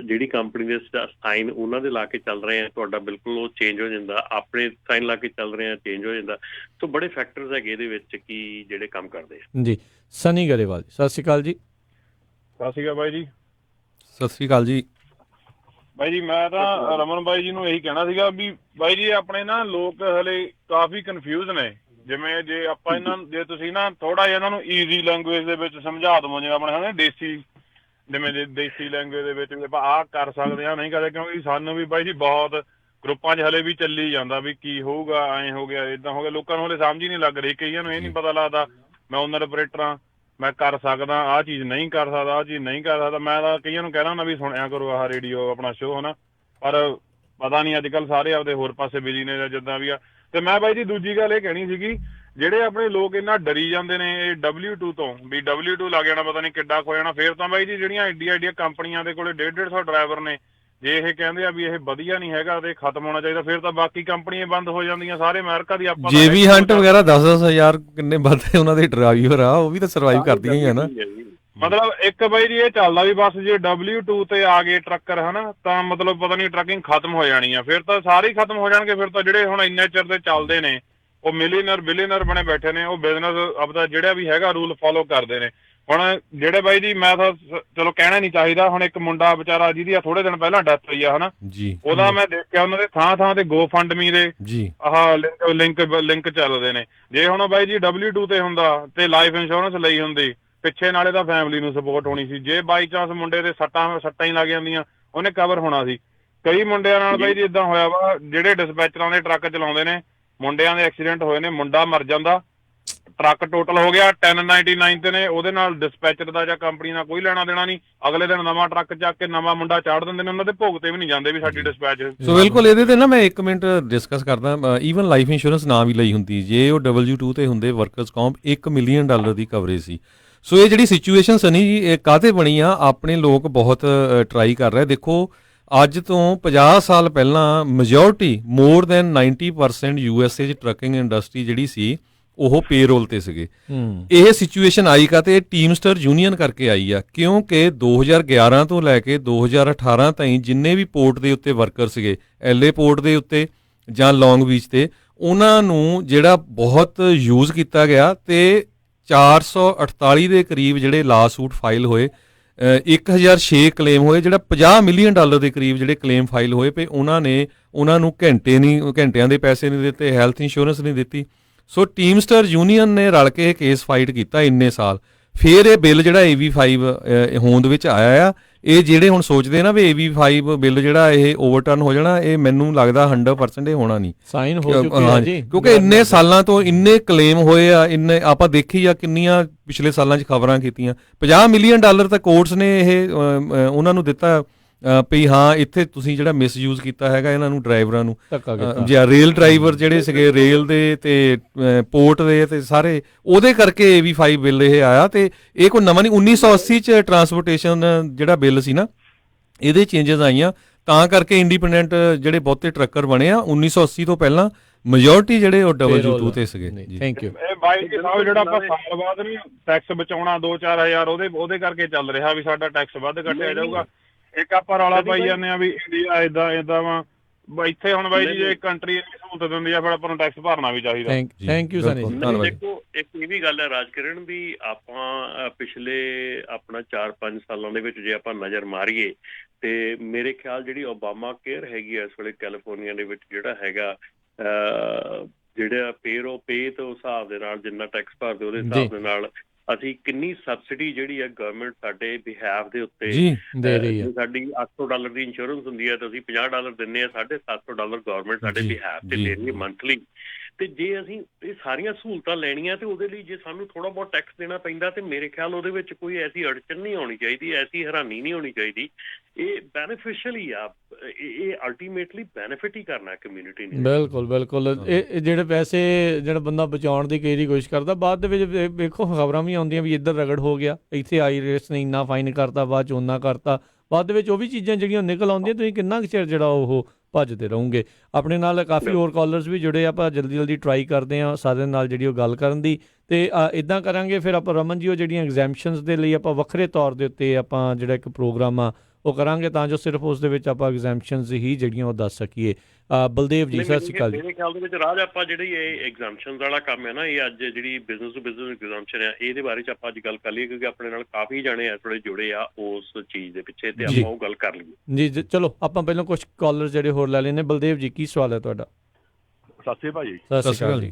ਜਿਹੜੀ ਕੰਪਨੀ ਦੇ ਸਾਈਨ ਉਹਨਾਂ ਦੇ ਲਾ ਕੇ ਚੱਲ ਰਹੇ ਆ, ਤੁਹਾਡਾ ਬਿਲਕੁਲ ਉਹ ਚੇਂਜ ਹੋ ਜਾਂਦਾ, ਆਪਣੇ ਸਾਈਨ ਲਾ ਕੇ ਚੱਲ ਰਹੇ ਆ ਚੇਂਜ ਹੋ ਜਾਂਦਾ। ਸੋ ਬੜੇ ਫੈਕਟਰਸ ਹੈਗੇ ਇਹਦੇ ਵਿੱਚ ਕੀ ਜਿਹੜੇ ਕੰਮ ਕਰਦੇ ਆ। ਜੀ ਸਨੀ ਗਰੇਵਾਲ, ਸਤਿ ਸ਼੍ਰੀ ਅਕਾਲ ਜੀ। ਸਤਿ ਸ਼੍ਰੀ ਅਕਾਲ ਬਾਈ ਜੀ। ਸਤਿ ਸ਼੍ਰੀ ਅਕਾਲ ਜੀ। ਬਾਈ ਜੀ ਮੈਂ ਤਾਂ ਰਮਨ ਬਾਈ ਜੀ ਨੂੰ ਇਹੀ ਕਹਿਣਾ ਸੀਗਾ ਵੀ ਬਾਈ ਜੀ ਆਪਣੇ ਨਾ ਲੋਕ ਹਲੇ ਕਾਫੀ ਕਨਫਿਊਜ਼ ਨੇ। ਜਿਵੇਂ ਜੇ ਆਪਾਂ ਜੇ ਤੁਸੀਂ ਨਾ ਥੋੜਾ ਜਿਹਾ ਇਹਨਾਂ ਨੂੰ ਈਜ਼ੀ ਲੈਂਗੁਏਜ ਦੇ ਵਿੱਚ ਸਮਝਾ ਦਵੋ, ਜਿਵੇਂ ਆਪਣੇ ਹਨਾ ਦੇਸੀ ਦੇਸੀ ਲੈਂਗੁਏਜ ਦੇ ਵਿੱਚ ਵੀ ਆਪਾਂ ਆਹ ਕਰ ਸਕਦੇ ਹਾਂ ਨਹੀਂ ਕਰਦੇ, ਕਿਉਂਕਿ ਸਾਨੂੰ ਵੀ ਬਾਈ ਜੀ ਬਹੁਤ ਗਰੁੱਪਾਂ 'ਚ ਹਲੇ ਵੀ ਚੱਲੀ ਜਾਂਦਾ ਵੀ ਕੀ ਹੋਊਗਾ, ਐਂ ਹੋ ਗਿਆ ਏਦਾਂ ਹੋ ਗਿਆ, ਲੋਕਾਂ ਨੂੰ ਹਲੇ ਸਮਝ ਹੀ ਨਹੀਂ ਲੱਗ ਰਹੀ। ਕਈਆਂ ਨੂੰ ਇਹ ਨਹੀਂ ਪਤਾ ਲੱਗਦਾ ਮੈਂ ਓਨਰ ਆਪਰੇਟਰ ਹਾਂ, ਮੈਂ ਕਰ ਸਕਦਾ ਆਹ ਚੀਜ਼, ਨਹੀਂ ਕਰ ਸਕਦਾ ਆਹ ਚੀਜ਼, ਨਹੀਂ ਕਰ ਸਕਦਾ। ਮੈਂ ਤਾਂ ਕਈਆਂ ਨੂੰ ਕਹਿਣਾ ਹੁੰਦਾ ਵੀ ਸੁਣਿਆ ਕਰੋ ਆਹ ਰੇਡੀਓ ਆਪਣਾ ਸ਼ੋਅ ਹਨਾ, ਪਰ ਪਤਾ ਨਹੀਂ ਅੱਜ ਕੱਲ੍ਹ ਸਾਰੇ ਆਪਦੇ ਹੋਰ ਪਾਸੇ ਬਿਜੀ ਨੇ ਜਾਂ ਜਿੱਦਾਂ ਵੀ ਆ। ਤੇ ਮੈਂ ਬਾਈ ਜੀ ਦੂਜੀ ਗੱਲ ਇਹ ਕਹਿਣੀ ਸੀਗੀ, ਜਿਹੜੇ ਆਪਣੇ ਲੋਕ ਇੰਨਾ ਡਰੀ ਜਾਂਦੇ ਨੇ ਇਹ W2 ਤੋਂ ਵੀ W2 ਲੱਗ ਜਾਣਾ, ਪਤਾ ਨਹੀਂ ਕਿੱਡਾ ਖੋ ਜਾਣਾ। ਫੇਰ ਤਾਂ ਬਾਈ ਜੀ ਜਿਹੜੀਆਂ ਐਡੀਆਂ ਕੰਪਨੀਆਂ ਦੇ ਕੋਲੇ 150 ਡਰਾਈਵਰ ਨੇ, ਜੇ ਇਹ ਕਹਿੰਦੇ ਆ ਵੀ ਇਹ ਵਧੀਆ ਨਹੀਂ ਹੈਗਾ ਤੇ ਖਤਮ ਹੋਣਾ ਚਾਹੀਦਾ, ਫਿਰ ਤਾਂ ਬਾਕੀ ਕੰਪਨੀਆਂ ਬੰਦ ਹੋ ਜਾਂਦੀਆਂ ਸਾਰੇ ਅਮਰੀਕਾ ਦੀ। ਆਪਾਂ JB ਹੰਟ ਵਗੈਰਾ 10-10 ਹਜ਼ਾਰ ਕਿੰਨੇ ਬੰਦੇ ਉਹਨਾਂ ਦੇ ਡਰਾਈਵਰ ਆ, ਉਹ ਵੀ ਤਾਂ ਸਰਵਾਈਵ ਕਰਦੀਆਂ ਹੀ ਆ ਨਾ। ਮਤਲਬ ਇੱਕ ਬਾਈ ਜੀ ਇਹ ਚੱਲਦਾ ਵੀ ਬਸ ਜੇ W2 ਤੇ ਆ ਗਏ ਟਰੱਕਰ ਹਨਾ, ਤਾਂ ਮਤਲਬ ਪਤਾ ਨਹੀਂ ਟਰੱਕਿੰਗ ਖਤਮ ਹੋ ਜਾਣੀ ਆ, ਫਿਰ ਤਾਂ ਸਾਰੇ ਹੀ ਖਤਮ ਹੋ ਜਾਣਗੇ। ਫਿਰ ਤਾਂ ਜਿਹੜੇ ਹੁਣ ਇੰਨੇ ਚਿਰ ਦੇ ਚੱਲਦੇ ਨੇ ਉਹ ਮਿਲੀਅਨਰ ਬਿਲੀਅਨਰ ਬਣੇ ਬੈਠੇ ਨੇ, ਉਹ ਬਿਜ਼ਨਸ ਆਪਦਾ ਜਿਹੜਾ ਵੀ ਹੈਗਾ ਰੂਲ ਫੋਲੋ ਕਰਦੇ ਨੇ। ਹੁਣ ਜਿਹੜੇ ਬਾਈ ਜੀ ਮੈਂ ਤਾਂ ਚਲੋ ਕਹਿਣਾ ਨਹੀਂ ਚਾਹੀਦਾ, ਹੁਣ ਇੱਕ ਮੁੰਡਾ ਵਿਚਾਰਾ ਜਿਹਦੀ ਆ ਥੋੜੇ ਦਿਨ ਪਹਿਲਾਂ ਡੈਥ ਹੋਈ ਆ ਹਨਾ, ਉਹਦਾ ਮੈਂ ਦੇਖਿਆ ਉਹਨਾਂ ਦੇ ਥਾਂ ਤੇ GoFundMe ਦੇ ਆਹ ਲਿੰਕ ਚੱਲਦੇ ਨੇ। ਜੇ ਹੁਣ ਬਾਈ ਜੀ W2 ਤੇ ਹੁੰਦਾ ਤੇ ਲਾਈਫ ਇੰਸ਼ੋਰੈਂਸ ਲਈ ਹੁੰਦੀ, ਪਿੱਛੇ ਨਾਲੇ ਤਾਂ ਫੈਮਿਲੀ ਨੂੰ ਸਪੋਰਟ ਹੋਣੀ ਸੀ। ਜੇ ਬਾਈ ਚਾਂਸ ਮੁੰਡੇ ਦੇ ਸੱਟਾਂ ਹੀ ਲੱਗ ਜਾਂਦੀਆਂ, ਉਹਨੇ ਕਵਰ ਹੋਣਾ ਸੀ। ਕਈ ਮੁੰਡਿਆਂ ਨਾਲ ਬਾਈ ਜੀ ਏਦਾਂ ਹੋਇਆ ਵਾ, ਜਿਹੜੇ ਡਿਸਪੈਚਰਾਂ ਦੇ ਟਰੱਕ ਚਲਾਉਂਦੇ ਨੇ, ਮੁੰਡਿਆਂ ਦੇ ਐਕਸੀਡੈਂਟ ਹੋਏ ਨੇ, ਮੁੰਡਾ ਮਰ ਜਾਂਦਾ, ਟਰੱਕ ਟੋਟਲ ਹੋ ਗਿਆ 1099 ਤੇ ਨੇ, ਉਹਦੇ ਨਾਲ ਡਿਸਪੈਚਰ ਦਾ ਜਾਂ ਕੰਪਨੀ ਨਾਲ ਕੋਈ ਲੈਣਾ ਦੇਣਾ ਨਹੀਂ। ਅਗਲੇ ਦਿਨ ਨਵਾਂ ਟਰੱਕ ਚੱਕ ਕੇ ਨਵਾਂ ਮੁੰਡਾ ਚਾੜ ਦਿੰਦੇ ਨੇ, ਉਹਨਾਂ ਦੇ ਭੋਗ ਤੇ ਵੀ ਨਹੀਂ ਜਾਂਦੇ ਵੀ ਸਾਡੀ ਡਿਸਪੈਚ। ਸੋ ਬਿਲਕੁਲ ਇਹਦੇ ਤੇ ਨਾ ਮੈਂ 1 ਮਿੰਟ ਡਿਸਕਸ ਕਰਦਾ। ਈਵਨ ਲਾਈਫ ਇੰਸ਼ੋਰੈਂਸ ਨਾ ਵੀ ਲਈ ਹੁੰਦੀ, ਜੇ ਉਹ W2 ਤੇ ਹੁੰਦੇ ਵਰਕਰਸ ਕੌਂਪ $1 ਮਿਲੀਅਨ ਦੀ ਕਵਰੇਜ ਸੀ। ਸੋ ਇਹ ਜਿਹੜੀ ਸਿਚੁਏਸ਼ਨ ਸਨੀ ਜੀ ਇਹ ਕਾਹਤੇ ਬਣੀ ਆ, ਆਪਣੇ ਲੋਕ ਬਹੁਤ ਟਰਾਈ ਕਰ ਰਹੇ। ਦੇਖੋ ਅੱਜ ਤੋਂ 50 ਸਾਲ ਪਹਿਲਾਂ ਮੈਜੋਰਟੀ ਮੋਰ ਦੈਨ 90% USA 'ਚ ਟਰੱਕਿੰਗ ਇੰਡਸਟਰੀ ਜਿਹੜੀ ਸੀ ਉਹ ਪੇਰੋਲ ਤੇ ਸੀਗੇ। ਇਹ ਸਿਚੁਏਸ਼ਨ ਆਈ ਕਾਤੇ ਟੀਮਸਟਰ ਯੂਨੀਅਨ ਕਰਕੇ ਆਈ ਆ, ਕਿਉਂਕਿ 2011 ਤੋਂ ਲੈ ਕੇ 2018 ਤਾਈਂ ਜਿੰਨੇ ਵੀ ਪੋਰਟ ਦੇ ਉੱਤੇ ਵਰਕਰ ਸੀਗੇ, LA ਪੋਰਟ ਦੇ ਉੱਤੇ ਜਾਂ ਲੌਂਗ ਬੀਚ ਤੇ, ਉਹਨਾਂ ਨੂੰ ਜਿਹੜਾ ਬਹੁਤ ਯੂਜ਼ ਕੀਤਾ ਗਿਆ ਤੇ 448 ਦੇ ਕਰੀਬ ਜਿਹੜੇ ਲਾ ਸੂਟ ਫਾਈਲ ਹੋਏ, 1006 ਕਲੇਮ ਹੋਏ, ਜਿਹੜਾ $50 ਮਿਲੀਅਨ ਦੇ ਕਰੀਬ ਜਿਹੜੇ ਕਲੇਮ ਫਾਈਲ ਹੋਏ ਪਏ। ਉਹਨਾਂ ਨੂੰ ਘੰਟਿਆਂ ਦੇ ਪੈਸੇ ਨਹੀਂ ਦਿੱਤੇ, ਹੈਲਥ ਇੰਸ਼ੋਰੈਂਸ ਨਹੀਂ ਦਿੱਤੀ। ਸੋ ਟੀਮਸਟਰ ਯੂਨੀਅਨ ਨੇ ਰਲ ਕੇ ਇਹ ਕੇਸ ਫਾਈਟ ਕੀਤਾ ਇੰਨੇ ਸਾਲ। ਫਿਰ ਇਹ ਬਿੱਲ ਜਿਹੜਾ AV5 ਹੋਂਦ ਵਿੱਚ ਆਇਆ ਆ, ਇਹ ਜਿਹੜੇ ਹੁਣ ਸੋਚਦੇ ਨਾ ਵੀ AV5 ਬਿੱਲ ਜਿਹੜਾ ਇਹ ਓਵਰਟਰਨ ਹੋ ਜਾਣਾ, ਇਹ ਮੈਨੂੰ ਲੱਗਦਾ 100% ਇਹ ਹੋਣਾ ਨਹੀਂ, ਸਾਈਨ ਹੋ ਚੁੱਕਿਆ ਜੀ, ਕਿਉਂਕਿ ਇੰਨੇ ਸਾਲਾਂ ਤੋਂ ਇੰਨੇ ਕਲੇਮ ਹੋਏ ਆ, ਇੰਨੇ ਆਪਾਂ ਦੇਖੀ ਆ ਕਿੰਨੀਆਂ ਪਿਛਲੇ ਸਾਲਾਂ 'ਚ ਖਬਰਾਂ ਕੀਤੀਆਂ। $50 ਮਿਲੀਅਨ ਤਾਂ ਕੋਰਟਸ ਨੇ ਇਹ ਉਹਨਾਂ ਨੂੰ ਦਿੱਤਾ ਵੀ ਹਾਂ ਇੱਥੇ ਤੁਸੀਂ ਜਿਹੜਾ ਮਿਸਯੂਜ਼ ਕੀਤਾ ਹੈਗਾ ਇਹਨਾਂ ਨੂੰ, ਡਰਾਈਵਰਾਂ ਨੂੰ, ਜਾਂ ਰੇਲ ਡਰਾਈਵਰ ਜਿਹੜੇ ਸੀਗੇ ਰੇਲ ਦੇ ਤੇ ਪੋਰਟ ਦੇ ਤੇ ਸਾਰੇ, ਉਹਦੇ ਕਰਕੇ AV5 ਬਿੱਲ ਇਹ ਆਇਆ। ਤੇ ਇਹ ਕੋਈ ਨਵਾਂ ਨਹੀਂ, 1980 ਚ ਟਰਾਂਸਪੋਰਟੇਸ਼ਨ ਜਿਹੜਾ ਬਿੱਲ ਸੀ ਨਾ, ਇਹਦੇ ਚੇਂਜਸ ਆਈਆਂ, ਤਾਂ ਕਰਕੇ ਇੰਡੀਪੈਂਡੈਂਟ ਜਿਹੜੇ ਬਹੁਤੇ ਟਰੱਕਰ ਬਣੇ ਆ। 1980 ਤੋਂ ਪਹਿਲਾਂ ਮੈਜੋਰਟੀ ਜਿਹੜੇ ਉਹ W2 ਤੇ ਸੀਗੇ। Thank you. ਇਹ ਬਾਈ ਜੀ ਸਾਹਿਬ ਜਿਹੜਾ ਆਪਾਂ ਸਾਲ ਬਾਅਦ ਨਹੀਂ ਟੈਕਸ ਬਚਾਉਣਾ 2-4 ਹਜ਼ਾਰ, ਉਹਦੇ ਕਰਕੇ ਚੱਲ ਰਿਹਾ ਵੀ ਸਾਡਾ ਟੈਕਸ ਵੱਧ ਕੱਟਿਆ ਜਾਊਗਾ। ਇੱਕ ਆਪਾਂ ਰੌਲਾ ਪਾਈ ਜਾਂਦੇ ਆ ਵੀ ਇੰਡੀਆ ਏਦਾਂ ਵਾ, ਇੱਥੇ ਹੁਣ ਬਾਈ ਜੀ ਜੇ ਕੰਟਰੀ ਇੰਨੀ ਸਹੂਲਤ ਦਿੰਦੀ ਆ, ਫਿਰ ਆਪਾਂ ਨੂੰ ਟੈਕਸ ਭਰਨਾ ਵੀ ਚਾਹੀਦਾ। ਥੈਂਕ ਯੂ ਸਨੀ ਜੀ। ਦੇਖੋ ਇੱਕ ਇਹ ਵੀ ਗੱਲ ਹੈ ਰਾਜਕਿਰਨ ਵੀ ਆਪਾਂ ਪਿਛਲੇ ਆਪਣਾ 4-5 ਸਾਲਾਂ ਦੇ ਵਿੱਚ ਜੇ ਆਪਾਂ ਨਜ਼ਰ ਮਾਰੀਏ ਤੇ ਮੇਰੇ ਖਿਆਲ ਜਿਹੜੀ ਓਬਾਮਾ ਕੇਅਰ ਹੈਗੀ ਆ ਇਸ ਵੇਲੇ ਕੈਲੀਫੋਰਨੀਆ ਦੇ ਵਿੱਚ ਜਿਹੜਾ ਹੈਗਾ, ਜਿਹੜਾ ਪੇ ਤੋਂ ਹਿਸਾਬ ਦੇ ਨਾਲ ਜਿੰਨਾ ਟੈਕਸ ਭਰਦੇ ਉਹਦੇ ਹਿਸਾਬ ਦੇ ਨਾਲ ਅਸੀਂ ਕਿੰਨੀ ਸਬਸਿਡੀ ਜਿਹੜੀ ਹੈ ਗਵਰਨਮੈਂਟ ਸਾਡੇ ਬਿਹਾਫ ਦੇ ਉੱਤੇ ਦੇ ਰਹੀ ਹੈ। ਸਾਡੀ $800 ਦੀ ਇੰਸ਼ੋਰੈਂਸ ਹੁੰਦੀ ਹੈ ਤਾਂ ਅਸੀਂ $50 ਦਿੰਦੇ ਹਾਂ, $750 ਗਵਰਨਮੈਂਟ ਸਾਡੇ ਬਿਹਾਫ ਤੇ ਦੇ ਰਹੀ ਹੈ ਮੰਥਲੀ। ਤੇ ਜੇ ਅਸੀਂ ਇਹ ਸਾਰੀਆਂ ਸਹੂਲਤਾਂ ਲੈਣੀਆਂ ਤੇ ਉਹਦੇ ਲਈ ਜੇ ਸਾਨੂੰ ਥੋੜਾ ਬਹੁਤ ਟੈਕਸ ਦੇਣਾ ਪੈਂਦਾ ਤੇ ਮੇਰੇ ਖਿਆਲ ਉਹਦੇ ਵਿੱਚ ਕੋਈ ਐਸੀ ਅੜਚਨ ਨਹੀਂ ਆਉਣੀ ਚਾਹੀਦੀ, ਐਸੀ ਹੈਰਾਨੀ ਨਹੀਂ ਹੋਣੀ ਚਾਹੀਦੀ। ਇਹ ਬੈਨੀਫਿਸ਼ੀਅਲ ਹੀ ਆ, ਇਹ ਅਲਟੀਮੇਟਲੀ ਬੈਨੀਫਿਟ ਹੀ ਕਰਨਾ ਕਮਿਊਨਿਟੀ ਨੇ। ਬਿਲਕੁਲ। ਇਹ ਜਿਹੜੇ ਪੈਸੇ ਜਿਹੜਾ ਬੰਦਾ ਬਚਾਉਣ ਦੀ ਕਈ ਕੋਸ਼ਿਸ਼ ਕਰਦਾ, ਬਾਅਦ ਦੇ ਵਿੱਚ ਵੇਖੋ ਖਬਰਾਂ ਵੀ ਆਉਂਦੀਆਂ ਵੀ ਇੱਧਰ ਰਗੜ ਹੋ ਗਿਆ, ਇੱਥੇ IRS ਨੇ ਇੰਨਾ ਫਾਈਨ ਕਰਤਾ, ਬਾਅਦ 'ਚ ਓਨਾ ਕਰਤਾ, ਬਾਅਦ ਦੇ ਵਿੱਚ ਉਹ ਵੀ ਚੀਜ਼ਾਂ ਜਿਹੜੀਆਂ ਨਿਕਲ ਆਉਂਦੀਆਂ। ਤੁਸੀਂ ਕਿੰਨਾ ਕੁ ਚਿਰ ਜਿਹੜਾ ਉਹ ਭੱਜਦੇ ਰਹੋਗੇ। ਆਪਣੇ ਨਾਲ ਕਾਫੀ ਹੋਰ ਕਾਲਰਸ ਵੀ ਜੁੜੇ, ਆਪਾਂ ਜਲਦੀ ਟਰਾਈ ਕਰਦੇ ਹਾਂ ਸਾਰਿਆਂ ਨਾਲ ਜਿਹੜੀ ਉਹ ਗੱਲ ਕਰਨ ਦੀ। ਤੇ ਇੱਦਾਂ ਕਰਾਂਗੇ ਫਿਰ ਆਪਾਂ ਰਮਨ ਜੀ ਉਹ ਜਿਹੜੀਆਂ ਐਗਜ਼ੈਂਪਸ਼ਨਸ ਦੇ ਲਈ ਆਪਾਂ ਵੱਖਰੇ ਤੌਰ ਦੇ ਉੱਤੇ ਆਪਾਂ ਜਿਹੜਾ ਇੱਕ ਪ੍ਰੋਗਰਾਮ ਆ ਉਹ ਕਰਾਂਗੇ, ਤਾਂ ਜੋ ਸਿਰਫ ਉਸ ਦੇ ਵਿੱਚ ਆਪਾਂ ਐਗਜ਼ੈਂਪਸ਼ਨਸ ਹੀ ਜਿਹੜੀਆਂ ਉਹ ਦੱਸ ਸਕੀਏ। ਬਲਦੇਵ ਜੀ ਸਤਿ ਸ਼੍ਰੀ ਅਕਾਲ ਜੀ। ਮੇਰੇ ਖਿਆਲ ਦੇ ਵਿੱਚ ਰਾਜ ਆਪਾਂ ਜਿਹੜੀ ਇਹ ਐਗਜ਼ੈਂਪਸ਼ਨਸ ਵਾਲਾ ਕੰਮ ਹੈ ਨਾ, ਇਹ ਅੱਜ ਜਿਹੜੀ ਬਿਜ਼ਨਸ ਟੂ ਬਿਜ਼ਨਸ ਐਗਜ਼ੈਂਪਸ਼ਨ ਹੈ, ਇਹਦੇ ਬਾਰੇ 'ਚ ਆਪਾਂ ਅੱਜ ਗੱਲ ਕਰ ਲਈਏ, ਕਿਉਂਕਿ ਆਪਣੇ ਨਾਲ ਕਾਫੀ ਜਾਣੇ ਇਸ ਵੇਲੇ ਜੁੜੇ ਆ ਉਸ ਚੀਜ਼ ਦੇ ਪਿੱਛੇ, ਤੇ ਆਪਾਂ ਉਹ ਗੱਲ ਕਰ ਲਈਏ। ਜੀ ਚਲੋ ਆਪਾਂ ਪਹਿਲਾਂ ਕੁਝ ਕਾਲਰ ਜਿਹੜੇ ਹੋਰ ਲੈ ਲੈਣੇ। ਬਲਦੇਵ ਜੀ ਕੀ ਸਵਾਲ ਹੈ ਤੁਹਾਡਾ? ਸਤਿ ਸ਼੍ਰੀ ਅਕਾਲ ਜੀ। ਸਤਿ ਸ਼੍ਰੀ ਅਕਾਲ ਜੀ।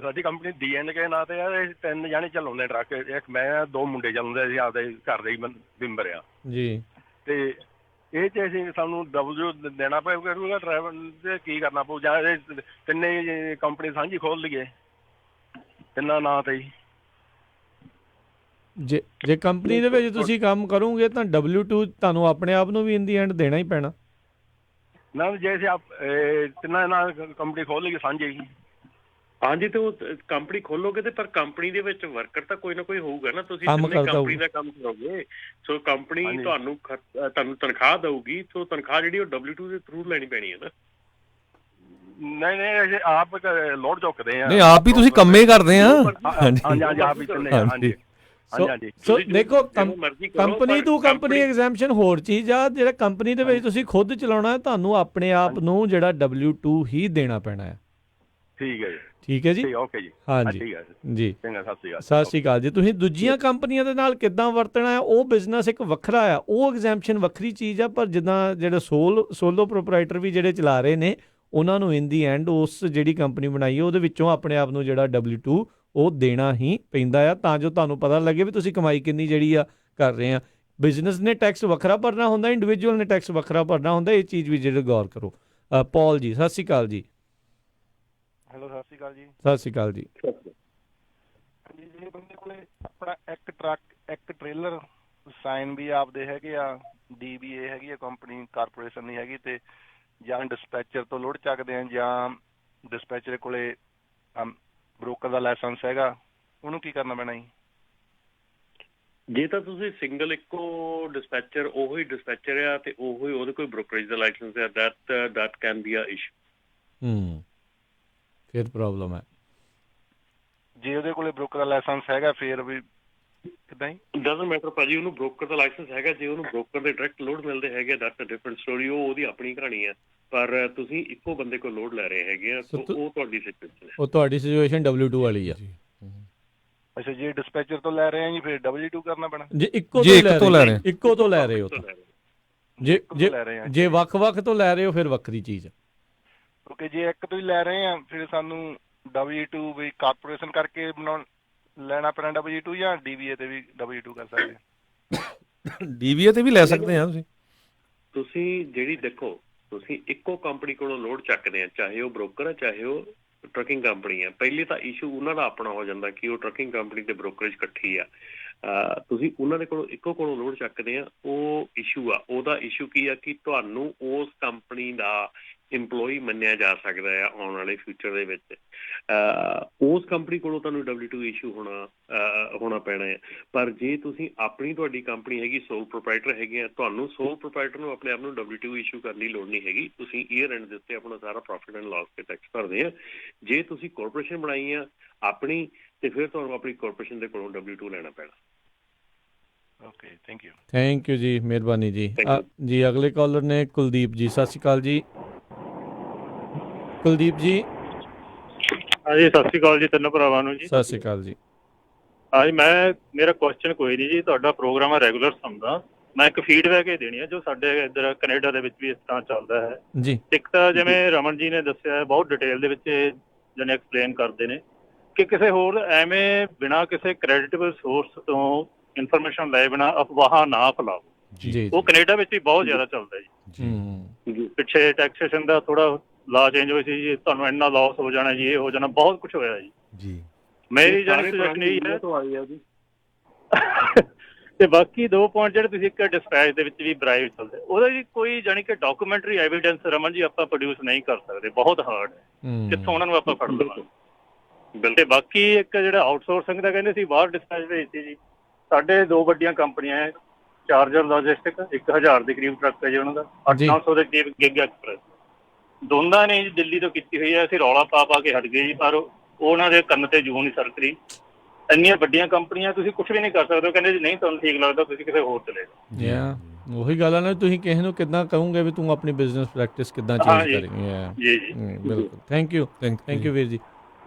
ਸਾਡੀ ਕੰਪਨੀ DNK ਨਾਂ ਤੇ ਆ, 3 ਜਾਣੇ ਚਲਾਉਂਦੇ ਟਰੱਕ, ਇੱਕ ਮੈਂ 2 ਮੁੰਡੇ ਚਲਾਉਂਦੇ ਸੀ, ਆਪਦੇ ਘਰ ਦੇ ਹੀ ਮੈਂਬਰ ਆ ਜੀ। ਤੇ ਇਹ 'ਚ ਅਸੀਂ ਸਾਨੂੰ W ਦੇਣਾ ਪਏਗਾ ਡਰਾਈਵਰ ਤੇ ਕੀ ਕਰਨਾ ਪਊ, ਜਾਂ ਇਹ ਤਿੰਨੇ ਕੰਪਨੀ ਸਾਂਝੀ ਖੋਲ ਲਈਏ ਤਿੰਨਾਂ ਨਾਂ ਤੇ ਹੀ? ਜੇ ਕੰਪਨੀ ਦੇ ਵਿੱਚ ਤੁਸੀਂ ਕੰਮ ਕਰੋਗੇ ਤਾਂ W2 ਤੁਹਾਨੂੰ ਆਪਣੇ ਆਪ ਨੂੰ ਵੀ ਇਨ ਦੀ ਐਂਡ ਦੇਣਾ ਹੀ ਪੈਣਾ ਨਾ। ਜੇ ਅਸੀਂ ਤਿੰਨਾਂ ਨਾਲ ਕੰਪਨੀ ਖੋਲ ਲਈਏ ਸਾਂਝੀ, ਹਾਂਜੀ, ਤੇ ਉਹ ਕੰਪਨੀ ਖੋਲੋਗੇ ਤੇ ਪਰ ਕੰਪਨੀ ਦੇ ਵਿੱਚ ਵਰਕਰ ਤਾਂ ਕੋਈ ਨਾ ਕੋਈ ਹੋਊਗਾ ਨਾ, ਤੁਸੀਂ ਕੰਪਨੀ ਦਾ ਕੰਮ ਕਰੋਗੇ। ਸੋ ਕੰਪਨੀ ਤੁਹਾਨੂੰ ਤਨਖਾਹ ਦਊਗੀ, ਸੋ ਤਨਖਾਹ ਜਿਹੜੀ ਉਹ W2 ਦੇ ਥਰੂ ਲੈਣੀ ਪੈਣੀ ਹੈ ਨਾ। ਨਹੀਂ ਅਸੀਂ ਆਪ ਲੋਡ ਚੁੱਕਦੇ ਆ। ਨਹੀਂ, ਆਪ ਵੀ ਤੁਸੀਂ ਕੰਮੇ ਕਰਦੇ ਆ। ਹਾਂਜੀ ਆਪ ਹੀ ਚੱਲੇ ਆ। ਹਾਂਜੀ। ਸੋ ਦੇਖੋ ਕੰਪਨੀ ਟੂ ਕੰਪਨੀ ਐਗਜ਼ੈਂਪਸ਼ਨ ਹੋਰ ਚੀਜ਼ ਆ, ਜਿਹੜਾ ਕੰਪਨੀ ਦੇ ਵਿੱਚ ਤੁਸੀਂ ਖੁਦ ਚਲਾਉਣਾ, ਤੁਹਾਨੂੰ ਆਪਣੇ ਆਪ ਨੂੰ ਜਿਹੜਾ W2 ਹੀ ਦੇਣਾ ਪੈਣਾ ਹੈ। ਠੀਕ ਹੈ ਜੀ। ਓਕੇ ਜੀ। ਹਾਂਜੀ ਜੀ, ਚੰਗਾ, ਸਤਿ ਸ਼੍ਰੀ ਅਕਾਲ ਜੀ। ਤੁਸੀਂ ਦੂਜੀਆਂ ਕੰਪਨੀਆਂ ਦੇ ਨਾਲ ਕਿੱਦਾਂ ਵਰਤਣਾ ਹੈ, ਉਹ ਬਿਜ਼ਨਸ ਇੱਕ ਵੱਖਰਾ ਆ, ਉਹ ਐਗਜ਼ੈਂਪਸ਼ਨ ਵੱਖਰੀ ਚੀਜ਼ ਆ। ਪਰ ਜਿੱਦਾਂ ਜਿਹੜੇ ਸੋਲੋ ਪ੍ਰੋਪਰਾਈਟਰ ਵੀ ਜਿਹੜੇ ਚਲਾ ਰਹੇ ਨੇ, ਉਹਨਾਂ ਨੂੰ ਇਨ ਦੀ ਐਂਡ ਉਸ ਜਿਹੜੀ ਕੰਪਨੀ ਬਣਾਈ ਹੈ ਉਹਦੇ ਵਿੱਚੋਂ ਆਪਣੇ ਆਪ ਨੂੰ ਜਿਹੜਾ W2 ਉਹ ਦੇਣਾ ਹੀ ਪੈਂਦਾ ਆ, ਤਾਂ ਜੋ ਤੁਹਾਨੂੰ ਪਤਾ ਲੱਗੇ ਵੀ ਤੁਸੀਂ ਕਮਾਈ ਕਿੰਨੀ ਜਿਹੜੀ ਆ ਕਰ ਰਹੇ ਆ। ਬਿਜ਼ਨਸ ਨੇ ਟੈਕਸ ਵੱਖਰਾ ਭਰਨਾ ਹੁੰਦਾ, ਇੰਡੀਵਿਜੂਅਲ ਨੇ ਟੈਕਸ ਵੱਖਰਾ ਭਰਨਾ ਹੁੰਦਾ। ਇਹ ਚੀਜ਼ ਵੀ ਜਿਹੜੇ ਗੌਰ ਕਰੋ। ਪੌਲ ਜੀ ਸਤਿ ਸ਼੍ਰੀ ਅਕਾਲ ਜੀ। ਹੈਲੋ, ਸਤਿ ਸ਼੍ਰੀ ਅਕਾਲ ਜੀ। ਸਤਿ ਸ਼੍ਰੀ ਅਕਾਲ ਜੀ। ਜੇ ਬੰਦੇ ਕੋਲੇ ਆਪਣਾ ਇੱਕ ਟਰੱਕ ਇੱਕ ਟ੍ਰੇਲਰ, ਸਾਈਨ ਵੀ ਆਪਦੇ ਹੈਗੇ ਆ, DBA ਹੈਗੀ ਆ, ਕੰਪਨੀ ਕਾਰਪੋਰੇਸ਼ਨ ਨਹੀਂ ਹੈਗੀ, ਤੇ ਜਾਂ ਡਿਸਪੈਚਰ ਤੋਂ ਲੋਡ ਚੱਕਦੇ ਆ, ਜਾਂ ਡਿਸਪੈਚਰ ਕੋਲੇ ਬ੍ਰੋਕਰ ਦਾ ਲਾਇਸੈਂਸ ਹੈਗਾ, ਉਹਨੂੰ ਕੀ ਕਰਨਾ ਪੈਣਾ ਜੀ? ਜੇ ਤਾਂ ਤੁਸੀਂ ਸਿੰਗਲ ਇੱਕੋ ਡਿਸਪੈਚਰ ਉਹੀ ਡਿਸਪੈਚਰ ਆ ਤੇ ਉਹੀ ਉਹਦੇ ਕੋਈ ਬ੍ਰੋਕਰੇਜ ਦਾ ਲਾਇਸੈਂਸ ਆ, that can be a issue। ਫਿਰ ਪ੍ਰੋਬਲਮ ਹੈ। ਜੇ ਉਹਦੇ ਕੋਲੇ ਬ੍ਰੋਕਰ ਦਾ ਲਾਇਸੈਂਸ ਹੈਗਾ ਫਿਰ ਵੀ ਕਿੱਦਾਂ ਜੀ? ਡਜ਼ਨਟ ਮੈਟਰ ਭਾਜੀ, ਉਹਨੂੰ ਬ੍ਰੋਕਰ ਦਾ ਲਾਇਸੈਂਸ ਹੈਗਾ, ਜੇ ਉਹਨੂੰ ਬ੍ਰੋਕਰ ਦੇ ਡਾਇਰੈਕਟ ਲੋਡ ਮਿਲਦੇ ਹੈਗੇ that's a different story, ਉਹ ਉਹਦੀ ਆਪਣੀ ਕਹਾਣੀ ਹੈ। ਪਰ ਤੁਸੀਂ ਇੱਕੋ ਬੰਦੇ ਕੋਲ ਲੋਡ ਲੈ ਰਹੇ ਹੈਗੇ ਆ, ਉਹ ਤੁਹਾਡੀ ਸਿਚੁਏਸ਼ਨ ਹੈ। ਉਹ ਤੁਹਾਡੀ ਸਿਚੁਏਸ਼ਨ W2 ਵਾਲੀ ਆ। ਅੱਛਾ, ਜੇ ਡਿਸਪੈਚਰ ਤੋਂ ਲੈ ਰਹੇ ਆ ਜੀ ਫਿਰ W2 ਕਰਨਾ ਪੈਣਾ? ਜੇ ਇੱਕੋ ਤੋਂ ਲੈ ਰਹੇ ਇੱਕੋ ਤੋਂ ਲੈ ਰਹੇ ਹੋ ਜੇ ਵੱਖ-ਵੱਖ ਤੋਂ ਲੈ ਰਹੇ ਹੋ ਫਿਰ ਵੱਖਰੀ ਚੀਜ਼ ਹੈ। ਓਕੇ, ਜੇ ਇੱਕ ਤੋਂ ਹੀ ਲੈ ਰਹੇ ਆ ਫਿਰ ਸਾਨੂੰ W2 ਵੀ ਕਾਰਪੋਰੇਸ਼ਨ ਕਰਕੇ ਲੈਣਾ ਪੈਣਾ W2 ਜਾਂ DBA ਤੇ ਵੀ W2 ਕਰ ਸਕਦੇ ਆ? DBA ਤੇ ਵੀ ਲੈ ਸਕਦੇ ਆ ਤੁਸੀਂ ਜਿਹੜੀ ਦੇਖੋ, ਤੁਸੀਂ ਇੱਕੋ ਕੰਪਨੀ ਕੋਲੋਂ ਲੋਡ ਚੱਕਦੇ ਆ, ਚਾਹੇ ਉਹ ਬ੍ਰੋਕਰ ਆ ਚਾਹੇ ਉਹ ਟਰੱਕਿੰਗ ਕੰਪਨੀ ਆ। ਪਹਿਲੇ ਤਾਂ ਇਸ਼ੂ ਉਹਨਾਂ ਦਾ ਆਪਣਾ ਹੋ ਜਾਂਦਾ ਕਿ ਉਹ ਟਰੱਕਿੰਗ ਕੰਪਨੀ ਤੇ ਬ੍ਰੋਕਰੇਜ ਇਕੱਠੀ ਆ। ਤੁਸੀਂ ਉਹਨਾਂ ਦੇ ਕੋਲੋਂ ਇੱਕੋ ਕੋਲੋਂ ਲੋਡ ਚੱਕਦੇ ਆ, ਉਹ ਇਸ਼ੂ ਆ। ਉਹਦਾ ਇਸ਼ੂ ਕੀ ਆ ਕਿ ਤੁਹਾਨੂੰ ਉਸ ਕੰਪਨੀ ਦਾ ਇੰਪਲੋਈ ਮੰਨਿਆ ਜਾ ਸਕਦਾ ਆ ਆਉਣ ਵਾਲੇ ਫਿਊਚਰ ਦੇ ਵਿੱਚ। ਉਸ ਕੰਪਨੀ ਕੋਲੋਂ ਤੁਹਾਨੂੰ W2 ਇਸ਼ੂ ਹੋਣਾ ਪੈਣਾ ਹੈ। ਪਰ ਜੇ ਤੁਸੀਂ ਆਪਣੀ ਤੁਹਾਡੀ ਕੰਪਨੀ ਹੈਗੀ, ਸੋਲ ਪ੍ਰੋਪਰਾਈਟਰ ਹੈਗੇ ਆ, ਤੁਹਾਨੂੰ ਸੋਲ ਪ੍ਰੋਪਰਾਈਟਰ ਨੂੰ ਆਪਣੇ ਆਪ ਨੂੰ W2 ਇਸ਼ੂ ਕਰਨ ਦੀ ਲੋੜ ਨਹੀਂ ਹੈਗੀ। ਤੁਸੀਂ ਈਅਰ ਐਂਡ ਦੇ ਉੱਤੇ ਆਪਣਾ ਸਾਰਾ ਪ੍ਰੋਫਿਟ ਐਂਡ ਲਾਸ ਤੇ ਟੈਕਸ ਭਰਦੇ ਆ। ਜੇ ਤੁਸੀਂ ਕਾਰਪੋਰੇਸ਼ਨ ਬਣਾਈ ਆ ਆਪਣੀ ਤੇ ਫਿਰ ਤੁਹਾਨੂੰ ਆਪਣੀ ਕਾਰਪੋਰੇਸ਼ਨ ਦੇ ਕੋਲੋਂ W2 ਲੈਣਾ ਪੈਣਾ। ਓਕੇ, ਥੈਂਕ ਯੂ ਜੀ, ਮਿਹਰਬਾਨੀ ਜੀ। ਜੀ ਅਗਲੇ ਕਾਲਰ ਨੇ ਕੁਲਦੀਪ ਜੀ। ਸਤਿ ਸ਼੍ਰੀ ਅਕਾਲ ਜੀ ਕੁਲਦੀਪ ਜੀ। ਹਾਂਜੀ, ਸਤਿ ਸ਼੍ਰੀ ਅਕਾਲ ਜੀ ਤਿੰਨੋਂ ਭਰਾਵਾਂ ਨੂੰ ਜੀ। ਸਤਿ ਸ਼੍ਰੀ ਅਕਾਲ ਜੀ। ਹਾਂਜੀ, ਮੇਰਾ ਕੁਐਸਚਨ ਕੋਈ ਨਹੀਂ ਜੀ, ਤੁਹਾਡਾ ਪ੍ਰੋਗਰਾਮ ਹੈ ਰੈਗੂਲਰ ਸੁਣਦਾ। ਮੈਂ ਇੱਕ ਫੀਡਬੈਕ ਹੀ ਦੇਣੀ ਹੈ ਜੋ ਸਾਡੇ ਇੱਧਰ ਕੈਨੇਡਾ ਦੇ ਵਿੱਚ ਵੀ ਇਸ ਤਰ੍ਹਾਂ ਚੱਲਦਾ ਹੈ ਜੀ। ਇੱਕ ਤਾਂ ਜਿਵੇਂ ਰਮਨ ਜੀ ਨੇ ਦੱਸਿਆ ਹੈ, ਬਹੁਤ ਡਿਟੇਲ ਦੇ ਵਿੱਚ ਜਣੇ ਐਕਸਪਲੇਨ ਕਰਦੇ ਨੇ ਕਿ ਕਿਸੇ ਹੋਰ ਐਵੇਂ ਬਿਨਾਂ ਕਿਸੇ ਕ੍ਰੈਡੀਟੇਬਲ ਸੋਰਸ ਤੋਂ ਇਨਫੋਰਮੇਸ਼ਨ ਲਏ ਬਿਨਾਂ ਅਫਵਾਹਾਂ ਨਾ ਫੈਲਾਓ। ਉਹ ਕੈਨੇਡਾ ਵਿੱਚ ਵੀ ਬਹੁਤ ਜ਼ਿਆਦਾ ਚੱਲਦਾ ਜੀ। ਪਿੱਛੇ ਟੈਕਸੇਸ਼ਨ ਦਾ ਥੋੜਾ ਲਾ ਚੇਂਜ ਹੋਈ ਸੀ ਜੀ, ਤੁਹਾਨੂੰ ਇੰਨਾ ਲਾਸ ਹੋ ਜਾਣਾ ਜੀ, ਇਹ ਹੋ ਜਾਣਾ, ਬਹੁਤ ਕੁਝ ਹੋਇਆ ਜੀ। ਮੇਰੀ ਜਾਣੀ ਸੁਜੈਸ਼ਨ ਇਹ ਹੈ ਤੇ ਬਾਕੀ 2 ਪੁਆਇੰਟ ਜਿਹੜੇ ਤੁਸੀਂ ਇੱਕ ਡਿਸਪੈਚ ਦੇ ਵਿੱਚ ਵੀ ਬਰਾਈਵ ਚੱਲਦੇ, ਉਹਦਾ ਜੀ ਕੋਈ ਜਾਣੀ ਕਿ ਡਾਕੂਮੈਂਟਰੀ ਐਵੀਡੈਂਸ ਰਮਨ ਜੀ ਆਪਾਂ ਪ੍ਰੋਡਿਊਸ ਨਹੀਂ ਕਰ ਸਕਦੇ, ਬਹੁਤ ਹਾਰਡ ਹੈ। ਕਿੱਥੋਂ ਉਹਨਾਂ ਨੂੰ ਆਪਾਂ ਫੜ ਲਵਾਂਗੇ। ਤੇ ਬਾਕੀ ਇੱਕ ਜਿਹੜਾ ਆਊਟਸੋਰਸਿੰਗ ਦਾ ਕਹਿੰਦੇ ਸੀ ਬਾਹਰ ਡਿਸਪੈਚ ਭੇਜਤੀ ਜੀ। ਸਾਡੇ 2 ਵੱਡੀਆਂ ਕੰਪਨੀਆਂ ਹੈ, ਚਾਰਜਰ ਲੌਜਿਸਟਿਕ, 1000 ਦੇ ਕਰੀਬ ਟਰੱਕ ਹੈ ਜੀ ਉਹਨਾਂ ਦਾ, 800-900 ਦੇ ਕਰੀਬ ਗਿਗ ਐਕਸਪ੍ਰੈਸ, ਦੋਨਾਂ ਨੇ ਦਿੱਲੀ ਤੋਂ ਕੀਤੀ ਹੋਈ ਹੈ। ਅਸੀਂ ਰੌਲਾ ਪਾ ਕੇ ਹਟ ਗਏ ਜੀ, ਪਰ ਉਹਨਾਂ ਦੇ ਕੰਨ ਤੇ ਜੂੰ ਨਹੀਂ ਸਰਕਦੀ। ਇੰਨੀਆਂ ਵੱਡੀਆਂ ਕੰਪਨੀਆਂ, ਤੁਸੀਂ ਕੁਝ ਵੀ ਨਹੀਂ ਕਰ ਸਕਦੇ। ਉਹ ਕਹਿੰਦੇ ਜੀ ਨਹੀਂ ਤੁਹਾਨੂੰ ਠੀਕ ਲੱਗਦਾ ਤੁਸੀਂ ਕਿਸੇ ਹੋਰ ਚਲੇ ਜਾਓ। ਉਹੀ ਗੱਲ ਆ ਨਾ, ਤੁਸੀਂ ਕਿਸੇ ਨੂੰ ਕਿੱਦਾਂ ਕਹੋਗੇ ਵੀ ਤੂੰ ਆਪਣੀ ਬਿਜ਼ਨਸ ਪ੍ਰੈਕਟਿਸ ਕਿੱਦਾਂ ਚੇਂਜ ਕਰੇਂਗੇ। ਜੀ ਜੀ ਬਿਲਕੁਲ। ਥੈਂਕ ਯੂ ਵੀਰ ਜੀ।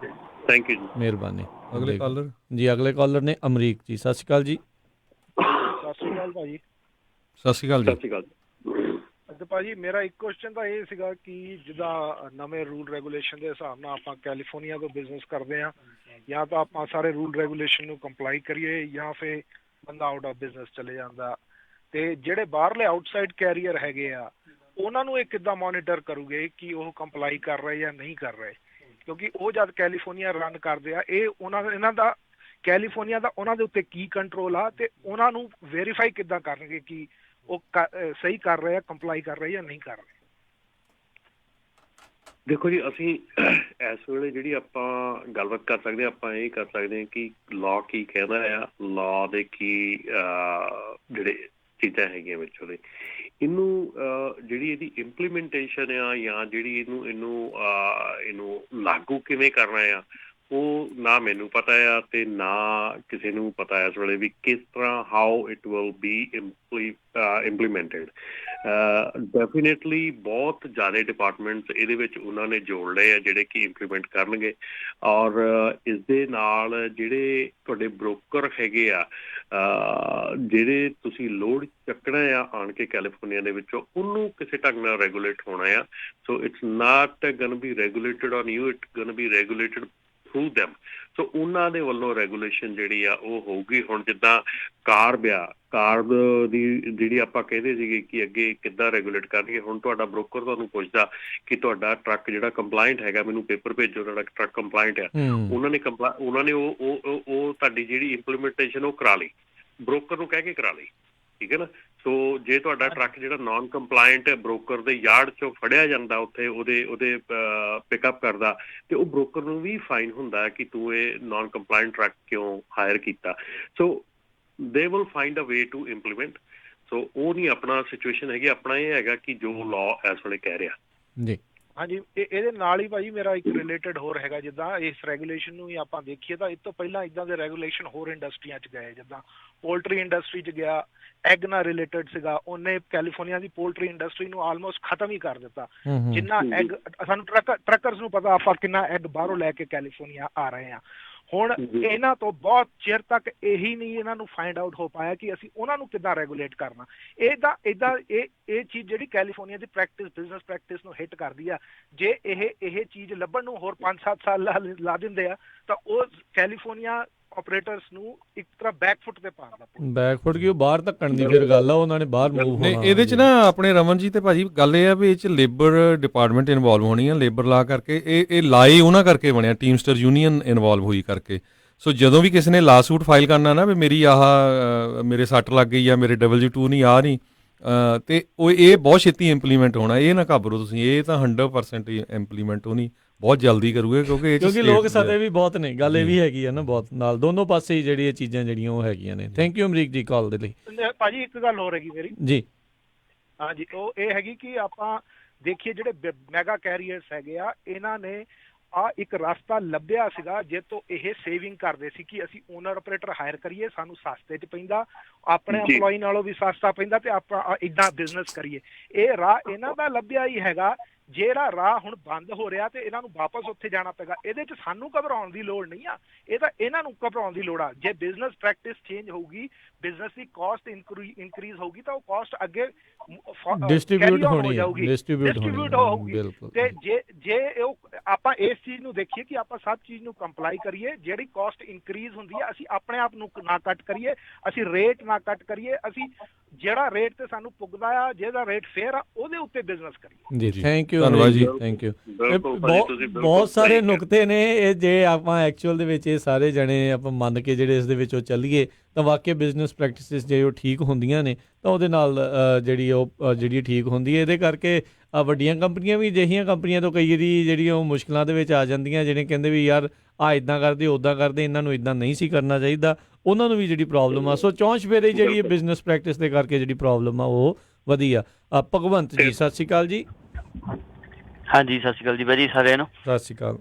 ਥੈਂਕ ਯੂ ਜੀ, ਮਿਹਰਬਾਨੀ। ਅਗਲੇ ਕਾਲਰ ਜੀ ਅਗਲੇ ਕਾਲਰ ਨੇ ਅਮਰੀਕ ਜੀ। ਸਤਿ ਸ਼੍ਰੀ ਅਕਾਲ ਜੀ। ਸਤਿ ਸ਼੍ਰੀ ਅਕਾਲ ਭਾਜੀ। ਸਤਿ ਸ਼੍ਰੀ ਅਕਾਲ ਜੀ। ਸਤਿ ਸ਼੍ਰੀ ਅਕਾਲ। ਤੇ ਭਾਜੀ ਮੇਰਾ ਇੱਕ ਕੁਐਸਚਨ ਤਾਂ ਇਹ ਸੀਗਾ ਕਿ ਜਿੱਦਾਂ ਨਵੇਂ ਰੂਲ ਰੈਗੂਲੇਸ਼ਨ ਦੇ ਹਿਸਾਬ ਨਾਲ ਆਪਾਂ ਕੈਲੀਫੋਰਨੀਆ ਤੋਂ ਬਿਜ਼ਨਸ ਕਰਦੇ ਹਾਂ, ਜਾਂ ਤਾਂ ਆਪਾਂ ਸਾਰੇ ਰੂਲ ਰੈਗੂਲੇਸ਼ਨ ਨੂੰ ਕੰਪਲਾਈ ਕਰੀਏ ਜਾਂ ਫਿਰ ਬੰਦਾ ਆਊਟ ਆਫ ਬਿਜ਼ਨਸ ਚਲੇ ਜਾਂਦਾ। ਤੇ ਜਿਹੜੇ ਬਾਹਰਲੇ ਆਊਟਸਾਈਡ ਕੈਰੀਅਰ ਹੈਗੇ ਆ ਉਹਨਾਂ ਨੂੰ ਇਹ ਕਿੱਦਾਂ ਮੋਨੀਟਰ ਕਰੂਗੇ ਕਿ ਉਹ ਕੰਪਲਾਈ ਕਰ ਰਹੇ ਜਾਂ ਨਹੀਂ ਕਰ ਰਹੇ? ਕਿਉਂਕਿ ਉਹ ਜਦ ਕੈਲੀਫੋਰਨੀਆ ਰਨ ਕਰਦੇ ਆ, ਇਹ ਇਹਨਾਂ ਦਾ ਕੈਲੀਫੋਰਨੀਆ ਦਾ ਉਹਨਾਂ ਦੇ ਉੱਤੇ ਕੀ ਕੰਟਰੋਲ ਆ ਤੇ ਉਹਨਾਂ ਨੂੰ ਵੈਰੀਫਾਈ ਕਿੱਦਾਂ ਕਰਨਗੇ ਕਿ ਉਹ ਸਹੀ ਕਰ ਰਹੇ ਆ, ਕੰਪਲਾਈ ਕਰ ਰਹੇ ਜਾਂ ਨਹੀਂ ਕਰ ਰਹੇ? ਦੇਖੋ ਜੀ, ਅਸੀਂ ਇਸ ਵੇਲੇ ਜਿਹੜੀ ਆਪਾਂ ਗੱਲਬਾਤ ਕਰ ਸਕਦੇ ਹਾਂ, ਆਪਾਂ ਇਹ ਕਰ ਸਕਦੇ ਹਾਂ ਕਿ ਲਾਅ ਕੀ ਕਹਿੰਦਾ ਆ, ਲਾਅ ਦੇ ਕੀ ਜਿਹੜੇ ਚੀਜ਼ਾਂ ਹੈਗੀਆਂ ਵਿੱਚ ਉਹਦੇ, ਇਹਨੂੰ ਜਿਹੜੀ ਇਹਦੀ ਇੰਪਲੀਮੈਂਟੇਸ਼ਨ ਆ ਜਾਂ ਜਿਹੜੀ ਇਹਨੂੰ ਲਾਗੂ ਕਿਵੇਂ ਕਰਨਾ ਆ, ਉਹ ਨਾ ਮੈਨੂੰ ਪਤਾ ਆ ਤੇ ਨਾ ਕਿਸੇ ਨੂੰ ਪਤਾ ਇਸ ਵੇਲੇ ਵੀ ਕਿਸ ਤਰ੍ਹਾਂ how it will be implemented. Definitely ਬਹੁਤ ਜ਼ਿਆਦਾ ਡਿਪਾਰਟਮੈਂਟਸ ਇਹਦੇ ਵਿੱਚ ਉਹਨਾਂ ਨੇ ਜੋੜ ਲਏ ਆ ਜਿਹੜੇ ਕਿ ਇੰਪਲੀਮੈਂਟ ਕਰਨਗੇ। ਔਰ ਇਸ ਦੇ ਨਾਲ ਜਿਹੜੇ ਤੁਹਾਡੇ ਬ੍ਰੋਕਰ ਹੈਗੇ ਆ, ਜਿਹੜੇ ਤੁਸੀਂ ਲੋਡ ਚੱਕਣਾ ਆ ਆਣ ਕੇ ਕੈਲੀਫੋਰਨੀਆ ਦੇ ਵਿੱਚੋਂ, ਉਹਨੂੰ ਕਿਸੇ ਢੰਗ ਨਾਲ ਰੈਗੂਲੇਟ ਹੋਣਾ ਆ। So it's not gonna be regulated on you, it gonna be regulated through them. So ਉਹਨਾਂ ਦੇ ਵੱਲੋਂ ਰੈਗੂਲੇਸ਼ਨ ਜਿਹੜੀ ਆ ਉਹ ਹੋਊਗੀ। ਹੁਣ ਜਿੱਦਾਂ ਕਾਰ ਦੀ ਜਿਹੜੀ ਆਪਾਂ ਕਹਿੰਦੇ ਸੀਗੇ ਕਿ ਅੱਗੇ ਕਿੱਦਾਂ ਰੈਗੂਲੇਟ ਕਰਨਗੇ, ਹੁਣ ਤੁਹਾਡਾ ਬ੍ਰੋਕਰ ਤੁਹਾਨੂੰ ਪੁੱਛਦਾ ਕਿ ਤੁਹਾਡਾ ਟਰੱਕ ਜਿਹੜਾ ਕੰਪਲਾਇੰਟ ਹੈਗਾ, ਮੈਨੂੰ ਪੇਪਰ ਭੇਜੋ ਤੁਹਾਡਾ ਟਰੱਕ ਕੰਪਲਾਇੰਟ ਆ। ਉਹਨਾਂ ਨੇ ਉਹ ਤੁਹਾਡੀ ਜਿਹੜੀ ਇੰਪਲੀਮੈਂਟੇਸ਼ਨ ਉਹ ਕਰਾ ਲਈ, ਬ੍ਰੋਕਰ ਨੂੰ ਕਹਿ ਕੇ ਕਰਾ ਲਈ, ਠੀਕ ਹੈ ਨਾ। ਸੋ ਜੇ ਤੁਹਾਡਾ ਟਰੱਕ ਜਿਹੜਾ ਨਾਨ ਕੰਪਲਾਇੰਟ ਬ੍ਰੋਕਰ ਦੇ ਯਾਰਡ 'ਚੋਂ ਫੜਿਆ ਜਾਂਦਾ ਉੱਥੇ ਉਹਦੇ ਪਿਕਅਪ ਕਰਦਾ, ਤੇ ਉਹ ਬ੍ਰੋਕਰ ਨੂੰ ਵੀ ਫਾਈਨ ਹੁੰਦਾ ਕਿ ਤੂੰ ਇਹ ਨਾਨ ਕੰਪਲਾਇੰਟ ਟਰੱਕ ਕਿਉਂ ਹਾਇਰ ਕੀਤਾ। So they will find a way to implement. So ਉਹ ਨਹੀਂ ਆਪਣਾ ਸਿਚੁਏਸ਼ਨ ਹੈਗੀ, ਆਪਣਾ ਇਹ ਹੈਗਾ ਕਿ ਜੋ ਲਾਅ ਇਸ ਵੇਲੇ ਕਹਿ ਰਿਹਾ ਜੀ। ਹਾਂਜੀ, ਇਹਦੇ ਨਾਲ ਹੀ ਭਾਜੀ ਮੇਰਾ ਇੱਕ ਰਿਲੇਟਡ ਹੋਰ ਹੈਗਾ, ਜਿੱਦਾਂ ਇਸ ਰੈਗੂਲੇਸ਼ਨ ਨੂੰ ਹੀ ਆਪਾਂ ਦੇਖੀਏ ਤਾਂ ਇਸ ਤੋਂ ਪਹਿਲਾਂ ਇੱਦਾਂ ਦੇ ਰੈਗੂਲੇਸ਼ਨ ਹੋਰ ਇੰਡਸਟਰੀਆਂ 'ਚ ਗਏ, ਜਿੱਦਾਂ ਪੋਲਟਰੀ ਇੰਡਸਟਰੀ 'ਚ ਗਿਆ, ਐਗ ਨਾਲ ਰਿਲੇਟਡ ਸੀਗਾ, ਉਹਨੇ ਕੈਲੀਫੋਰਨੀਆ ਦੀ ਪੋਲਟਰੀ ਇੰਡਸਟਰੀ ਨੂੰ ਆਲਮੋਸਟ ਖਤਮ ਹੀ ਕਰ ਦਿੱਤਾ। ਜਿੰਨਾ ਐਗ ਸਾਨੂੰ ਟਰੱਕਰਸ ਨੂੰ ਪਤਾ ਆਪਾਂ ਕਿੰਨਾ ਐਗ ਬਾਹਰੋਂ ਲੈ ਕੇ ਕੈਲੀਫੋਰਨੀਆ ਆ ਰਹੇ ਆ। ਹੁਣ ਇਹਨਾਂ ਤੋਂ ਬਹੁਤ ਚਿਰ ਤੱਕ ਇਹੀ ਨਹੀਂ ਇਹਨਾਂ ਨੂੰ ਫਾਈਂਡ ਆਊਟ ਹੋ ਪਾਇਆ ਕਿ ਅਸੀਂ ਉਹਨਾਂ ਨੂੰ ਕਿੱਦਾਂ ਰੈਗੂਲੇਟ ਕਰਨਾ। ਇਹ ਚੀਜ਼ ਜਿਹੜੀ ਕੈਲੀਫੋਰਨੀਆ ਦੀ ਬਿਜ਼ਨਸ ਪ੍ਰੈਕਟਿਸ ਨੂੰ ਹਿੱਟ ਕਰਦੀ ਆ, ਜੇ ਇਹ ਚੀਜ਼ ਲੱਭਣ ਨੂੰ ਹੋਰ 5-7 ਸਾਲ ਲਾ ਦਿੰਦੇ ਆ ਤਾਂ ਉਹ ਕੈਲੀਫੋਰਨੀਆ ਆਪਰੇਟਰਸ ਨੂੰ ਇੱਕ ਤਰ੍ਹਾਂ ਬੈਕਫੁੱਟ ਤੇ ਪਾ ਦਿੰਦਾ। ਬੈਕਫੁੱਟ ਕੀ, ਉਹ ਬਾਹਰ ਧੱਕਣ ਦੀ ਫਿਰ ਗੱਲ ਆ, ਉਹਨਾਂ ਨੇ ਬਾਹਰ ਮੂਵ ਹੋਣਾ। ਇਹਦੇ 'ਚ ਨਾ ਆਪਣੇ ਰਮਨ ਜੀ ਤੇ ਭਾਜੀ ਗੱਲ ਇਹ ਆ ਵੀ ਇਹ 'ਚ ਲੇਬਰ ਡਿਪਾਰਟਮੈਂਟ ਇਨਵੋਲਵ ਹੋਣੀ ਆ, ਲੇਬਰ ਲਾ ਕਰਕੇ ਇਹ ਲਾਏ ਉਹਨਾਂ ਕਰਕੇ ਬਣਿਆ, ਟੀਮਸਟਰ ਯੂਨੀਅਨ ਇਨਵੋਲਵ ਹੋਈ ਕਰਕੇ। ਸੋ ਜਦੋਂ ਵੀ ਕਿਸੇ ਨੇ ਲਾ ਸੂਟ ਫਾਈਲ ਕਰਨਾ ਨਾ ਵੀ ਮੇਰੀ ਮੇਰੇ ਸੱਟ ਲੱਗ ਗਈ ਆ, ਮੇਰੇ W2 ਨਹੀਂ ਆ ਨਹੀਂ, ਤੇ ਉਹ ਇਹ ਬਹੁਤ ਛੇਤੀ ਇੰਪਲੀਮੈਂਟ ਹੋਣਾ, ਇਹ ਨਾ ਘਾਬਰੋ ਤੁਸੀਂ, ਇਹ ਤਾਂ 100% ਇੰਪਲੀਮੈਂਟ ਹੋਣੀ ਬਹੁਤ ਜਲਦੀ ਕਰੂਗੇ ਕਿਉਂਕਿ ਲੋਕ ਸਦੇ ਵੀ ਬਹੁਤ ਨੇ। ਗੱਲ ਇਹ ਵੀ ਹੈਗੀ ਆ ਨਾ, ਬਹੁਤ ਨਾਲ ਦੋਨੋਂ ਪਾਸੇ ਹੀ ਜਿਹੜੀ ਇਹ ਚੀਜ਼ਾਂ ਜਿਹੜੀਆਂ ਉਹ ਹੈਗੀਆਂ ਨੇ। ਥੈਂਕ ਯੂ ਅਮਰੀਕ ਜੀ ਕਾਲ ਦੇ ਲਈ। ਭਾਜੀ ਇੱਕ ਗੱਲ ਹੋਰ ਹੈਗੀ ਮੇਰੀ ਜੀ। ਹਾਂਜੀ, ਉਹ ਇਹ ਹੈਗੀ ਕਿ ਆਪਾਂ ਦੇਖੀਏ ਜਿਹੜੇ ਮੈਗਾ ਕੈਰੀਅਰਸ ਹੈਗੇ ਆ, ਇਹਨਾਂ ਨੇ ਇੱਕ ਰਸਤਾ ਲੱਭਿਆ ਸੀਗਾ ਜੇ ਤੋਂ ਇਹ ਸੇਵਿੰਗ ਕਰਦੇ ਸੀ ਕਿ ਅਸੀਂ ਓਨਰ ਆਪਰੇਟਰ ਹਾਇਰ ਕਰੀਏ, ਸਾਨੂੰ ਸਸਤੇ 'ਚ ਪੈਂਦਾ, ਆਪਣੇ ਐਮਪਲੋਈ ਨਾਲੋਂ ਵੀ ਸਸਤਾ ਪੈਂਦਾ, ਤੇ ਆਪਾਂ ਇੱਦਾਂ ਬਿਜ਼ਨਸ ਕਰੀਏ। ਇਹ ਰਾਹ ਇਹਨਾਂ ਦਾ ਲੱਭਿਆ ਹੀ ਹੈਗਾ। ਜਿਹੜਾ ਰਾਹ ਹੁਣ ਬੰਦ ਹੋ ਰਿਹਾ ਤੇ ਇਹਨਾਂ ਨੂੰ ਵਾਪਸ ਉੱਥੇ ਜਾਣਾ ਪਏਗਾ। ਇਹਦੇ 'ਚ ਸਾਨੂੰ ਘਬਰਾਉਣ ਦੀ ਲੋੜ ਨਹੀਂ ਆ, ਇਹ ਤਾਂ ਇਹਨਾਂ ਨੂੰ ਘਬਰਾਉਣ ਦੀ ਲੋੜ ਆ। ਜੇ ਬਿਜ਼ਨਸ ਪ੍ਰੈਕਟਿਸ ਚੇਂਜ ਹੋਊਗੀ, ਬਿਜ਼ਨਸ ਦੀ ਕਾਸਟ ਇਨਕਰੀਜ਼ ਹੋਊਗੀ ਤਾਂ ਉਹ ਕਾਸਟ ਅੱਗੇ ਡਿਸਟ੍ਰੀਬਿਊਟ ਹੋਣੀ ਹੋਊਗੀ। ਤੇ ਜੇ ਆਪਾਂ ਇਸ ਚੀਜ਼ ਨੂੰ ਦੇਖੀਏ ਕਿ ਆਪਾਂ ਸਭ ਚੀਜ਼ ਨੂੰ ਕੰਪਲਾਈ ਕਰੀਏ, ਜਿਹੜੀ ਕਾਸਟ ਇਨਕਰੀਜ਼ ਹੁੰਦੀ ਹੈ ਅਸੀਂ ਆਪਣੇ ਆਪ ਨੂੰ ਨਾ ਕੱਟ ਕਰੀਏ, ਅਸੀਂ ਰੇਟ ਨਾ ਕੱਟ ਕਰੀਏ, ਅਸੀਂ ਜਿਹੜਾ ਰੇਟ ਤੇ ਸਾਨੂੰ ਪੁੱਗਦਾ ਆ, ਜਿਹਦਾ ਰੇਟ ਫੇਅਰ ਆ, ਉਹਦੇ ਉੱਤੇ ਬਿਜ਼ਨਸ ਕਰੀਏ। ਜੀ ਥੈਂਕ ਯੂ, ਧੰਨਵਾਦ ਜੀ, ਥੈਂਕ ਯੂ। ਬਹੁਤ ਸਾਰੇ ਨੁਕਤੇ ਨੇ ਇਹ, ਜੇ ਆਪਾਂ ਐਕਚੁਅਲ ਦੇ ਵਿੱਚ ਇਹ ਸਾਰੇ ਜਣੇ ਆਪਾਂ ਮੰਨ ਕੇ ਜਿਹੜੇ ਇਸ ਦੇ ਵਿੱਚੋਂ ਚੱਲੀਏ ਤਾਂ ਵਾਕਈ ਬਿਜ਼ਨਸ ਪ੍ਰੈਕਟਿਸਿਸ ਜੇ ਉਹ ਠੀਕ ਹੁੰਦੀਆਂ ਨੇ ਤਾਂ ਉਹਦੇ ਨਾਲ ਜਿਹੜੀ ਠੀਕ ਹੁੰਦੀ ਹੈ। ਇਹਦੇ ਕਰਕੇ ਵੱਡੀਆਂ ਕੰਪਨੀਆਂ ਵੀ ਅਜਿਹੀਆਂ ਕੰਪਨੀਆਂ ਤੋਂ ਕਈ ਵਾਰੀ ਜਿਹੜੀਆਂ ਉਹ ਮੁਸ਼ਕਿਲਾਂ ਦੇ ਵਿੱਚ ਆ ਜਾਂਦੀਆਂ, ਜਿਹੜੇ ਕਹਿੰਦੇ ਵੀ ਯਾਰ ਇੱਦਾਂ ਕਰਦੇ ਉੱਦਾਂ ਕਰਦੇ, ਇਹਨਾਂ ਨੂੰ ਇੱਦਾਂ ਨਹੀਂ ਸੀ ਕਰਨਾ ਚਾਹੀਦਾ, ਉਹਨਾਂ ਨੂੰ ਵੀ ਜਿਹੜੀ ਪ੍ਰੋਬਲਮ ਆ। ਸੋ ਚੌਂਚ ਫੇਰੇ ਜਿਹੜੀ ਬਿਜ਼ਨਸ ਪ੍ਰੈਕਟਿਸ ਦੇ ਕਰਕੇ ਜਿਹੜੀ ਪ੍ਰੋਬਲਮ ਆ ਉਹ ਵਧੀਆ। ਭਗਵੰਤ ਜੀ ਸਤਿ ਸ਼੍ਰੀ ਅਕਾਲ ਜੀ। ਹਾਂਜੀ ਸਤਿ ਸ਼੍ਰੀ ਅਕਾਲ ਜੀ ਭਾਜੀ ਸਾਰਿਆਂ ਨੂੰ। ਸਤਿ ਸ਼੍ਰੀ ਅਕਾਲ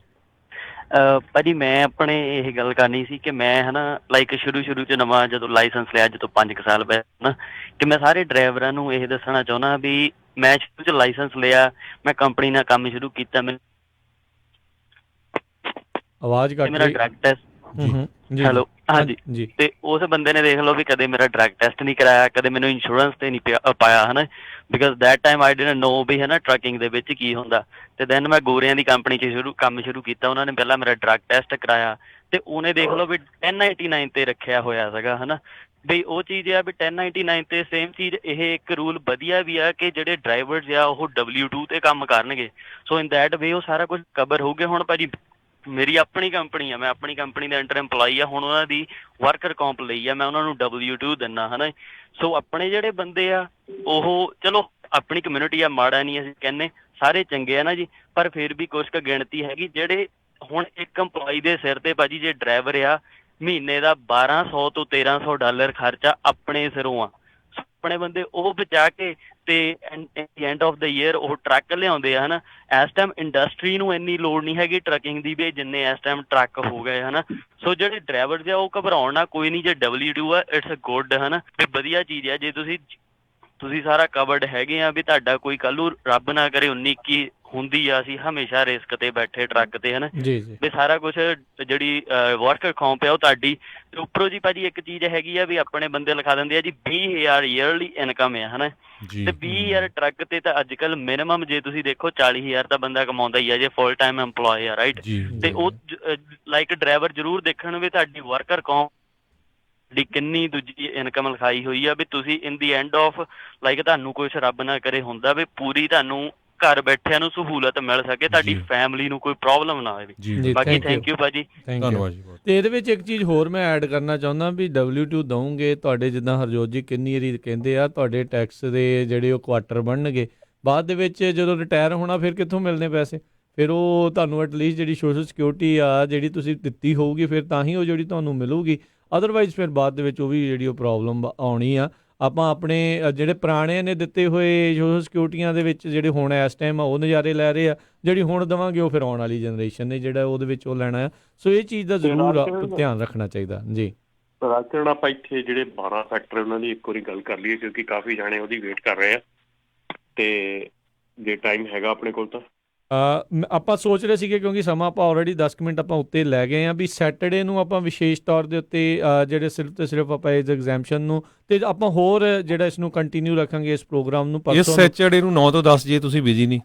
ਭਾਜੀ, ਮੈਂ ਆਪਣੇ ਇਹ ਗੱਲ ਕਰਨੀ ਸੀ ਕਿ ਮੈਂ ਲਾਈਕ ਸ਼ੁਰੂ 'ਚ ਨਵਾਂ ਜਦੋਂ ਲਾਇਸੈਂਸ ਲਿਆ, ਜਦੋਂ 5 ਸਾਲ ਪਹਿਲਾਂ, ਕਿ ਮੈਂ ਸਾਰੇ ਡਰਾਈਵਰਾਂ ਨੂੰ ਇਹ ਦੱਸਣਾ ਚਾਹੁੰਦਾ ਵੀ ਮੈਂ ਸ਼ੁਰੂ 'ਚ ਲਾਇਸੈਂਸ ਲਿਆ, ਮੈਂ ਕੰਪਨੀ ਨਾਲ ਕੰਮ ਸ਼ੁਰੂ ਕੀਤਾ, ਆਵਾਜ਼ ਘੱਟ ਮੇਰਾ ਡਰੱਗ ਟੈਸਟ ਹੈਲੋ ਹਾਂਜੀ, ਤੇ ਉਸ ਬੰਦੇ ਨੇ ਦੇਖ ਲਓ ਵੀ ਕਦੇ ਮੇਰਾ ਡਰੱਗ ਟੈਸਟ ਨਹੀਂ ਕਰਾਇਆ, ਕਦੇ ਮੈਨੂੰ ਇੰਸ਼ੋਰੈਂਸ ਤੇ ਨਹੀਂ ਪਾਇਆ because that time I didn't know we trucking ਦੇ ਵਿੱਚ ਕੀ ਹੁੰਦਾ। ਤੇ ਦੈਨ ਮੈਂ ਗੋਰਿਆਂ ਦੀ ਕੰਪਨੀ 'ਚ ਕੰਮ ਸ਼ੁਰੂ ਕੀਤਾ, ਉਹਨਾਂ ਨੇ ਪਹਿਲਾਂ ਮੇਰਾ ਡਰੱਗ ਟੈਸਟ ਕਰਾਇਆ ਤੇ ਉਹਨੇ ਦੇਖ ਲਓ ਵੀ 1099 ਤੇ ਰੱਖਿਆ ਹੋਇਆ ਸੀਗਾ ਵੀ ਉਹ ਚੀਜ਼ ਆ ਵੀ 1099 ਤੇ ਸੇਮ ਚੀਜ਼। ਇਹ ਇੱਕ ਰੂਲ ਵਧੀਆ ਵੀ ਆ ਕਿ ਜਿਹੜੇ ਡਰਾਈਵਰਸ ਆ ਉਹ W2 ਤੇ ਕੰਮ ਕਰਨਗੇ, ਸੋ ਇਨ ਦੈਟ ਵੇ ਉਹ ਸਾਰਾ ਕੁਝ ਕਵਰ ਹੋਊਗੇ। ਹੁਣ ਭਾਜੀ ਮੇਰੀ ਆਪਣੀ ਕੰਪਨੀ ਆ, ਮੈਂ ਆਪਣੀ ਕੰਪਨੀ ਦੇ ਅੰਡਰ ਇੰਪਲਾਈ ਆ, ਹੁਣ ਉਹਨਾਂ ਦੀ ਵਰਕਰ ਕੌਂਪ ਲਈ ਆ, ਮੈਂ ਉਹਨਾਂ ਨੂੰ W2 ਦਿੰਦਾ ਸੋ ਆਪਣੇ ਜਿਹੜੇ ਬੰਦੇ ਆ ਉਹ ਚਲੋ ਆਪਣੀ ਕਮਿਊਨਿਟੀ ਆ, ਮਾੜਾ ਨਹੀਂ ਅਸੀਂ ਕਹਿੰਦੇ, ਸਾਰੇ ਚੰਗੇ ਆ ਜੀ, ਪਰ ਫਿਰ ਵੀ ਕੁਛ ਕੁ ਗਿਣਤੀ ਹੈਗੀ ਜਿਹੜੇ ਹੁਣ ਇੱਕ ਇੰਪਲਾਈ ਦੇ ਸਿਰ ਤੇ ਭਾਜੀ ਜੇ ਡਰਾਈਵਰ ਆ ਮਹੀਨੇ ਦਾ $1200 ਤੋਂ $1300 ਖਰਚਾ ਆਪਣੇ ਸਿਰੋਂ ਆ। ਆਪਣੇ ਬੰਦੇ ਉਹ ਬਚਾ ਕੇ ਤੇ ਐਂਡ ਆਫ ਦਾ ਈਅਰ ਉਹ ਟਰੱਕ ਲਿਆਉਂਦੇ ਆ ਇਸ ਟਾਈਮ ਇੰਡਸਟਰੀ ਨੂੰ ਇੰਨੀ ਲੋੜ ਨਹੀਂ ਹੈਗੀ ਟਰੱਕਿੰਗ ਦੀ ਵੀ ਜਿੰਨੇ ਇਸ ਟਾਈਮ ਟਰੱਕ ਹੋ ਗਏ ਸੋ ਜਿਹੜੇ ਡਰਾਈਵਰ ਆ ਉਹ ਘਬਰਾਉਣ ਨਾ ਕੋਈ ਨਹੀਂ, ਜੇ W2 ਆ ਇਟਸ ਗੁੱਡ ਤੇ ਵਧੀਆ ਚੀਜ਼ ਆ। ਜੇ ਤੁਸੀਂ ਸਾਰਾ ਕਵਰਡ ਹੈਗੇ ਆ ਵੀ ਤੁਹਾਡਾ ਕੋਈ ਕੱਲ ਨੂੰ ਰੱਬ ਨਾ ਕਰੇ 19-21 ਹੁੰਦੀ ਆ, ਅਸੀਂ ਹਮੇਸ਼ਾ ਰਿਸਕ ਤੇ ਬੈਠੇ ਟਰੱਕ ਤੇ ਵੀ ਸਾਰਾ ਕੁਛ ਜਿਹੜੀ ਵਰਕਰ ਕੌਂਪ ਆ ਉਹ ਤੁਹਾਡੀ। ਤੇ ਉੱਪਰੋਂ ਜੀ ਭਾਜੀ ਇੱਕ ਚੀਜ਼ ਹੈਗੀ ਆ ਵੀ ਆਪਣੇ ਬੰਦੇ ਲਿਖਾ ਦਿੰਦੇ ਆ ਜੀ 20,000 ਈਅਰਲੀ ਇਨਕਮ ਆ ਤੇ 20,000 ਟਰੱਕ ਤੇ ਤਾਂ ਅੱਜ ਕੱਲ ਮਿਨੀਮਮ ਜੇ ਤੁਸੀਂ ਦੇਖੋ 40,000 ਤਾਂ ਬੰਦਾ ਕਮਾਉਂਦਾ ਹੀ ਆ ਜੇ ਫੁੱਲ ਟਾਈਮ ਐਮਪਲੋਏ ਆ, ਰਾਈਟ। ਤੇ ਉਹ ਲਾਈਕ ਡਰਾਈਵਰ ਜ਼ਰੂਰ ਦੇਖਣ ਵੀ ਤੁਹਾਡੀ ਵਰਕਰ ਕੌਂਪ ਦੀ ਕਿੰਨੀ ਦੂਜੀ ਇਨਕਮ ਲਿਖਾਈ ਹੋਈ ਆ ਵੀ ਤੁਸੀਂ ਇਨ ਦੀ ਐਂਡ ਆਫ ਲਾਈਕ ਤੁਹਾਨੂੰ ਕੁਛ ਰੱਬ ਨਾ ਕਰੇ ਹੁੰਦਾ ਵੀ ਪੂਰੀ ਤੁਹਾਨੂੰ ਘਰ ਬੈਠਿਆਂ ਨੂੰ ਸਹੂਲਤ ਮਿਲ ਸਕੇ, ਤੁਹਾਡੀ ਫੈਮਿਲੀ ਨੂੰ ਕੋਈ ਪ੍ਰੋਬਲਮ ਨਾ ਆਵੇ। ਬਾਕੀ ਥੈਂਕ ਯੂ ਭਾਜੀ, ਧੰਨਵਾਦ ਜੀ। ਤੇ ਇਹਦੇ ਵਿੱਚ ਇੱਕ ਚੀਜ਼ ਹੋਰ ਮੈਂ ਐਡ ਕਰਨਾ ਚਾਹੁੰਦਾ ਵੀ W2 ਦਊਂਗੇ ਤੁਹਾਡੇ, ਜਿੱਦਾਂ ਹਰਜੋਤ ਜੀ ਕਿੰਨੀ ਵਾਰੀ ਕਹਿੰਦੇ ਆ, ਤੁਹਾਡੇ ਟੈਕਸ ਦੇ ਜਿਹੜੇ ਉਹ ਕੁਆਟਰ ਬਣਨਗੇ, ਬਾਅਦ ਦੇ ਵਿੱਚ ਜਦੋਂ ਰਿਟਾਇਰ ਹੋਣਾ ਫਿਰ ਕਿੱਥੋਂ ਮਿਲਣੇ ਪੈਸੇ? ਫਿਰ ਉਹ ਤੁਹਾਨੂੰ ਐਟਲੀਸਟ ਜਿਹੜੀ ਸੋਸ਼ਲ ਸਿਕਿਉਰਿਟੀ ਆ ਜਿਹੜੀ ਤੁਸੀਂ ਦਿੱਤੀ ਹੋਊਗੀ ਫਿਰ ਤਾਂ ਹੀ ਉਹ ਜਿਹੜੀ ਤੁਹਾਨੂੰ ਮਿਲੂਗੀ, ਅਦਰਵਾਈਜ਼ ਫਿਰ ਬਾਅਦ ਦੇ ਵਿੱਚ ਉਹ ਵੀ ਜਿਹੜੀ ਉਹ ਪ੍ਰੋਬਲਮ ਆਉਣੀ ਆ। ਆਪਾਂ ਆਪਣੇ ਜਿਹੜੇ ਪੁਰਾਣੇ ਨੇ ਦਿੱਤੇ ਹੋਏ ਸੋਸ਼ਲ ਸਿਕਿਉਰਿਟੀਆਂ ਦੇ ਵਿੱਚ ਜਿਹੜੇ ਹੁਣ ਇਸ ਟਾਈਮ ਉਹ ਨਜ਼ਾਰੇ ਲੈ ਰਹੇ ਆ, ਜਿਹੜੀ ਹੁਣ ਦੇਵਾਂਗੇ ਉਹ ਫਿਰ ਆਉਣ ਵਾਲੀ ਜਨਰੇਸ਼ਨ ਨੇ ਜਿਹੜਾ ਉਹਦੇ ਵਿੱਚ ਉਹ ਲੈਣਾ ਆ। ਸੋ ਇਹ ਚੀਜ਼ ਦਾ ਜ਼ਰੂਰ ਧਿਆਨ ਰੱਖਣਾ ਚਾਹੀਦਾ ਜੀ। ਰਾਜਨ ਆਪਾਂ ਇੱਥੇ ਜਿਹੜੇ 12 ਫੈਕਟਰ ਉਹਨਾਂ ਦੀ ਇੱਕ ਵਾਰੀ ਗੱਲ ਕਰ ਲਈਏ, ਕਿਉਂਕਿ ਕਾਫੀ ਜਾਣੇ ਉਹਦੀ ਵੇਟ ਕਰ ਰਹੇ ਆ, ਤੇ ਜੇ ਟਾਈਮ ਹੈਗਾ ਆਪਣੇ ਕੋਲ ਤਾਂ ਆਪਾਂ ਸੋਚ ਰਹੇ ਸੀਗੇ, ਕਿਉਂਕਿ ਸਮਾਂ ਆਪਾਂ ਆਲਰੇਡੀ 10 ਮਿੰਟ ਆਪਾਂ ਉੱਤੇ ਲੈ ਗਏ ਹਾਂ, ਵੀ ਸੈਟਰਡੇ ਨੂੰ ਆਪਾਂ ਵਿਸ਼ੇਸ਼ ਤੌਰ ਦੇ ਉੱਤੇ ਜਿਹੜੇ ਸਿਰਫ ਤੇ ਸਿਰਫ ਆਪਾਂ ਇਸ ਐਗਜ਼ੈਂਪਸ਼ਨ ਨੂੰ ਤੇ ਆਪਾਂ ਹੋਰ ਜਿਹੜਾ ਇਸ ਨੂੰ ਕੰਟੀਨਿਊ ਰੱਖਾਂਗੇ ਇਸ ਪ੍ਰੋਗਰਾਮ ਨੂੰ। ਇਸ ਸੈਟਰਡੇ ਨੂੰ 9 ਤੋਂ 10 ਜੇ ਤੁਸੀਂ ਬਿਜੀ ਨਹੀਂ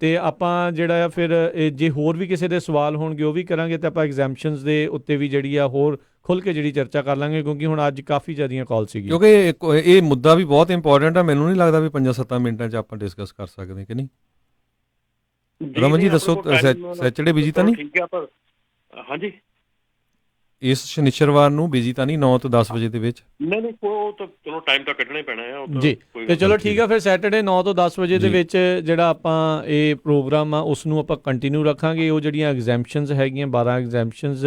ਤੇ ਆਪਾਂ ਜਿਹੜਾ ਆ ਫਿਰ ਜੇ ਹੋਰ ਵੀ ਕਿਸੇ ਦੇ ਸਵਾਲ ਹੋਣਗੇ ਉਹ ਵੀ ਕਰਾਂਗੇ, ਤੇ ਆਪਾਂ ਐਗਜ਼ੈਂਪਸ਼ਨਸ ਦੇ ਉੱਤੇ ਵੀ ਜਿਹੜੀ ਆ ਹੋਰ ਖੁੱਲ੍ਹ ਕੇ ਜਿਹੜੀ ਚਰਚਾ ਕਰ ਲਾਂਗੇ, ਕਿਉਂਕਿ ਹੁਣ ਅੱਜ ਕਾਫੀ ਜ਼ਿਆਦੀਆਂ ਕਾਲ ਸੀਗੀ, ਕਿਉਂਕਿ ਇਹ ਮੁੱਦਾ ਵੀ ਬਹੁਤ ਇੰਪੋਰਟੈਂਟ ਆ। ਮੈਨੂੰ ਨਹੀਂ ਲੱਗਦਾ ਵੀ 5-7 ਮਿੰਟਾਂ 'ਚ ਆਪਾਂ ਡਿਸਕਸ ਕਰ ਸਕਦੇ ਕਿ ਨਹੀਂ। ਰਮਨ ਜੀ ਦੱਸੋ, ਸੈਟਰਡੇ ਬਿਜੀ ਤਾਂ ਨਹੀਂ? ਠੀਕ ਹੈ ਪਰ ਹਾਂਜੀ ਇਸ ਸ਼ਨੀਚਰਵਾਰ ਨੂੰ ਬਿਜੀ ਤਾਂ ਨਹੀਂ 9 ਤੋਂ 10 ਵਜੇ ਦੇ ਵਿੱਚ? ਨਹੀਂ ਉਹ ਤਾਂ ਚਲੋ ਟਾਈਮ ਤਾਂ ਕੱਢਣਾ ਹੀ ਪੈਣਾ ਹੈ ਜੀ। ਤੇ ਚਲੋ ਠੀਕ ਆ, ਫਿਰ ਸੈਟਰਡੇ 9 ਤੋਂ 10 ਵਜੇ ਦੇ ਵਿੱਚ ਜਿਹੜਾ ਆਪਾਂ ਇਹ ਪ੍ਰੋਗਰਾਮ ਆ ਉਸ ਨੂੰ ਆਪਾਂ ਕੰਟੀਨਿਊ ਰੱਖਾਂਗੇ। ਉਹ ਜਿਹੜੀਆਂ ਐਗਜ਼ੈਂਪਸ਼ਨਸ ਹੈਗੀਆਂ 12 ਐਗਜ਼ੈਂਪਸ਼ਨਸ,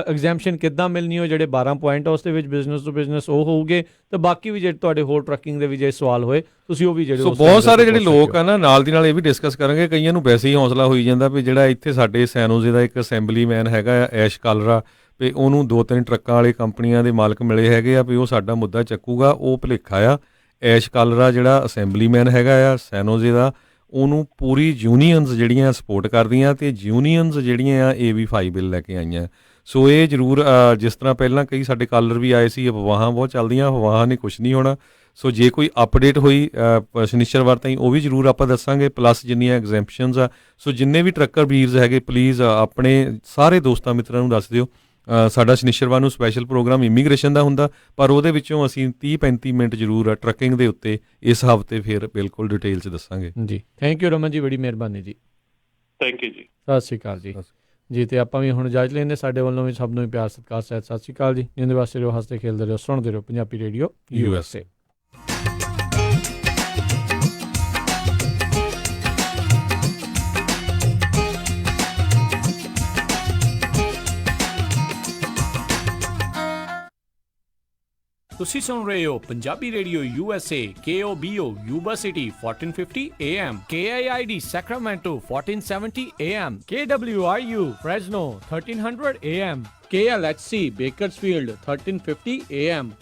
ਐਗਜ਼ੈਂਪਸ਼ਨ ਕਿੱਦਾਂ ਮਿਲਣੀ, ਉਹ ਜਿਹੜੇ 12 ਪੁਆਇੰਟ ਉਸ ਦੇ ਵਿੱਚ ਬਿਜ਼ਨਸ ਟੂ ਬਿਜ਼ਨਸ ਉਹ ਹੋਊਗੇ, ਤੇ ਬਾਕੀ ਵੀ ਜਿਹੜੇ ਤੁਹਾਡੇ ਹੋਰ ਟਰੱਕਿੰਗ ਦੇ ਵੀ ਜੇ ਸਵਾਲ ਹੋਏ ਤੁਸੀਂ ਉਹ ਵੀ ਜਿਹੜੇ ਬਹੁਤ ਸਾਰੇ ਜਿਹੜੇ ਲੋਕ ਆ ਨਾਲ ਦੀ ਨਾਲ ਇਹ ਵੀ ਡਿਸਕਸ ਕਰਾਂਗੇ। ਕਈਆਂ ਨੂੰ ਵੈਸੇ ਹੀ ਹੌਸਲਾ ਹੋਈ ਜਾਂਦਾ ਵੀ ਜਿਹੜਾ ਇੱਥੇ ਸਾਡੇ ਸੈਨੋਜ਼ੇ ਦਾ ਇੱਕ ਅਸੈਂਬਲੀਮੈਨ ਹੈਗਾ ਆ ਐਸ਼ ਕਾਲਰਾ, ਵੀ ਉਹਨੂੰ 2-3 ਟਰੱਕਾਂ ਵਾਲੇ ਕੰਪਨੀਆਂ ਦੇ ਮਾਲਕ ਮਿਲੇ ਹੈਗੇ ਆ ਵੀ ਉਹ ਸਾਡਾ ਮੁੱਦਾ ਚੱਕੂਗਾ। ਉਹ ਭੁਲੇਖਾ ਆ। ਐਸ਼ ਕਾਲਰਾ ਜਿਹੜਾ ਅਸੈਂਬਲੀਮੈਨ ਹੈਗਾ ਆ ਸੈਨੋਜ਼ੇ ਦਾ, ਉਹਨੂੰ ਪੂਰੀ ਯੂਨੀਅਨਸ ਜਿਹੜੀਆਂ ਸਪੋਰਟ ਕਰਦੀਆਂ, ਤੇ ਯੂਨੀਅਨਸ ਜਿਹੜੀਆਂ ਆ AB5 ਬਿੱਲ ਲੈ ਕੇ ਆਈਆਂ। ਸੋ ਇਹ ਜ਼ਰੂਰ, ਜਿਸ ਤਰ੍ਹਾਂ ਪਹਿਲਾਂ ਕਈ ਸਾਡੇ ਕਾਲਰ ਵੀ ਆਏ ਸੀ, ਅਫਵਾਹਾਂ ਬਹੁਤ ਚੱਲਦੀਆਂ, ਅਫਵਾਹਾਂ ਨੇ ਕੁਛ ਨਹੀਂ ਹੋਣਾ। ਸੋ ਜੇ ਕੋਈ ਅਪਡੇਟ ਹੋਈ ਸ਼ਨੀਚਰਵਾਰ ਤਾਈਂ ਉਹ ਵੀ ਜ਼ਰੂਰ ਆਪਾਂ ਦੱਸਾਂਗੇ, ਪਲੱਸ ਜਿੰਨੀਆਂ ਐਗਜ਼ੈਂਪਸ਼ਨਸ ਆ। ਸੋ ਜਿੰਨੇ ਵੀ ਟਰੱਕਰ ਵੀਰਸ ਹੈਗੇ ਪਲੀਜ਼ ਆਪਣੇ ਸਾਰੇ ਦੋਸਤਾਂ ਮਿੱਤਰਾਂ ਨੂੰ ਦੱਸ ਦਿਓ। ਸਾਡਾ ਸ਼ਨੀਚਰਵਾਰ ਨੂੰ ਸਪੈਸ਼ਲ ਪ੍ਰੋਗਰਾਮ ਇਮੀਗ੍ਰੇਸ਼ਨ ਦਾ ਹੁੰਦਾ, ਪਰ ਉਹਦੇ ਵਿੱਚੋਂ ਅਸੀਂ 30-35 ਮਿੰਟ ਜ਼ਰੂਰ ਟਰੱਕਿੰਗ ਦੇ ਉੱਤੇ ਇਸ ਹਫ਼ਤੇ ਫਿਰ ਬਿਲਕੁਲ ਡਿਟੇਲ 'ਚ ਦੱਸਾਂਗੇ ਜੀ। ਥੈਂਕ ਯੂ ਰਮਨ ਜੀ, ਬੜੀ ਮਿਹਰਬਾਨੀ ਜੀ। ਥੈਂਕ ਯੂ ਜੀ, ਸਤਿ ਸ਼੍ਰੀ ਅਕਾਲ ਜੀ। ਜੀ ਤੇ ਆਪਾਂ ਵੀ ਹੁਣ ਇਜਾਜ਼ਤ ਲੈਂਦੇ, ਸਾਡੇ ਵੱਲੋਂ ਵੀ ਸਭ ਨੂੰ ਵੀ ਪਿਆਰ ਸਤਿਕਾਰ ਸਹਿਤ ਸਤਿ ਸ਼੍ਰੀ ਅਕਾਲ ਜੀ। ਜਿੰਦੇ ਵਾਸਤੇ ਰਹੋ, ਹੱਸਦੇ ਖੇਲਦੇ ਰਹੋ, ਸੁਣਦੇ ਰਹੋ ਪੰਜਾਬੀ ਰੇਡੀਓ USA। ਤੁਸੀਂ ਸੁਣ ਰਹੇ ਹੋ Punjabi radio USA, KOBO Yuba City 1450 AM, KIID Sacramento 1470 AM, KWRU Fresno 1300 AM, KLHC Bakersfield 1350 AM,